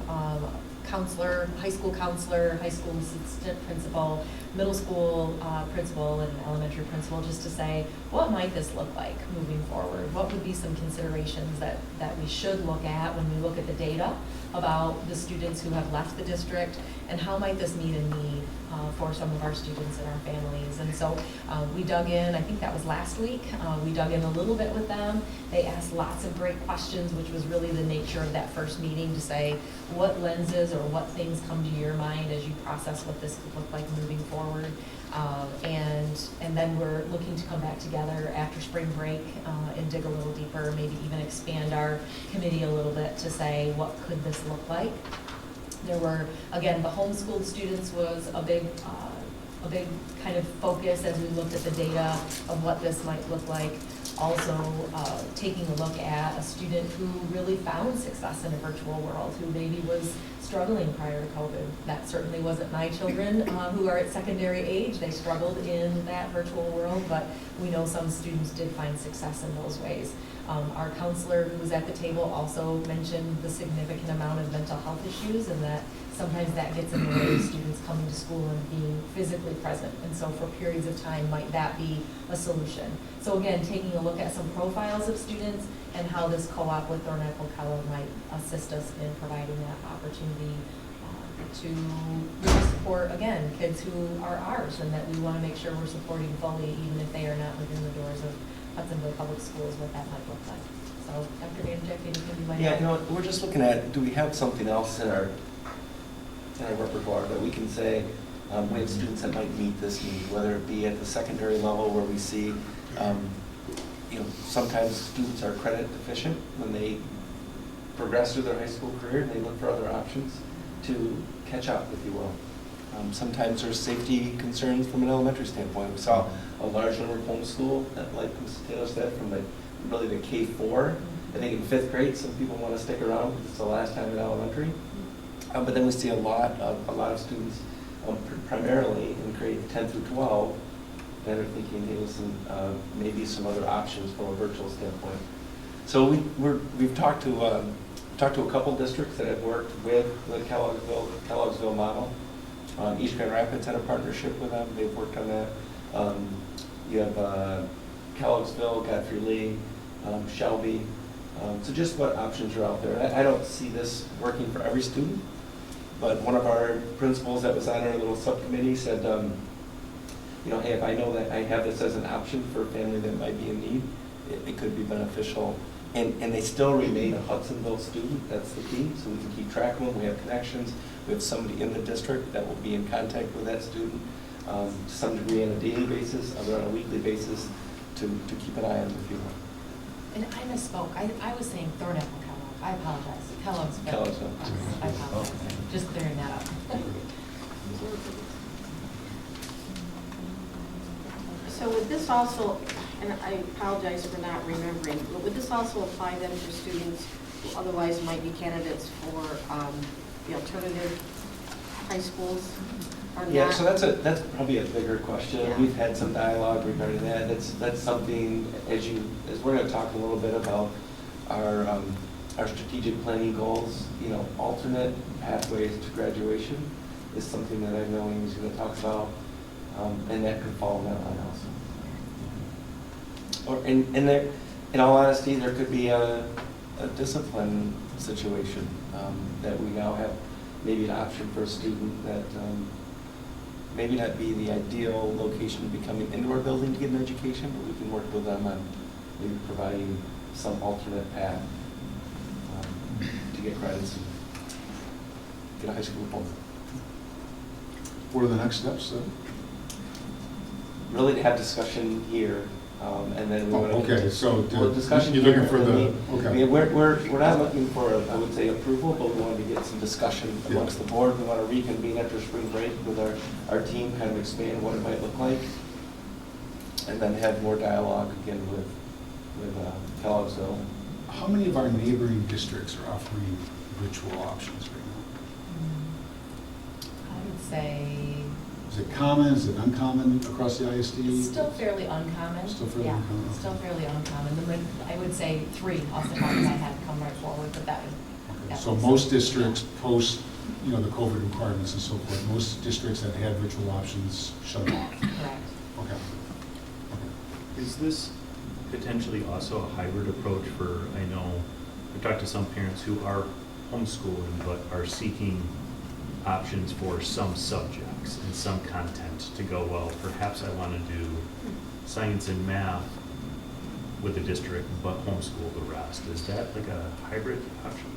counselor, high school assistant principal, middle school principal, and an elementary principal, just to say, what might this look like moving forward? What would be some considerations that we should look at when we look at the data about the students who have left the district, and how might this meet a need for some of our students and our families? And so we dug in, I think that was last week, we dug in a little bit with them. They asked lots of great questions, which was really the nature of that first meeting, to say what lenses or what things come to your mind as you process what this could look like moving forward. And then we're looking to come back together after spring break and dig a little deeper, maybe even expand our committee a little bit to say, what could this look like? There were, again, the homeschooled students was a big kind of focus as we looked at the data of what this might look like. Also taking a look at a student who really found success in a virtual world, who maybe was struggling prior to COVID. That certainly wasn't my children who are at secondary age. They struggled in that virtual world, but we know some students did find success in those ways. Our counselor who was at the table also mentioned the significant amount of mental health issues, and that sometimes that gets in the way of students coming to school and being physically present. And so for periods of time, might that be a solution? So again, taking a look at some profiles of students and how this co-op with Thornapple Kellogg might assist us in providing that opportunity to really support, again, kids who are ours, and that we want to make sure we're supporting fully, even if they are not within the doors of Hudsonville Public Schools, what that might look like. So Dr. Vanderjagt, anything you might Yeah, have? you know, we're just looking at, do we have something else in our repertoire that we can say, we have students that might meet this need, whether it be at the secondary level where we see, you know, sometimes students are credit deficient when they progress through their high school career and they look for other options to catch up, if you will. Sometimes there's safety concerns from an elementary standpoint. We saw a large number of homeschool, that, like Mrs. Taylor said, from really the K-4. I think in 5th grade, some people want to stick around because it's the last time in elementary. But then we see a lot of students, primarily in grade 10 through 12, that are thinking, hey, listen, maybe some other options from a virtual standpoint. So we've talked to a couple districts that have worked with the Kellogg'sville model. East Grand Rapids had a partnership with them. They've worked on that. You have Kellogg'sville, Godfrey Lee, Shelby. So just what options are out there. I don't see this working for every student, but one of our principals that was on our little subcommittee said, you know, hey, if I know that I have this as an option for a family that might be in need, it could be beneficial. And they still remain a Hudsonville student, that's the key, so we can keep track of them, we have connections, we have somebody in the district that will be in contact with that student to some degree on a daily basis, other on a weekly basis, to keep an eye on them, if you will. And I misspoke. I was saying Thornapple Kellogg. I apologize. Kellogg's. Kellogg's. I apologize. Just clearing that up. So would this also, and I apologize for not remembering, but would this also apply then for students who otherwise might be candidates for the alternative high schools? Or Yeah, not? so that's probably a bigger question. Yeah. We've had some dialogue regarding that. That's something, as we're going to talk a little bit about our strategic planning goals, alternate pathways to graduation is something that I know Amy's going to talk about, and that could fall in that line also. Or in all honesty, there could be a discipline situation that we now have maybe an option for a student that maybe not be the ideal location to become an indoor building to get an education, but we can work with them on maybe providing some alternate path to get credits and get a high school diploma. What are the next steps then? Really to have discussion here, and then we want to. Okay, so discussion you're looking here, for and the, then okay. we're not looking for, I would say, approval, but we want to get some discussion amongst the board. We want to reconvene after spring break with our team, kind of expand what it might look like, and then have more dialogue again with Kellogg'sville. How many of our neighboring districts are offering virtual options right I would say now? Is it common, is it uncommon across the ISD? it's still fairly uncommon. Still fairly Yeah, uncommon. still fairly uncommon. I would say 3 off the top of my head come right forward, but that would. Okay, that so would- most districts post, the COVID requirements and so forth, most districts that had virtual options shut them off. Correct. Okay. Is this potentially also a hybrid approach for, I know, I've talked to some parents who are homeschooling but are seeking options for some subjects and some content to go, well, perhaps I want to do science and math with the district but homeschool the rest. Is that like a hybrid option?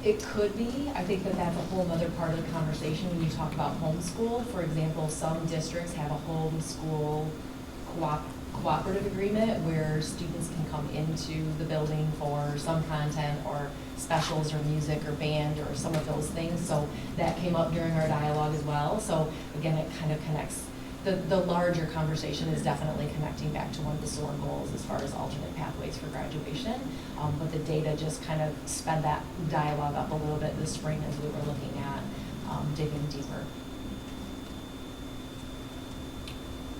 It could be. I think that's a whole other part of the conversation when you talk about homeschool. For example, some districts have a homeschool cooperative agreement where students can come into the building for some content or specials or music or band or some of those things. So that came up during our dialogue as well. So again, it kind of connects. The larger conversation is definitely connecting back to one of the SOAR goals as far as alternate pathways for graduation. But the data just kind of sped that dialogue up a little bit this spring as we were looking at digging deeper.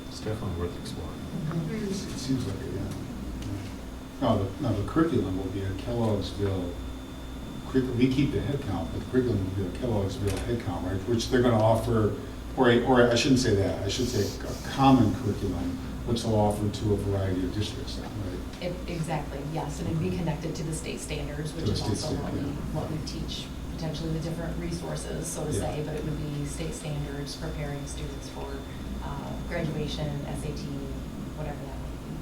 It's definitely worth exploring. It seems like it, yeah. Now the curriculum will be a Kellogg'sville, we keep the head count, but the curriculum will be a Kellogg'sville head count, right? Which they're going to offer, or I shouldn't say that, I should say a common curriculum, which they'll offer to a variety of districts then, right? Exactly, yes, and it'd be connected to the state standards, which To the is state also standard, yeah. what we teach, potentially the different resources, so to Yeah. say, but it would be state standards preparing students for graduation, SAT, whatever that might be.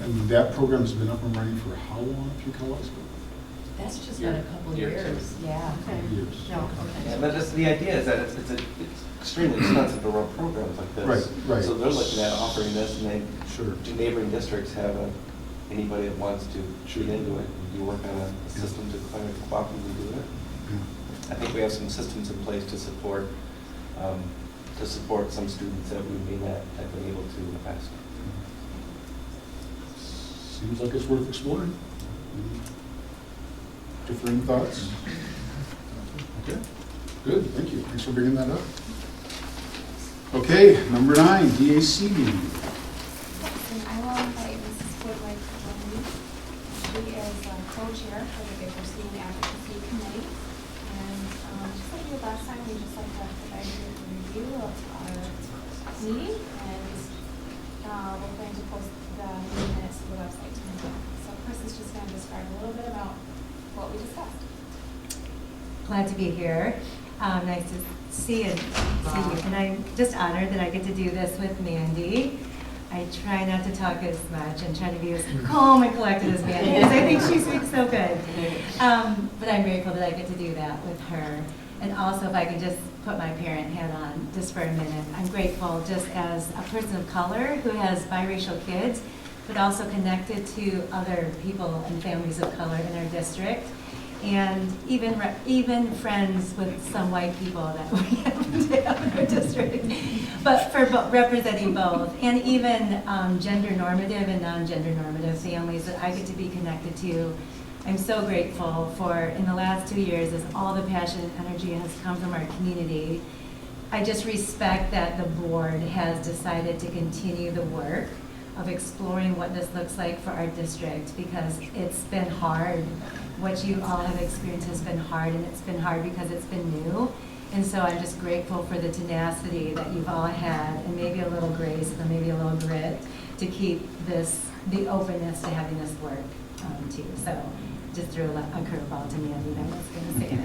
And that program's been up and running for how long through Kellogg'sville? That's just been a couple years, yeah. Years. No, okay. Yeah, but the idea is that it's extremely expensive to run programs like this. Right. So they're looking at offering this, and then Sure. do neighboring districts have anybody that wants to get into it? You work on a system to kind of cooperatively do it? Yeah. I think we have some systems in place to support some students that we may not have been able to in the past. Seems like it's worth exploring. Differing thoughts? Okay, good, thank you. Thanks for bringing that up. Okay, number 9, DAC meeting. And I will invite Mrs. Woodward to join me. She is co-chair for the Diversity and Advocacy Committee. And just like we did last time, we just like to provide you with a review of our meeting. And we're going to post the meeting minutes to the website tomorrow. So Chris is just going to describe a little bit about what we discussed. Glad to be here. Nice to see you. And I'm just honored that I get to do this with Mandy. I try not to talk as much and try to be as calm and collected as Mandy, because I think she speaks so good. But I'm grateful that I get to do that with her. And also, if I can just put my parent hat on just for a minute, I'm grateful just as a person of color who has biracial kids, but also connected to other people and families of color in our district. And even friends with some white people that we have in our district, but for representing both, and even gender normative and non-gender normative families that I get to be connected to. I'm so grateful for, in the last 2 years, as all the passion and energy has come from our community. I just respect that the board has decided to continue the work of exploring what this looks like for our district, because it's been hard. What you all have experienced has been hard, and it's been hard because it's been new. And so I'm just grateful for the tenacity that you've all had, and maybe a little grace and maybe a little grit to keep the openness to having this work too. So just threw a curveball to Mandy, and I was going to say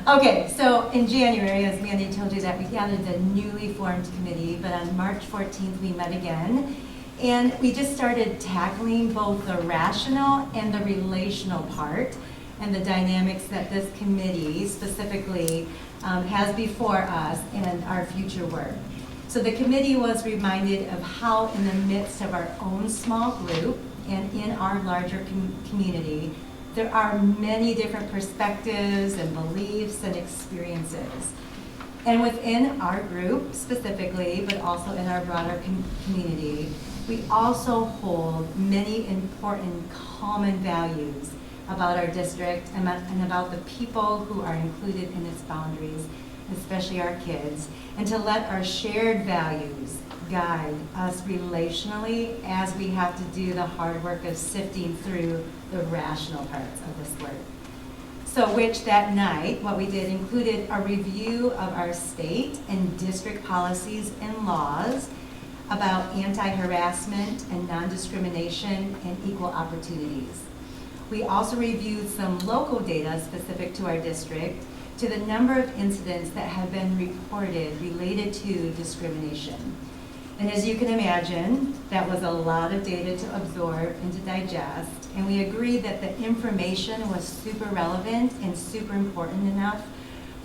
that. Okay, so in January, as Mandy told you, that we gathered the newly formed committee, but on March 14th we met again. And we just started tackling both the rational and the relational part and the dynamics that this committee specifically has before us and our future work. So the committee was reminded of how in the midst of our own small group and in our larger community, there are many different perspectives and beliefs and experiences. And within our group specifically, but also in our broader community, we also hold many important common values about our district and about the people who are included in its boundaries, especially our kids, and to let our shared values guide us relationally as we have to do the hard work of sifting through the rational parts of this work. So which that night, what we did included a review of our state and district policies and laws about anti-harassment and non-discrimination and equal opportunities. We also reviewed some local data specific to our district to the number of incidents that have been reported related to discrimination. And as you can imagine, that was a lot of data to absorb and to digest, and we agreed that the information was super relevant and super important enough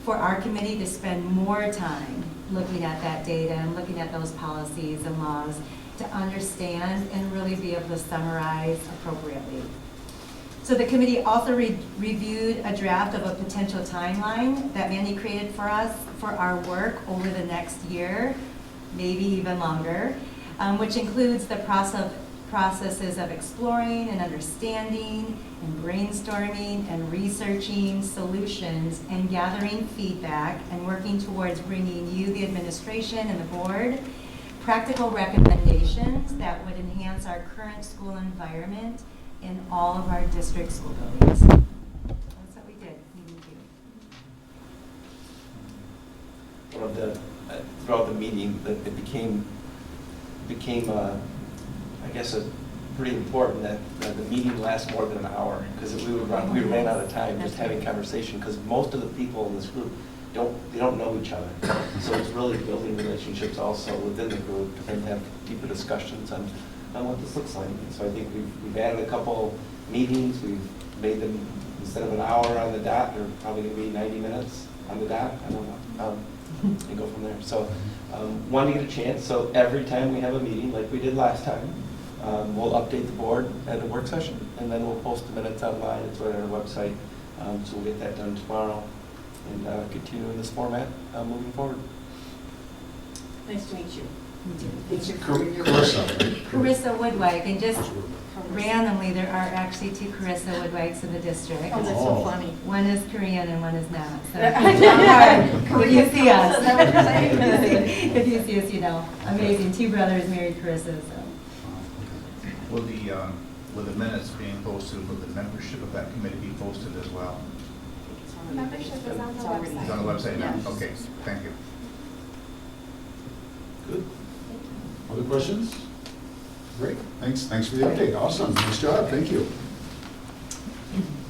for our committee to spend more time looking at that data and looking at those policies and laws to understand and really be able to summarize appropriately. So the committee also reviewed a draft of a potential timeline that Mandy created for us for our work over the next year, maybe even longer, which includes the processes of exploring and understanding and brainstorming and researching solutions and gathering feedback and working towards bringing you, the administration and the board, practical recommendations that would enhance our current school environment in all of our district school buildings. That's what we did. One of the throughout the meeting, that it became I guess pretty important that the meeting lasts more than an hour, because we ran out of time just having conversation, because most of the people in this group don't know each other. So it's really building relationships also within the group and have deeper discussions on what this looks like. And so I think we've added a couple meetings. We've made them, instead of an hour on the dot, they're probably going to be 90 minutes on the dot. I don't know. And go from there. So wanting to get a chance. So every time we have a meeting, like we did last time, we'll update the board at a work session, and then we'll post the minutes online. It's right on our website. So we'll get that done tomorrow and continue in this format moving forward. Nice to meet you. Carissa Woodwike, and just randomly, there are actually two Carissa Woodwikes in the district. Oh, that's so funny. One is Korean and one is not. So if you see us, if you see us, you know, amazing. Two brothers married Carissa. So. Will the minutes being posted, will the membership of that committee be posted as well? Membership is on the website. It's on the website now? Yes. Okay, thank you. Good. Other questions? Great. Thanks for the update. Awesome. Nice job. Thank you.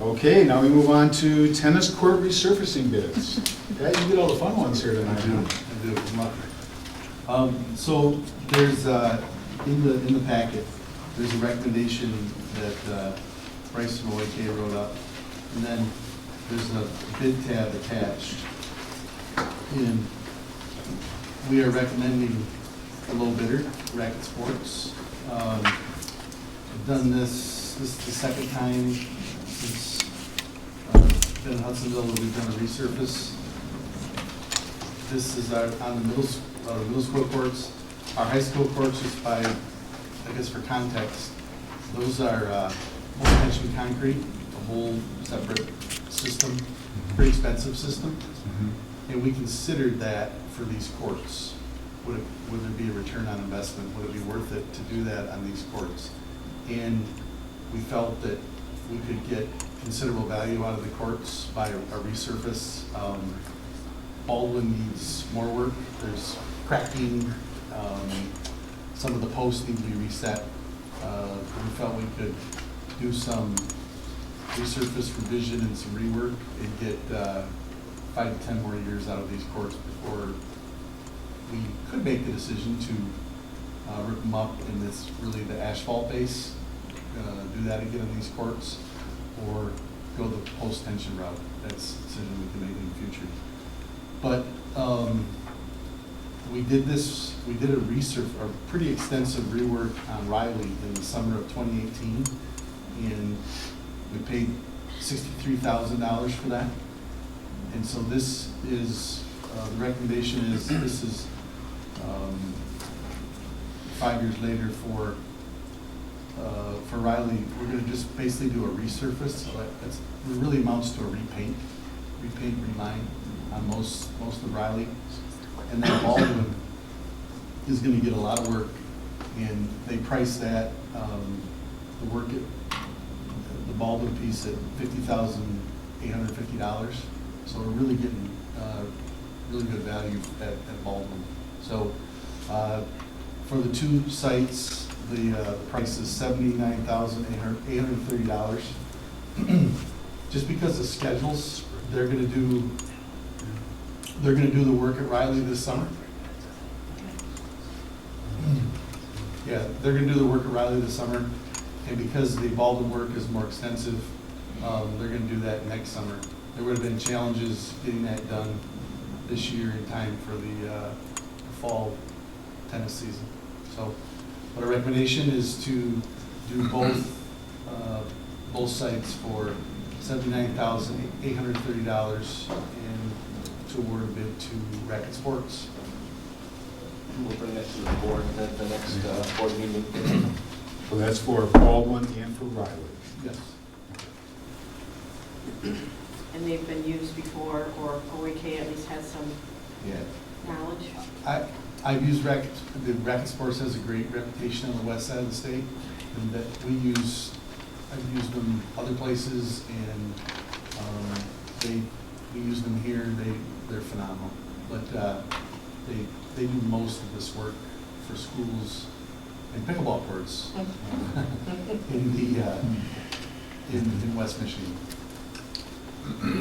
Okay, now we move on to tennis court resurfacing bids. Pat, you get all the fun ones here tonight, huh? I do, I'm lucky. So there's, in the packet, there's a recommendation that Bryce from OAK wrote up. And then there's a bid tab attached. And we are recommending a low bidder, Racket Sports. I've done this is the second time since been in Hudsonville that we've done a resurface. This is on the middle school courts. Our high school courts, just by, I guess for context, those are full tension concrete, a whole separate system, pretty expensive system. And we considered that for these courts. Would there be a return on investment? Would it be worth it to do that on these courts? And we felt that we could get considerable value out of the courts by a resurface. Baldwin needs more work. There's cracking. Some of the posts need to be reset. We felt we could do some resurface revision and some rework and get 5 to 10 more years out of these courts before we could make the decision to rip them up in this, really the asphalt base, do that again in these courts, or go the post-tension route. That's a decision we can make in the future. But we did a pretty extensive rework on Riley in the summer of 2018, and we paid $63,000 for that. And so this is, the recommendation is, this is 5 years later for Riley. We're going to just basically do a resurface. So it really amounts to a repaint, reline on most of Riley. And then Baldwin is going to get a lot of work, and they price that, the work at the Baldwin piece at $50,850. So we're really getting really good value at Baldwin. So for the two sites, the price is $79,830. Just because of schedules, they're going to do the work at Riley this summer. Yeah, they're going to do the work at Riley this summer, and because the Baldwin work is more extensive, they're going to do that next summer. There would have been challenges getting that done this year in time for the fall tennis season. So, but our recommendation is to do both sites for $79,830 and to award a bid to Racket Sports. We'll bring that to the board at the next board meeting. So that's for Baldwin and for Riley. Yes. And they've been used before, or OAK at least has some knowledge? I've used Racket. The Racket Sports has a great reputation on the west side of the state, and that I've used them other places, and we use them here. They're phenomenal. But they do most of this work for schools and pickleball courts in West Michigan.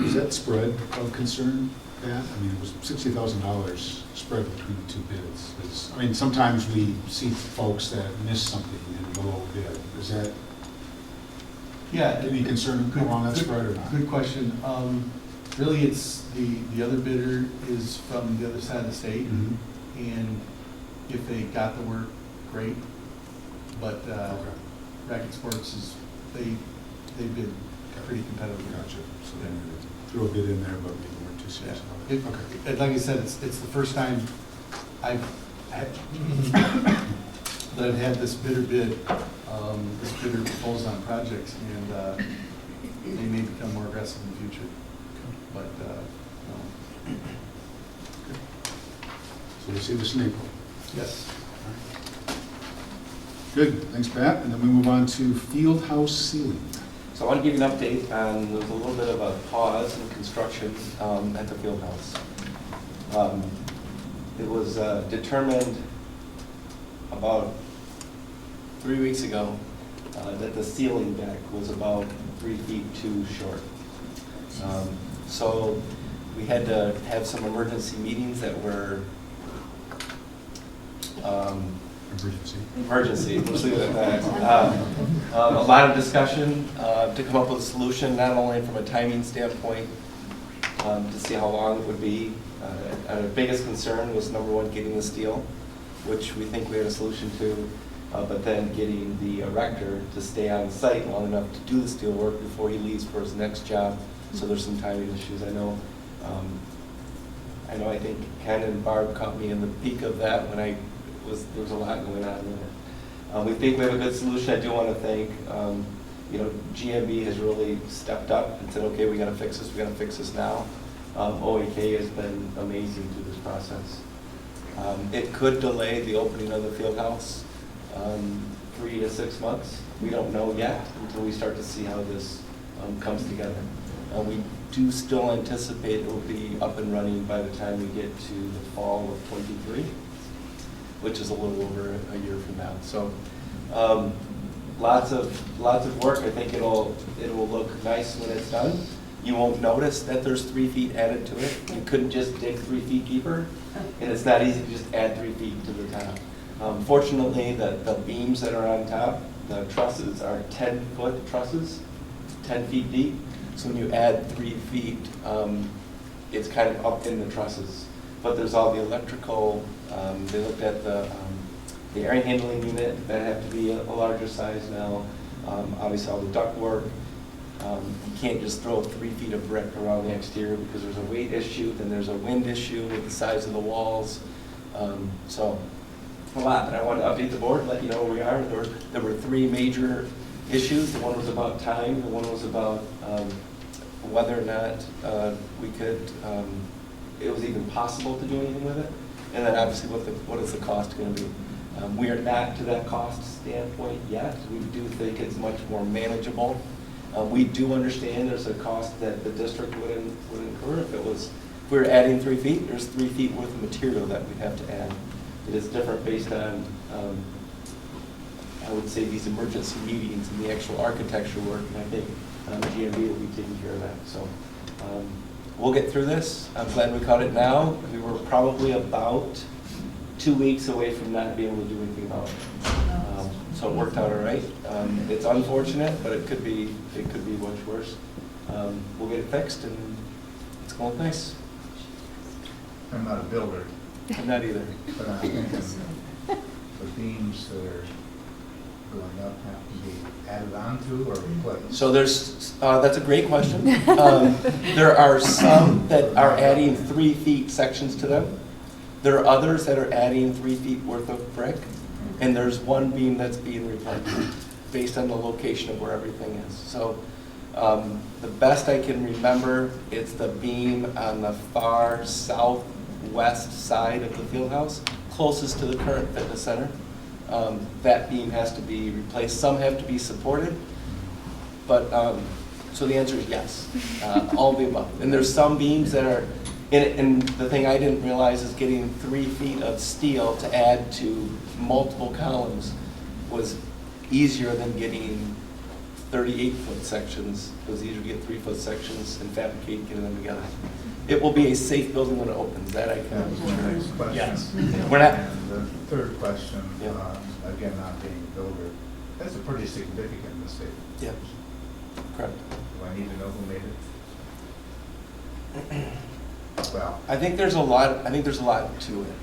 Is that spread of concern, Pat? I mean, it was $60,000 spread between the two bids. I mean, sometimes we see folks that miss something and go over bid. Is that any concern along that spread or not? Good question. Really, it's the other bidder is from the other side of the state, and if they got the work, great. But Racket Sports they bid pretty competitively. Gotcha. So then you threw a bid in there, but we weren't too serious about it. Okay. Like I said, it's the first time I've had this bidder bid, this bidder proposed on projects, and they may become more aggressive in the future. But no. So we'll see this in April. Yes. Good, thanks, Pat. And then we move on to Fieldhouse Ceiling. So I want to give you an update on, there was a little bit of a pause in construction at the field house. It was determined about 3 weeks ago that the ceiling deck was about 3 feet too short. So we had to have some emergency meetings that were emergency, let's leave it at that. A lot of discussion to come up with a solution, not only from a timing standpoint, to see how long it would be. Our biggest concern was, number one, getting the steel, which we think we had a solution to, but then getting the erector to stay on site long enough to do the steel work before he leaves for his next job. So there's some timing issues. I think Ken and Barb caught me in the peak of that when there was a lot going on there. We think we have a good solution. I do want to thank, GMB has really stepped up and said, okay, we got to fix this now. OAK has been amazing through this process. It could delay the opening of the field house 3 to 6 months. We don't know yet until we start to see how this comes together. We do still anticipate it will be up and running by the time we get to the fall of 23, which is a little over a year from now. So lots of work. I think it will look nice when it's done. You won't notice that there's 3 feet added to it. You couldn't just dig 3 feet deeper, and it's not easy to just add 3 feet to the top. Fortunately, the beams that are on top, the trusses are 10-foot trusses, 10 feet deep. So when you add 3 feet, it's kind of up in the trusses. But there's all the electrical. They looked at the air handling unit that have to be a larger size now. Obviously, all the duct work. You can't just throw 3 feet of brick around the exterior because there's a weight issue, then there's a wind issue with the size of the walls. So a lot. And I want to update the board, let you know where we are. There were 3 major issues. The one was about time. The one was about whether or not we could, it was even possible to do anything with it. And then obviously what is the cost going to be? We are not to that cost standpoint yet. We do think it's much more manageable. We do understand there's a cost that the district would incur if we were adding 3 feet. There's 3 feet worth of material that we'd have to add. It is different based on, I would say, these emergency meetings and the actual architecture work. And I think GMB will be taking care of that. So we'll get through this. I'm glad we caught it now. We were probably about 2 weeks away from not being able to do anything about it. So it worked out all right. It's unfortunate, but it could be much worse. We'll get it fixed, and it's going nice. I'm not a builder. I'm not either. But I'm thinking the beams that are going up have to be added onto or replaced. So that's a great question. There are some that are adding 3 feet sections to them. There are others that are adding 3 feet worth of brick. And there's one beam that's being replaced based on the location of where everything is. So the best I can remember, it's the beam on the far southwest side of the field house, closest to the current fitness center. That beam has to be replaced. Some have to be supported, but so the answer is yes, all of the above. And there's some beams that are, and the thing I didn't realize is getting 3 feet of steel to add to multiple columns was easier than getting 38-foot sections. It was easier to get 3-foot sections and fabricate, getting them together. It will be a safe building when it opens. That I can assure you. Yes. We're not. And the third question, Yeah. Again, not being a builder, that's a pretty significant mistake. Yeah. Correct. Do I need to know who made it? Well, I think there's a lot to it.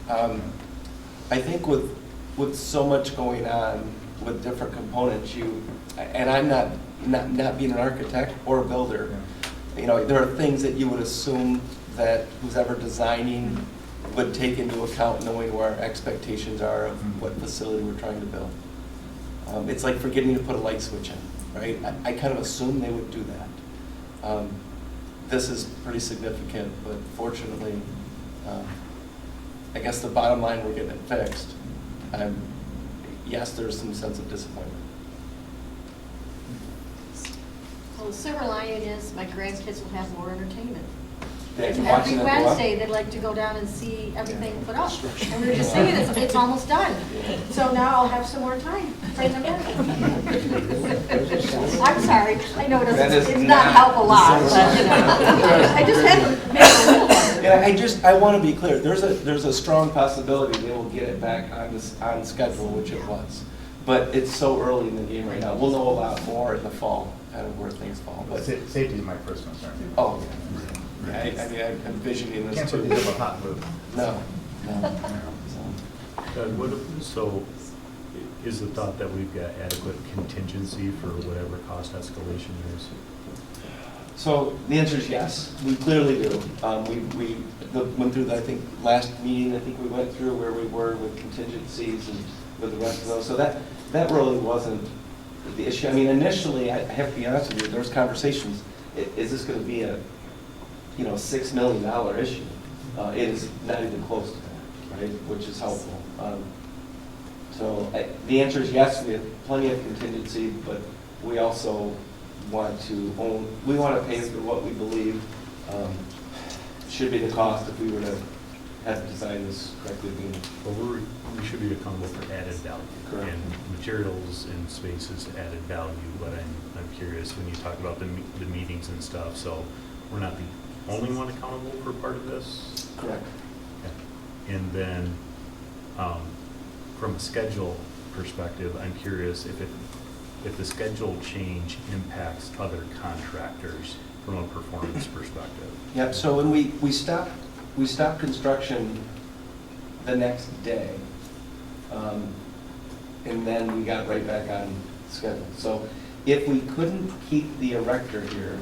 I think with so much going on with different components, and I'm not being an architect or a builder, there are things that you would assume that who's ever designing would take into account, knowing where our expectations are of what facility we're trying to build. It's like forgetting to put a light switch in, right? I kind of assume they would do that. This is pretty significant, but fortunately, I guess the bottom line, we're getting it fixed. Yes, there's some sense of disappointment. Well, the silver lining is my grandkids will have more entertainment. Every watching it go up. Wednesday, they'd like to go down and see everything put up. And we were just saying, it's almost done. So now I'll have some more time. Bring them in. I'm sorry, I know it does not help a lot, but, you know, I just had to make it a little better. Yeah, I want to be clear, there's a strong possibility they will get it back on schedule, which it was. But it's so early in the game right now. We'll know a lot more in the fall, kind of where things fall. But Safety is my first concern. oh, yeah. I mean, I'm envisioning this Can't too. put these up a hot move. No. So is the thought that we've got adequate contingency for whatever cost escalation there is? So the answer is yes, we clearly do. We went through, I think, last meeting, I think we went through where we were with contingencies and with the rest of those. So that really wasn't the issue. I mean, initially, I have to be honest with you, there was conversations, is this going to be a, $6 million issue? It is not even close to that, right, which is helpful. So the answer is yes, we have plenty of contingency, but we also want to pay for what we believe should be the cost if we were to have designed this correctly. Well, we should be accountable for added value. Correct. And materials and spaces added value, but I'm curious when you talk about the meetings and stuff, so we're not the only one accountable for part of this? Correct. Okay. And then from a schedule perspective, I'm curious if the schedule change impacts other contractors from a performance perspective. Yep, so when we stopped construction the next day, and then we got right back on schedule. So if we couldn't keep the erector here,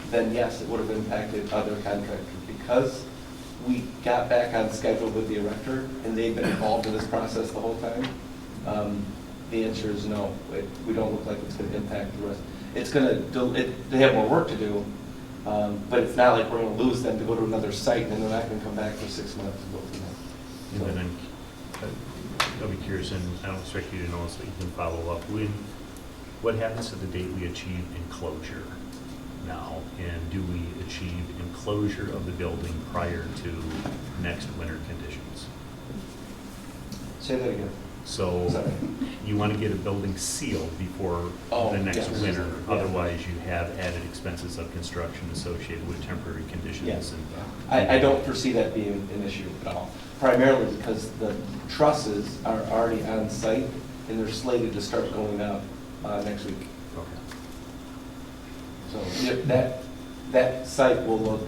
then yes, it would have impacted other contractors. Because we got back on schedule with the erector, and they've been involved in this process the whole time, the answer is no. We don't look like it's going to impact the rest. It's going to, they have more work to do, but it's not like we're going to lose them to go to another site, and then they're not going to come back for 6 months to go through that. And then I'll be curious, and I don't expect you to know this, but you can follow up. What happens to the date we achieve enclosure now? And do we achieve enclosure of the building prior to next winter conditions? Say that again. So Sorry. you want to get a building sealed before the next yes. winter. Yeah. Otherwise, you have added expenses of construction associated with temporary conditions. Yes. And I don't foresee that being an issue at all, primarily because the trusses are already on site and they're slated to start going up next week. Okay. So that site will look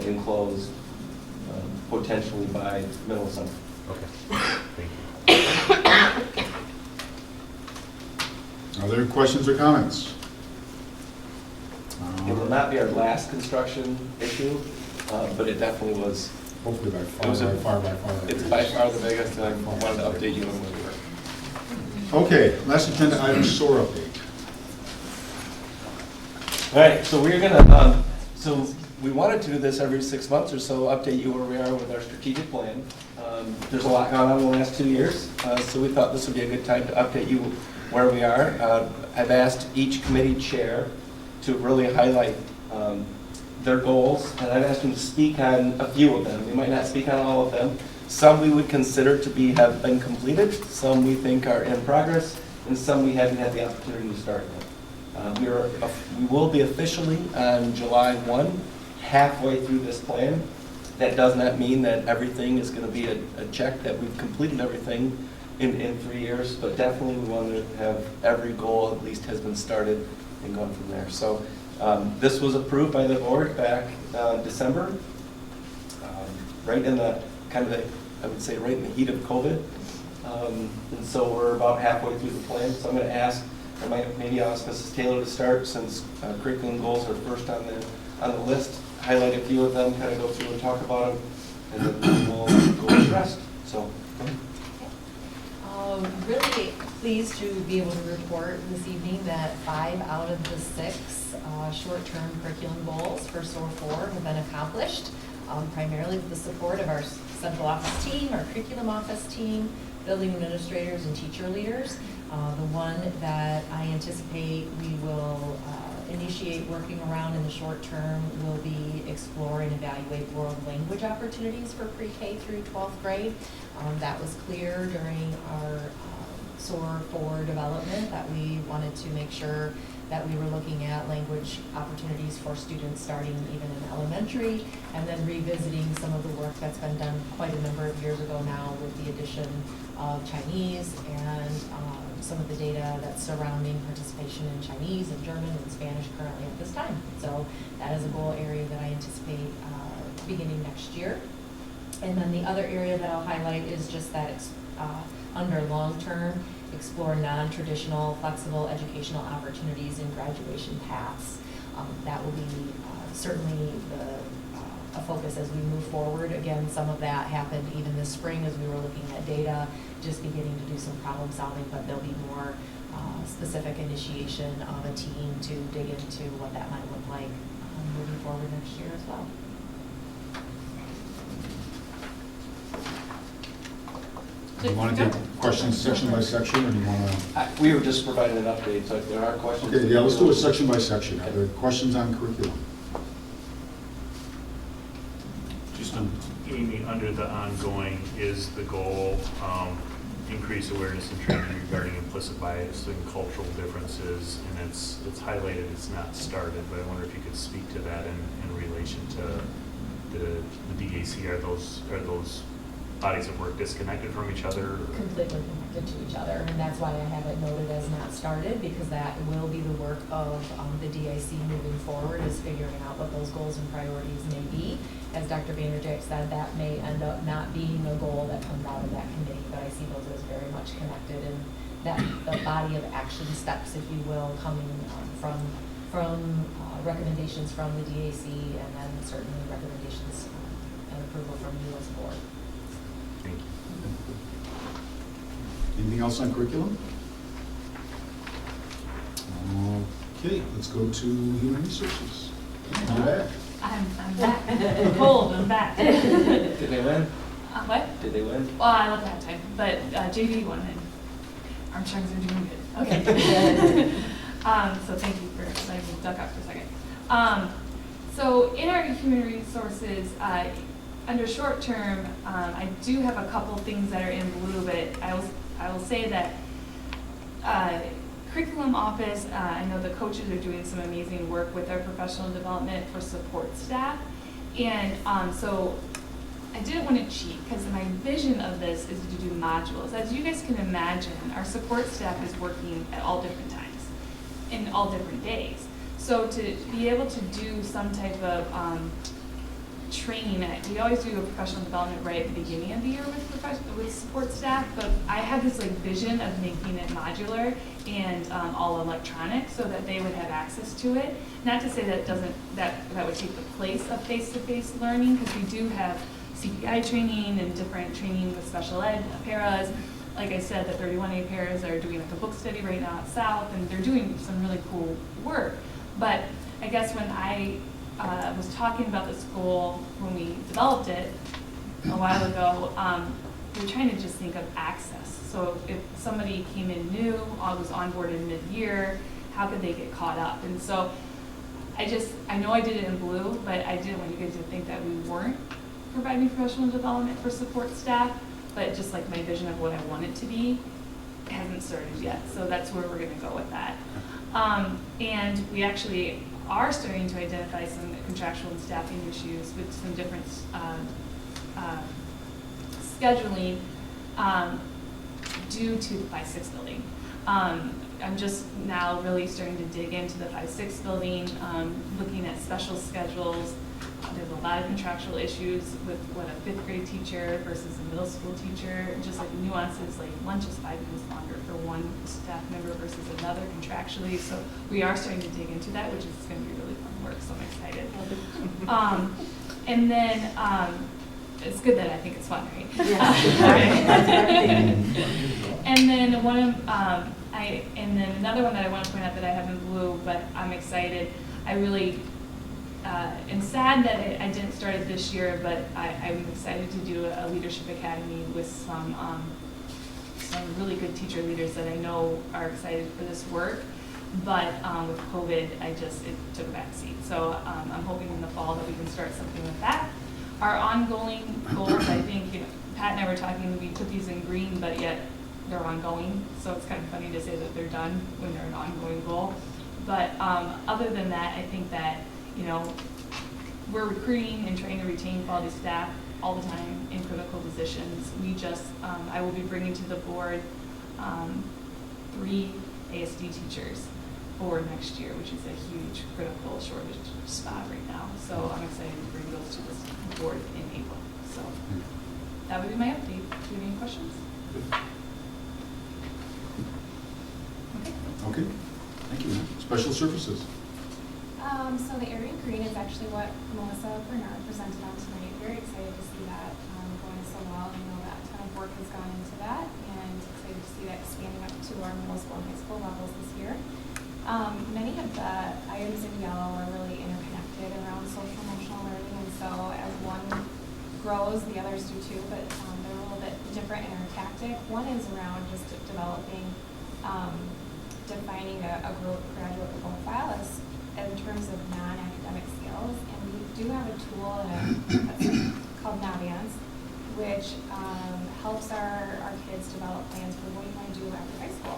enclosed potentially by middle of summer. Okay. Thank you. Other questions or comments? It will not be our last construction issue, but it definitely was. Hopefully by It was far. It's by far the biggest, and I wanted to update you on where we were. Okay, last agenda item, SOAR update. All right, so we're gonna, so we wanted to do this every 6 months or so, update you where we are with our strategic plan. There's a lot gone on in the last 2 years, so we thought this would be a good time to update you where we are. I've asked each committee chair to really highlight their goals, and I've asked them to speak on a few of them. We might not speak on all of them. Some we would consider to have been completed, some we think are in progress, and some we haven't had the opportunity to start yet. We will be officially on July 1, halfway through this plan. That does not mean that everything is going to be a check that we've completed everything in 3 years, but definitely we want to have every goal at least has been started and gone from there. So this was approved by the board back December, right in the I would say right in the heat of COVID. And so we're about halfway through the plan. So I'm going to ask, maybe ask Mrs. Taylor to start since curriculum goals are first on the list. Highlight a few of them, kind of go through and talk about them, and then we'll go with the rest. So. Really pleased to be able to report this evening that 5 out of the 6 short-term curriculum goals for SOAR 4 have been accomplished, primarily with the support of our central office team, our curriculum office team, building administrators, and teacher leaders. The one that I anticipate we will initiate working around in the short term will be explore and evaluate world language opportunities for pre-K through 12th grade. That was clear during our SOAR 4 development, that we wanted to make sure that we were looking at language opportunities for students starting even in elementary, and then revisiting some of the work that's been done quite a number of years ago now with the addition of Chinese and some of the data that's surrounding participation in Chinese and German and Spanish currently at this time. So that is a goal area that I anticipate beginning next year. And then the other area that I'll highlight is just that under long-term, explore non-traditional, flexible educational opportunities and graduation paths. That will be certainly a focus as we move forward. Again, some of that happened even this spring as we were looking at data, just beginning to do some problem solving, but there'll be more specific initiation of a team to dig into what that might look like moving forward next year as well. Do you want to take questions section by section, or do you want to? We were just providing an update, so if there are questions. Okay, yeah, let's do it section by section. Are there questions on curriculum? Just Amy, under the ongoing, is the goal increase awareness and training regarding implicit bias and cultural differences? And it's highlighted, it's not started, but I wonder if you could speak to that in relation to the DAC. Are those bodies of work disconnected from each other? Completely connected to each other, and that's why I have it noted as not started, because that will be the work of the DAC moving forward, is figuring out what those goals and priorities may be. As Dr. Vanderjagt said, that may end up not being a goal that comes out of that committee, but I see those as very much connected, and that the body of action steps, if you will, coming from recommendations from the DAC, and then certainly recommendations and approval from you as a board. Thank you. Anything else on curriculum? Okay, let's go to human resources. You're back. I'm back. I'm cold, I'm back. Did they win? What? Did they win? Well, I left that time, but JV won and Armstrongs are doing good. Okay. So thank you for letting me duck out for a second. So in our human resources, under short term, I do have a couple things that are in blue, but I will say that curriculum office, I know the coaches are doing some amazing work with their professional development for support staff. And so I didn't want to cheat, because my vision of this is to do modules. As you guys can imagine, our support staff is working at all different times, in all different days. So to be able to do some type of training, we always do a professional development right at the beginning of the year with support staff, but I had this like vision of making it modular and all electronic so that they would have access to it. Not to say that that would take the place of face-to-face learning, because we do have CPI training and different training with special ed paras. Like I said, the 31A paras are doing like a book study right now at South, and they're doing some really cool work. But I guess when I was talking about the school when we developed it a while ago, we were trying to just think of access. So if somebody came in new, was onboarded mid-year, how could they get caught up? And so I know I did it in blue, but I didn't want you guys to think that we weren't providing professional development for support staff, but just like my vision of what I want it to be hasn't started yet. So that's where we're gonna go with that. And we actually are starting to identify some contractual and staffing issues with some different scheduling due to the 5-6 building. I'm just now really starting to dig into the 5-6 building, looking at special schedules. There's a lot of contractual issues with what a 5th grade teacher versus a middle school teacher, just like nuances, like lunch is 5 minutes longer for one staff member versus another contractually. So we are starting to dig into that, which is going to be really fun work, so I'm excited. And then it's good that I think it's fun, right? Yeah. And then and then another one that I want to point out that I have in blue, but I'm excited. I really am sad that I didn't start it this year, but I'm excited to do a leadership academy with some really good teacher leaders that I know are excited for this work. But with COVID, it took a back seat. So I'm hoping in the fall that we can start something with that. Our ongoing goals, I think, Pat and I were talking, we put these in green, but yet they're ongoing. So it's kind of funny to say that they're done when they're an ongoing goal. But other than that, I think that, we're recruiting and trying to retain quality staff all the time in critical positions. I will be bringing to the board 3 ASD teachers for next year, which is a huge critical shortage spot right now. So I'm excited to bring those to this board in April. So that would be my update. Do you have any questions? Okay, thank you. Special services. So the area green is actually what Melissa Bernard presented on tonight. Very excited to see that going so well. I know that a ton of work has gone into that, and excited to see that expanding up to our middle school and high school levels this year. Many of the items in yellow are really interconnected around social emotional learning, and so as one grows, the others do too, but they're a little bit different in our tactic. One is around just developing, defining a graduate profile in terms of non-academic skills, and we do have a tool that's called Naviance, which helps our kids develop plans for what you want to do after high school,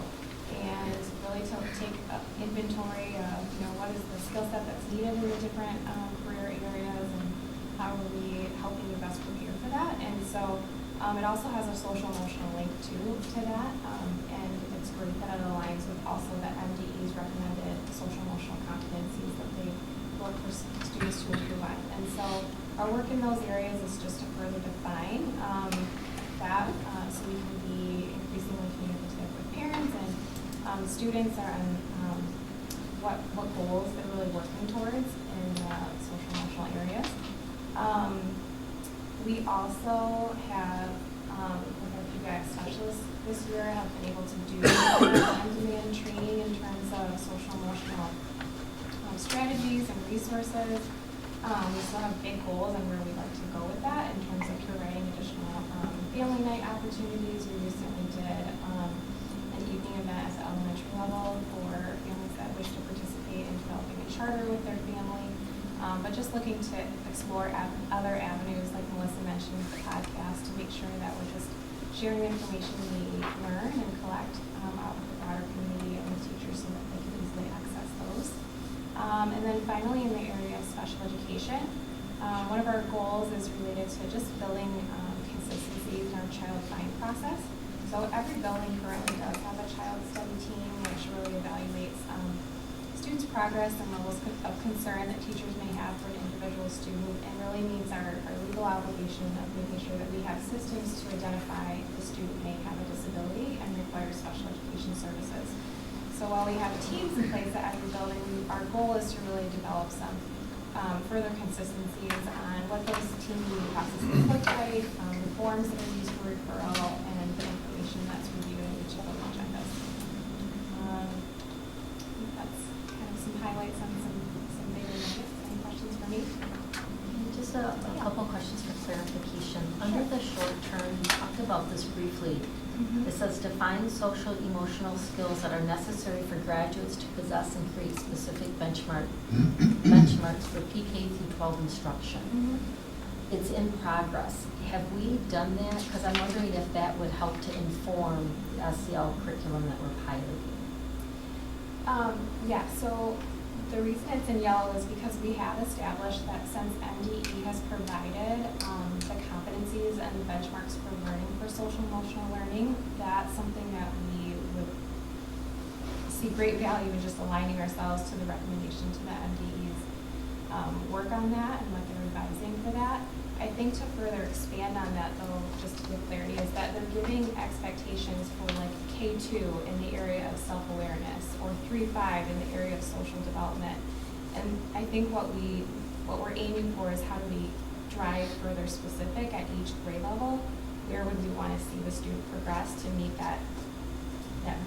and really to take inventory of what is the skill set that's needed in the different career areas, and how are we helping you best prepare for that. And so it also has a social emotional link to that, and it's great that it aligns with also the MDE's recommended social emotional competencies that they work for students to improve on. And so our work in those areas is just to further define that, so we can be increasingly communicative with parents and students on what goals they're really working towards in social emotional areas. We also have, with our PBIS specialists this year, have been able to do on-demand training in terms of social emotional strategies and resources. We still have big goals and where we'd like to go with that in terms of providing additional family night opportunities. We recently did an evening event at the elementary level for families that wish to participate in developing a charter with their family. But just looking to explore other avenues, like Melissa mentioned with the podcast, to make sure that we're just sharing information we learn and collect out with the broader community and with teachers so that they can easily access those. And then finally, in the area of special education, one of our goals is related to just building consistency in our child find process. So every building currently does have a child study team, which really evaluates students' progress and levels of concern that teachers may have for an individual student, and really means our legal obligation of making sure that we have systems to identify the student may have a disability and require special education services. So while we have teams in place at every building, our goal is to really develop some further consistencies on what those team meeting processes look like, the forms that are used for referral, and the information that's reviewed in each of those agendas. That's kind of some highlights on some bigger nuggets. Any questions for me? Just a couple questions for clarification. Under the short term, you talked about this briefly. It says define social emotional skills that are necessary for graduates to possess and create specific benchmarks for PK through 12 instruction. It's in progress. Have we done that? Because I'm wondering if that would help to inform the SEL curriculum that we're piloting. Yeah, so the reason it's in yellow is because we have established that since MDE has provided the competencies and the benchmarks for learning for social emotional learning, that's something that we would see great value in just aligning ourselves to the recommendation to the MDE's work on that and what they're advising for that. I think to further expand on that, though, just to give clarity, is that they're giving expectations for like K2 in the area of self-awareness or 3-5 in the area of social development. And I think what we're aiming for is how do we drive further specific at each grade level? Where would we want to see the student progress to meet that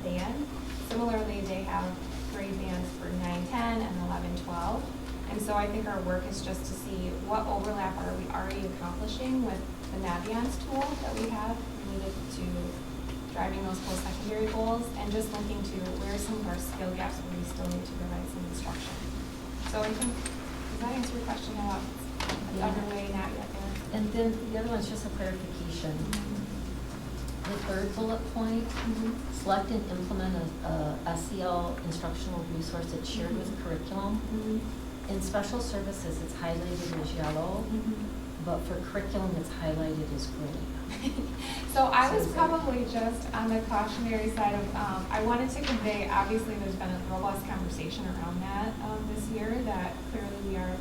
band? Similarly, they have grade bands for 9, 10, and 11, 12. And so I think our work is just to see what overlap are we already accomplishing with the Naviance tool that we have related to driving those post-secondary goals, and just looking to where are some of our skill gaps where we still need to provide some instruction. So I think, does that answer your question about it's underway, not yet there? And then the other one's just a clarification. The third bullet point, select and implement a SEL instructional resource that's shared with curriculum. In special services, it's highlighted as yellow, but for curriculum, it's highlighted as green. So I was probably just on the cautionary side of, I wanted to convey, obviously there's been a robust conversation around that this year, that clearly we are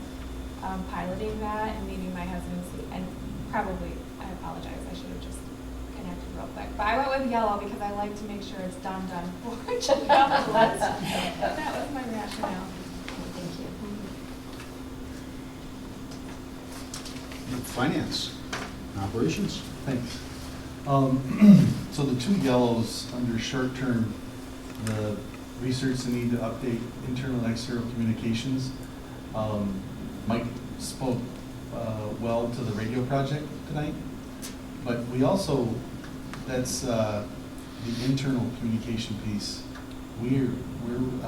piloting that, and maybe my hesitancy, and probably, I apologize, I should have just connected real quick. But I went with yellow because I like to make sure it's done for that was my rationale. Thank you. Finance, operations. Thanks. So the two yellows under short term, the research the need to update internal and external communications. Mike spoke well to the radio project tonight, but we also, that's the internal communication piece. We're in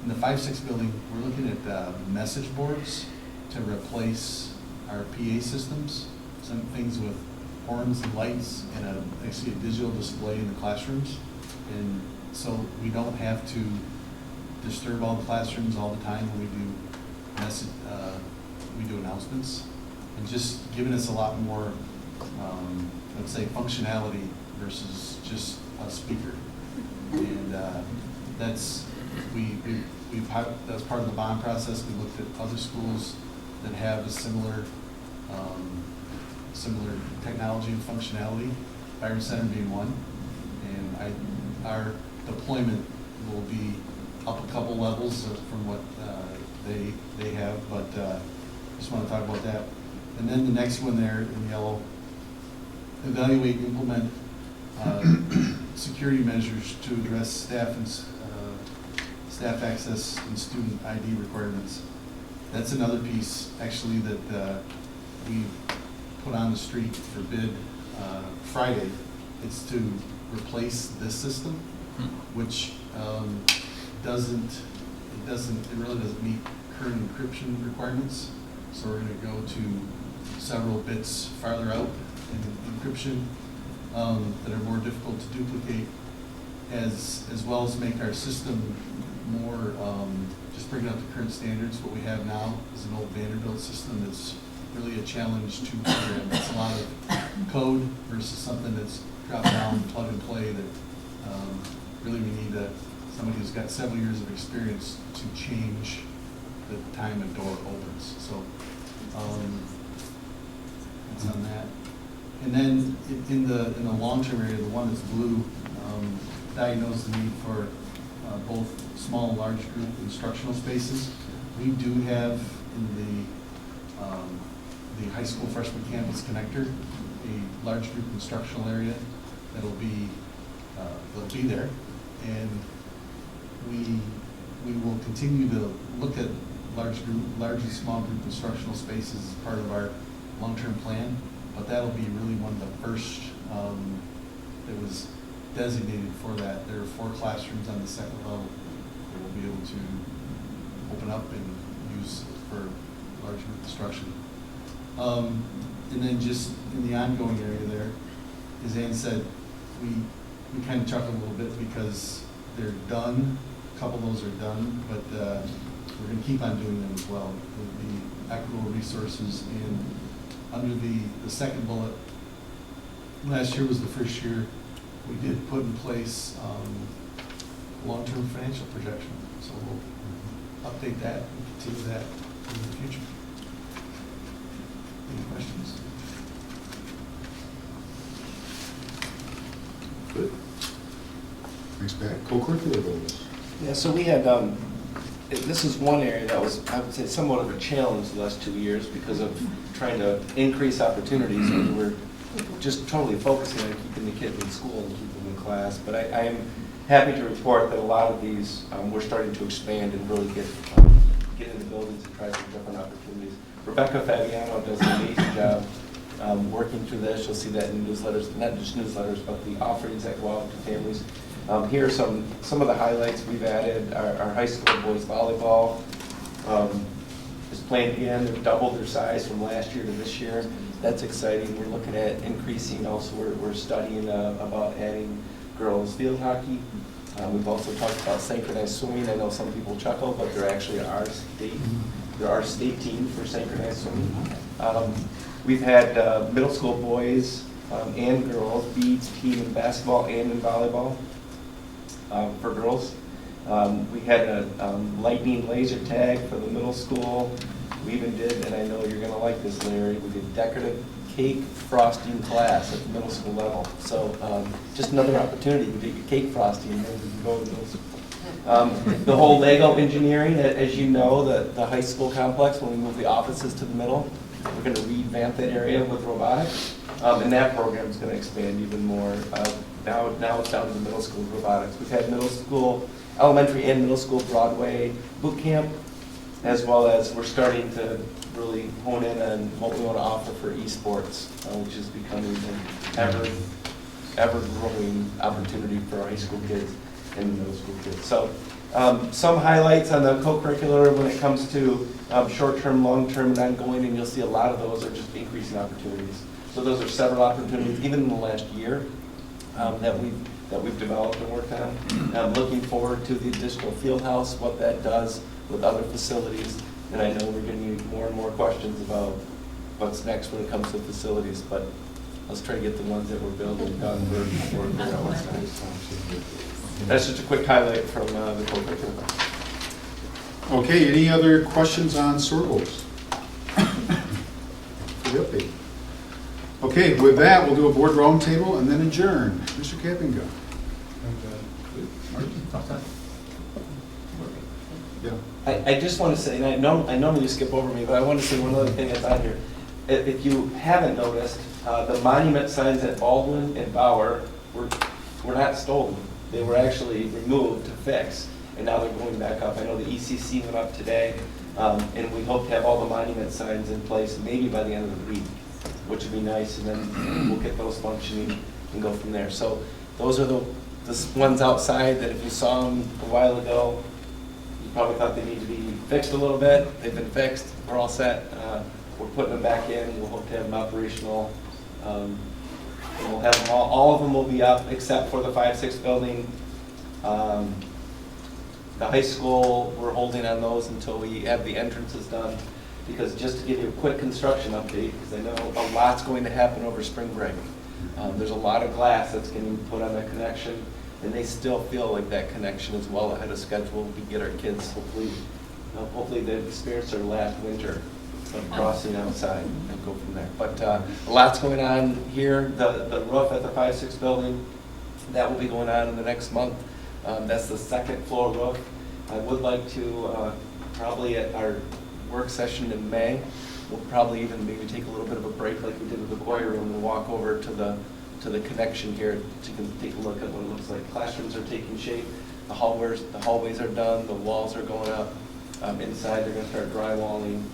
the 5-6 building, we're looking at message boards to replace our PA systems, some things with horns and lights and actually a digital display in the classrooms. And so we don't have to disturb all the classrooms all the time when we do announcements, and just giving us a lot more, let's say, functionality versus just a speaker. And that's part of the bond process. We looked at other schools that have a similar technology and functionality, Byron Center being one. And our deployment will be up a couple levels from what they have, but just want to talk about that. And then the next one there in yellow, evaluate and implement security measures to address staff access and student ID requirements. That's another piece actually that we put on the street for bid Friday. It's to replace this system, which it really doesn't meet current encryption requirements. So we're going to go to several bits farther out in encryption that are more difficult to duplicate, as well as make our system more, just bring it up to current standards. What we have now is an old Vanderbilt system that's really a challenge to program. It's a lot of code versus something that's drop down, plug and play that really we need somebody who's got several years of experience to change the time a door opens. So that's on that. And then in the long-term area, the one that's blue, diagnose the need for both small and large group instructional spaces. We do have in the high school freshman campus connector a large group instructional area that'll be there, and we will continue to look at large and small group instructional spaces as part of our long-term plan, but that'll be really one of the first that was designated for that. There are 4 classrooms on the second level that we'll be able to open up and use for large group instruction. And then just in the ongoing area there, as Ann said, we kind of chuckled a little bit because they're done. A couple of those are done, but we're going to keep on doing them as well. The equitable resources, and under the second bullet, last year was the first year we did put in place long-term financial projection. So we'll update that and continue that in the future. Any questions? Good. Thanks, Pat. Co-curricular goals. Yeah, so we had, this is one area that was, I would say, somewhat of a challenge the last 2 years because of trying to increase opportunities. And we're just totally focusing on keeping the kids in school and keeping them in class. But I am happy to report that a lot of these, we're starting to expand and really get in the buildings and try some different opportunities. Rebecca Fabiano does an amazing job working through this. You'll see that in newsletters, not just newsletters, but the offerings that go out to families. Here are some of the highlights we've added. Our high school boys volleyball is playing again. They've doubled their size from last year to this year. That's exciting. We're looking at increasing. Also, we're studying about adding girls field hockey. We've also talked about synchronized swimming. I know some people chuckle, but they're actually our state team for synchronized swimming. We've had middle school boys and girls be team in basketball and in volleyball for girls. We had a lightning laser tag for the middle school. We even did, and I know you're going to like this, Larry, we did decorative cake frosting class at the middle school level. So just another opportunity to get your cake frosting and then you can go to middle school. The whole Lego engineering, as you know, the high school complex, when we move the offices to the middle, we're going to revamp that area with robotics. And that program is going to expand even more. Now it's down to the middle school robotics. We've had middle school, elementary and middle school Broadway boot camp, as well as we're starting to really hone in on what we want to offer for esports, which is becoming an ever-growing opportunity for our high school kids and middle school kids. So some highlights on the co-curricular when it comes to short-term, long-term, and ongoing, and you'll see a lot of those are just increasing opportunities. So those are several opportunities, even in the last year, that we've developed and worked on. I'm looking forward to the additional Fieldhouse, what that does with other facilities, and I know we're getting more and more questions about what's next when it comes to facilities, but let's try to get the ones that we're building done before we figure out what's next. That's just a quick highlight from the co-curricular. Okay, any other questions on SOAR goals? For the update. Okay, with that, we'll do a board roundtable and then adjourn. Mr. Kappinga. Yeah. I just want to say, and I normally skip over me, but I want to say one other thing that's on here. If you haven't noticed, the monument signs at Baldwin and Bauer were not stolen. They were actually removed to fix, and now they're going back up. I know the ECC went up today, and we hope to have all the monument signs in place maybe by the end of the week, which would be nice, and then we'll get those functioning and go from there. So those are the ones outside that if you saw them a while ago, you probably thought they need to be fixed a little bit. They've been fixed. We're all set. We're putting them back in. We'll hope to have them operational. And we'll have them all of them will be up except for the 5-6 building. The high school, we're holding on those until we have the entrances done. Because just to give you a quick construction update, because I know a lot's going to happen over spring break. There's a lot of glass that's getting put on that connection, and they still feel like that connection is well ahead of schedule to get our kids, hopefully they've experienced their last winter of crossing outside and go from there. But a lot's going on here. The roof at the 5-6 building, that will be going on in the next month. That's the second floor roof. I would like to probably at our work session in May, we'll probably even maybe take a little bit of a break like we did with the choir room and walk over to the connection here to take a look at what it looks like. Classrooms are taking shape, the hallways are done, the walls are going up. Inside they're going to start drywalling.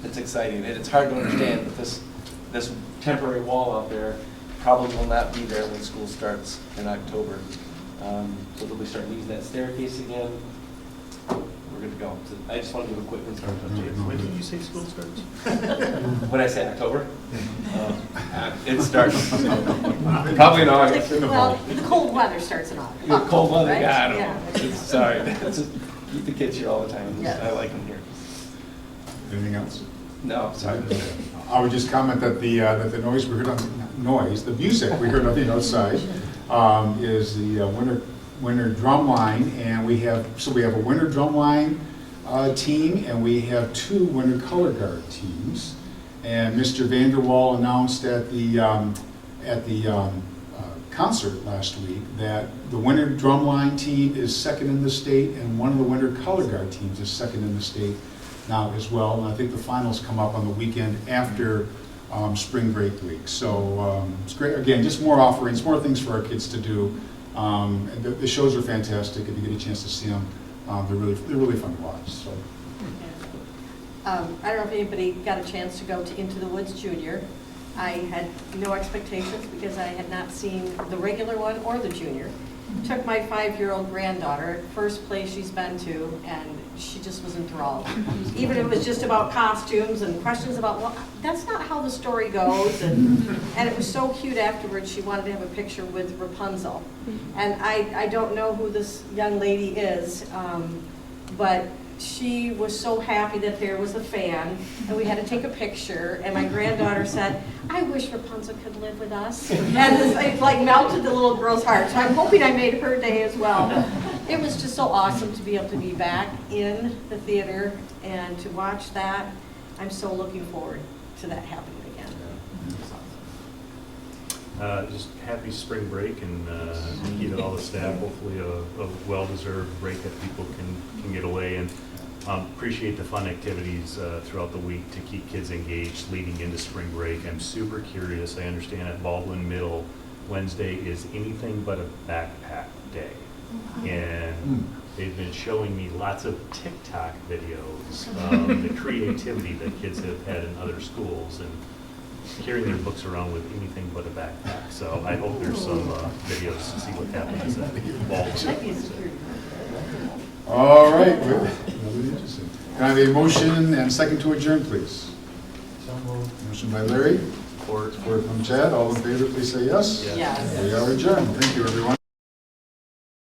It's exciting. It's hard to understand, but this temporary wall out there probably will not be there when school starts in October. So they'll be starting using that staircase again. We're good to go. So I just want to give a quick construction update. When did you say school starts? When I say October, it starts probably in August. Well, cold weather starts in August. The cold weather, right? yeah, I don't Yeah. know. Sorry, just keep the kids here all the time. Yes. I like them here. Anything else? No, sorry. I would just comment that the noise we heard the music we heard on the outside is the winter drum line, and we have a winter drum line team, and we have 2 winter color guard teams. And Mr. Vanderwall announced at the concert last week that the winter drum line team is second in the state, and one of the winter color guard teams is second in the state now as well. And I think the finals come up on the weekend after spring break week. So it's great. Again, just more offerings, more things for our kids to do. The shows are fantastic. If you get a chance to see them, they're really fun to watch. So. I don't know if anybody got a chance to go to Into the Woods Junior. I had no expectations because I had not seen the regular one or the junior. Took my 5-year-old granddaughter, first place she's been to, and she just was enthralled. Even if it was just about costumes and questions about, well, that's not how the story goes. And it was so cute afterwards, she wanted to have a picture with Rapunzel. And I don't know who this young lady is, but she was so happy that there was a fan, and we had to take a picture, and my granddaughter said, I wish Rapunzel could live with us. And it like melted the little girl's heart, so I'm hoping I made her day as well. It was just so awesome to be able to be back in the theater and to watch that. I'm so looking forward to that happening again. Just happy spring break and thank you to all the staff. Hopefully a well-deserved break that people can get away, and appreciate the fun activities throughout the week to keep kids engaged leading into spring break. I'm super curious. I understand at Baldwin Middle, Wednesday is anything but a backpack day. And they've been showing me lots of TikTok videos, the creativity that kids have had in other schools, and carrying their books around with anything but a backpack. So I hope there's some videos to see what happens at Baldwin. All right. Can I have a motion and second to adjourn, please? Motion by Larry. Support from Chad. All in favor, please say yes. Yes. We are adjourned. Thank you, everyone.